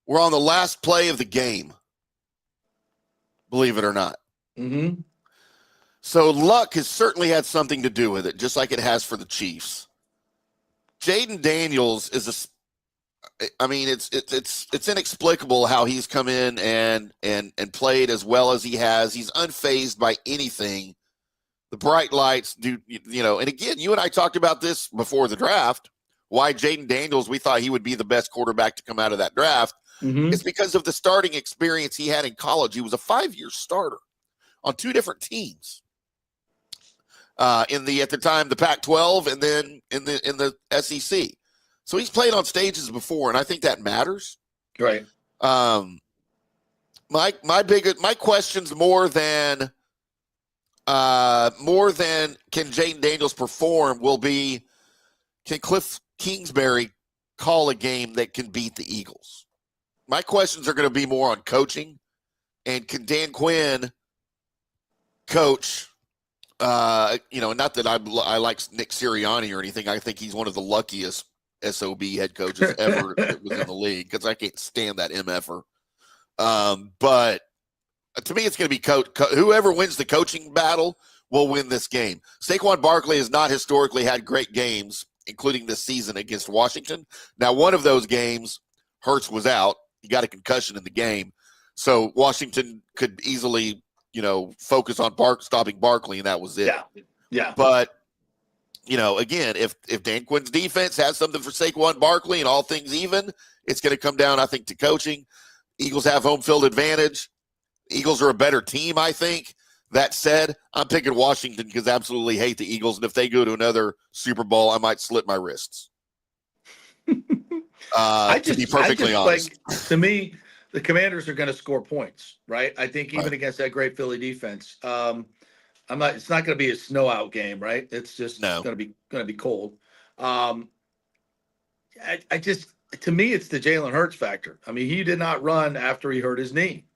[SPEAKER 6] were on the last play of the game, believe it or not. Mm-hmm. So luck has certainly had something to do with it, just like it has for the Chiefs. Jaden Daniels it's inexplicable how he's come in and played as well as he has. He's unfazed by anything. The bright lights do, and again, you and I talked about this before the draft, why Jaden Daniels, we thought he would be the best quarterback to come out of that draft. Mm-hmm. It's because of the starting experience he had in college. He was a 5-year starter on 2 different teams. At the time, the Pac-12, and then in the SEC. So he's played on stages before, and I think that matters.
[SPEAKER 5] Right.
[SPEAKER 6] My questions more than can Jaden Daniels perform will be, can Cliff Kingsbury call a game that can beat the Eagles? My questions are going to be more on coaching, and can Dan Quinn coach? Not that I like Nick Sirianni or anything. I think he's one of the luckiest SOB head coaches ever that was in the league, because I can't stand that MFer. But to me, it's going to be whoever wins the coaching battle will win this game. Saquon Barkley has not historically had great games, including this season against Washington. Now, one of those games, Hurts was out. He got a concussion in the game. So Washington could easily, focus on stopping Barkley, and that was it.
[SPEAKER 5] Yeah.
[SPEAKER 6] But, again, if Dan Quinn's defense has something for Saquon Barkley and all things even, it's going to come down, I think, to coaching. Eagles have home field advantage. Eagles are a better team, I think. That said, I'm picking Washington because I absolutely hate the Eagles, and if they go to another Super Bowl, I might slit my wrists. To be perfectly honest.
[SPEAKER 5] To me, the Commanders are going to score points, right? I think even against that great Philly defense. It's not going to be a snow out game, right? It's just going to be cold. To me, it's the Jalen Hurts factor. I mean, he did not run after he hurt his knee.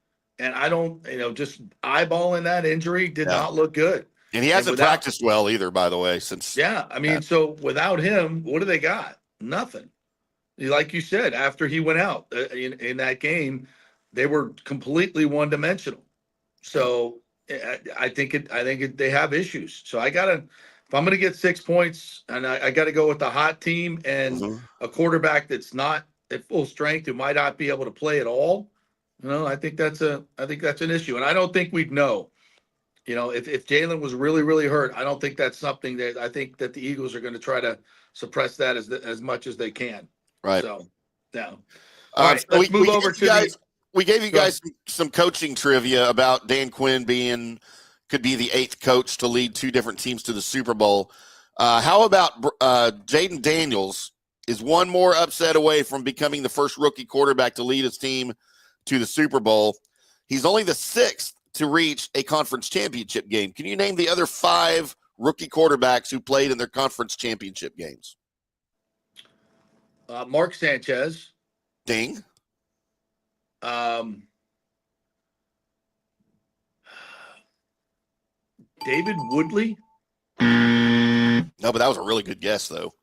[SPEAKER 5] And I don't, just eyeballing that injury did not look good.
[SPEAKER 6] And he hasn't practiced well either, by the way, since.
[SPEAKER 5] Yeah. I mean, so without him, what do they got? Nothing. like you said, after he went out in that game, they were completely one-dimensional. So I think they have issues. So if I'm gonna get 6 points, and I got to go with the hot team and a quarterback that's not at full strength, who might not be able to play at all. I think that's an issue, and I don't think we'd know. If Jalen was really, really hurt, I don't think that's something that I think that the Eagles are going to try to suppress that as much as they can.
[SPEAKER 6] Right.
[SPEAKER 5] So, yeah. All right,
[SPEAKER 6] so
[SPEAKER 5] let's move over to
[SPEAKER 6] we gave you guys some coaching trivia about Dan Quinn could be the 8th coach to lead 2 different teams to the Super Bowl. How about Jaden Daniels is one more upset away from becoming the first rookie quarterback to lead his team to the Super Bowl. He's only the 6th to reach a conference championship game. Can you name the other 5 rookie quarterbacks who played in their conference championship games?
[SPEAKER 5] Mark Sanchez.
[SPEAKER 6] Ding.
[SPEAKER 5] David Woodley.
[SPEAKER 6] No, but that was a really good guess, though.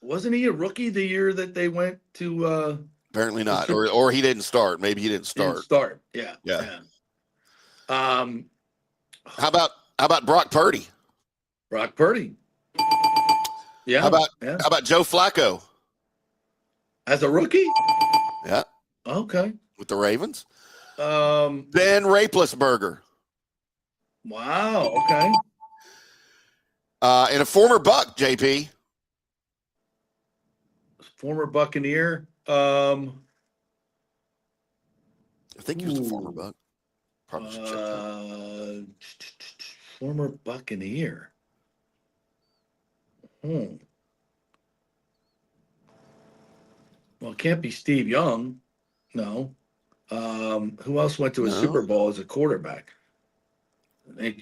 [SPEAKER 5] Wasn't he a rookie the year that they went to?
[SPEAKER 6] Apparently not, or he didn't start. Maybe he didn't start.
[SPEAKER 5] Yeah.
[SPEAKER 6] How about Brock Purdy?
[SPEAKER 5] Brock Purdy. Yeah.
[SPEAKER 6] How about Joe Flacco?
[SPEAKER 5] As a rookie?
[SPEAKER 6] Yeah.
[SPEAKER 5] Okay.
[SPEAKER 6] With the Ravens?
[SPEAKER 5] Ben
[SPEAKER 6] Roethlisberger.
[SPEAKER 5] Wow. Okay.
[SPEAKER 6] And a former Buck, JP.
[SPEAKER 5] Former Buccaneer.
[SPEAKER 6] I think he was a former Buck. Probably should check that.
[SPEAKER 5] Former Buccaneer. Well, it can't be Steve Young. No. Who else went to a Super Bowl as a quarterback?
[SPEAKER 6] No.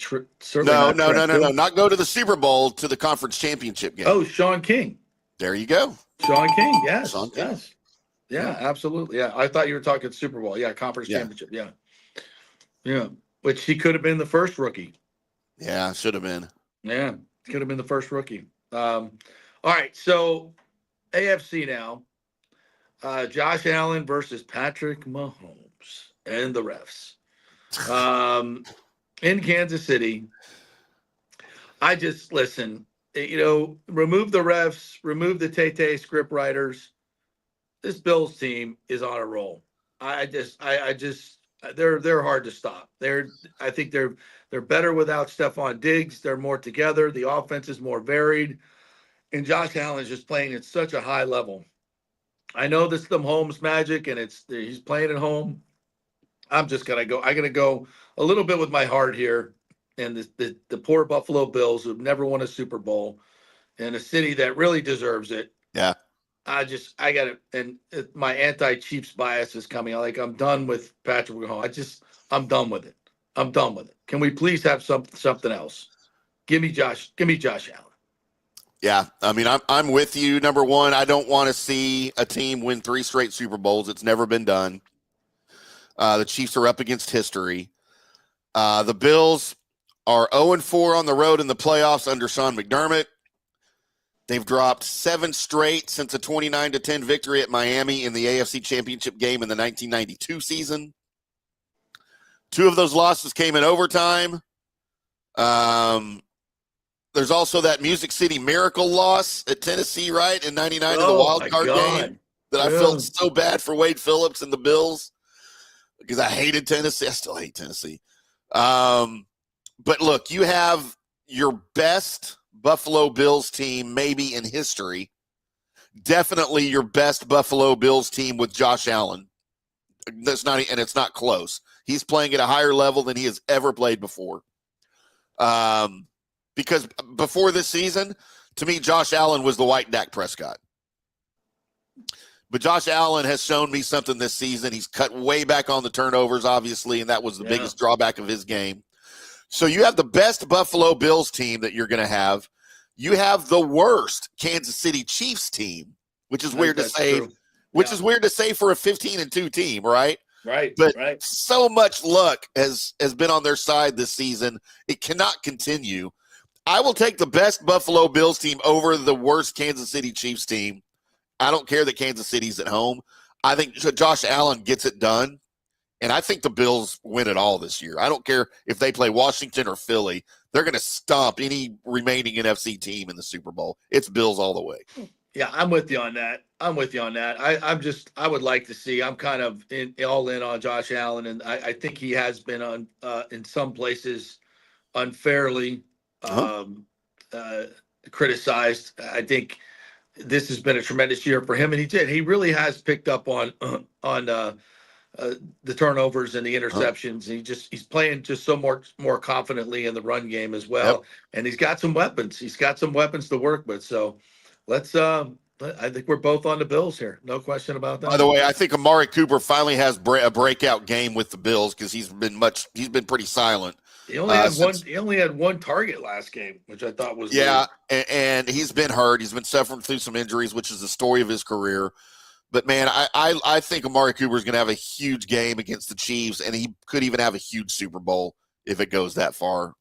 [SPEAKER 6] Not go to the Super Bowl, to the conference championship game.
[SPEAKER 5] Oh, Sean King.
[SPEAKER 6] There you go.
[SPEAKER 5] Sean King. Yes.
[SPEAKER 6] Sean King.
[SPEAKER 5] Yes. Yeah, absolutely. Yeah. I thought you were talking Super Bowl. Yeah. Conference championship. Yeah. Yeah. Which he could have been the first rookie.
[SPEAKER 6] Yeah, should have been.
[SPEAKER 5] Yeah. Could have been the first rookie. All right. So AFC now. Josh Allen versus Patrick Mahomes and the refs. In Kansas City, I just listen. Remove the refs, remove the Tay script writers. This Bills team is on a roll. They're hard to stop. I think they're better without Stephon Diggs. They're more together. The offense is more varied, and Josh Allen is just playing at such a high level. I know this is the Mahomes magic, and he's playing at home. I'm just gonna go. I'm gonna go a little bit with my heart here, and the poor Buffalo Bills, who've never won a Super Bowl, in a city that really deserves it.
[SPEAKER 6] Yeah.
[SPEAKER 5] I got it, and my anti-Chiefs bias is coming. I'm done with Patrick Mahomes. I'm done with it. I'm done with it. Can we please have something else? Give me Josh Allen.
[SPEAKER 6] Yeah, I mean, I'm with you. Number one, I don't want to see a team win 3 straight Super Bowls. It's never been done. The Chiefs are up against history. The Bills are 0-4 on the road in the playoffs under Sean McDermott. They've dropped 7 straight since a 29-10 victory at Miami in the AFC Championship game in the 1992 season. 2 of those losses came in overtime. There's also that Music City Miracle loss at Tennessee, right, in 99 in the wild card game that I felt so bad for Wade Phillips and the Bills because I hated Tennessee. I still hate Tennessee. But look, you have your best Buffalo Bills team maybe in history. Definitely your best Buffalo Bills team with Josh Allen. It's not close. He's playing at a higher level than he has ever played before. Because before this season, to me, Josh Allen was the white Dak Prescott. But Josh Allen has shown me something this season. He's cut way back on the turnovers, obviously, and that was the biggest drawback of his game. So you have the best Buffalo Bills team that you're going to have. You have the worst Kansas City Chiefs team, which is weird to say. Is weird to say for a 15-2 team, right?
[SPEAKER 5] Right.
[SPEAKER 6] But so much luck has been on their side this season. It cannot continue. I will take the best Buffalo Bills team over the worst Kansas City Chiefs team I don't care that Kansas City's at home. I think Josh Allen gets it done, and I think the Bills win it all this year. I don't care if they play Washington or Philly. They're going to stomp any remaining NFC team in the Super Bowl. It's Bills all the way.
[SPEAKER 5] Yeah, I'm with you on that. I would like to see. I'm kind of all in on Josh Allen, and I think he has been on in some places unfairly criticized. I think this has been a tremendous year for him, and he really has picked up on the turnovers and the interceptions. He's playing just so more confidently in the run game as well, and he's got some weapons. He's got some weapons to work with. So let's. I think we're both on the Bills here. No question about that.
[SPEAKER 6] By the way, I think Amari Cooper finally has a breakout game with the Bills because he's been pretty silent.
[SPEAKER 5] He only had one. He only had one target last game, which I thought was
[SPEAKER 6] and he's been hurt. He's been suffering through some injuries, which is the story of his career. But man, I think Amari Cooper is going to have a huge game against the Chiefs, and he could even have a huge Super Bowl if it goes that far.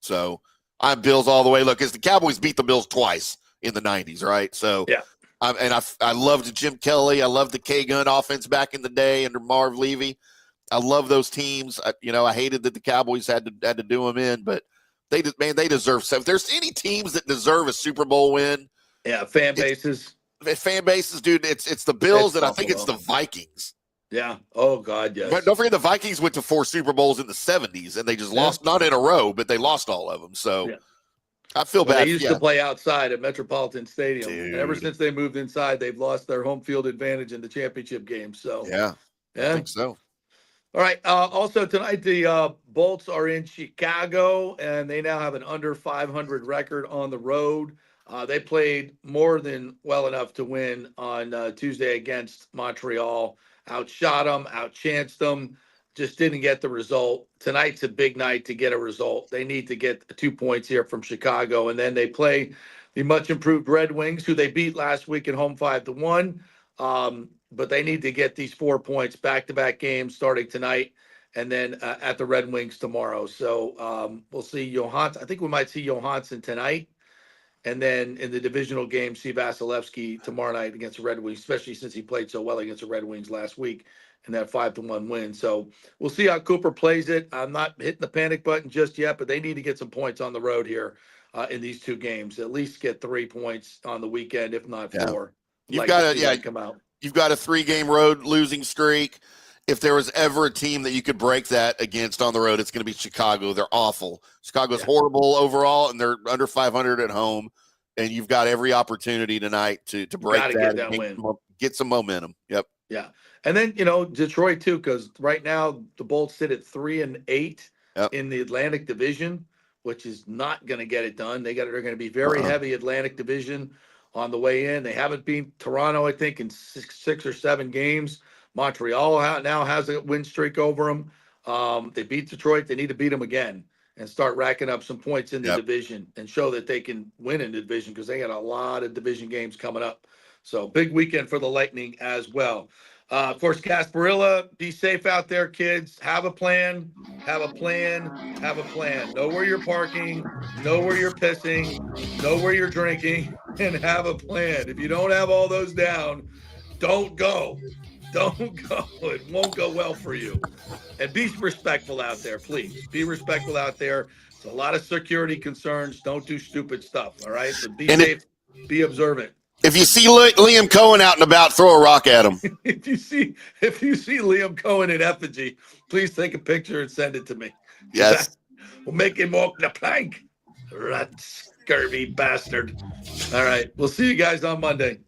[SPEAKER 6] So I'm Bills all the way. Look, because the Cowboys beat the Bills twice in the 90s, right? So
[SPEAKER 5] yeah.
[SPEAKER 6] I loved Jim Kelly. I loved the K-Gun offense back in the day under Marv Levy. I love those teams. I hated that the Cowboys had to do them in, but they deserve. So if there's any teams that deserve a Super Bowl win,
[SPEAKER 5] fan bases,
[SPEAKER 6] dude, it's the Bills, and I think it's the Vikings.
[SPEAKER 5] Yeah. Oh God, yes.
[SPEAKER 6] But don't forget the Vikings went to 4 Super Bowls in the 70s, and they just lost, not in a row, but they lost all of them. So. Yeah. I feel bad.
[SPEAKER 5] They used to play outside at Metropolitan Stadium. And ever since they moved inside, they've lost their home field advantage in the championship game. So
[SPEAKER 6] I think so.
[SPEAKER 5] All right. Also tonight, the Bolts are in Chicago, and they now have an under 500 record on the road. They played more than well enough to win on Tuesday against Montreal. Outshot them, outchanced them. Just didn't get the result. Tonight's a big night to get a result. They need to get 2 points here from Chicago, and then they play the much improved Red Wings, who they beat last week at home 5-1. But they need to get these 4 points back-to-back games starting tonight, and then at the Red Wings tomorrow. So we'll see Johansson. I think we might see Johansson tonight, and then in the divisional game, see Vasilevsky tomorrow night against the Red Wings, especially since he played so well against the Red Wings last week in that 5-1 win. So we'll see how Cooper plays it. I'm not hitting the panic button just yet, but they need to get some points on the road here in these 2 games. At least get 3 points on the weekend, if not 4.
[SPEAKER 6] You've got to come out. You've got a 3-game road losing streak. If there was ever a team that you could break that against on the road, it's going to be Chicago. They're awful. Chicago's horrible overall, and they're under 500 at home. And you've got every opportunity tonight to break that win. Get some momentum. Yep.
[SPEAKER 5] Yeah. And then, Detroit too, because right now the Bolts sit at 3-8 in the Atlantic Division, which is not going to get it done. They're going to be very heavy Atlantic Division on the way in. They haven't beat Toronto, I think, in 6 or 7 games. Montreal now has a win streak over them. They beat Detroit. They need to beat them again and start racking up some points in the division and show that they can win in the division, because they got a lot of division games coming up. So big weekend for the Lightning as well. Of course, Gasparilla, be safe out there, kids. Have a plan. Have a plan. Have a plan. Know where you're parking. Know where you're pissing. Know where you're drinking. And have a plan. If you don't have all those down, don't go. Don't go. It won't go well for you. And be respectful out there, please. Be respectful out there. It's a lot of security concerns. Don't do stupid stuff, all right? So be safe. Be observant.
[SPEAKER 6] If you see Liam Coen out and about, throw a rock at him.
[SPEAKER 5] If you see Liam Coen in effigy, please take a picture and send it to me.
[SPEAKER 6] Yes.
[SPEAKER 5] We'll make him walk the plank. Rat scurvy bastard. All right. We'll see you guys on Monday.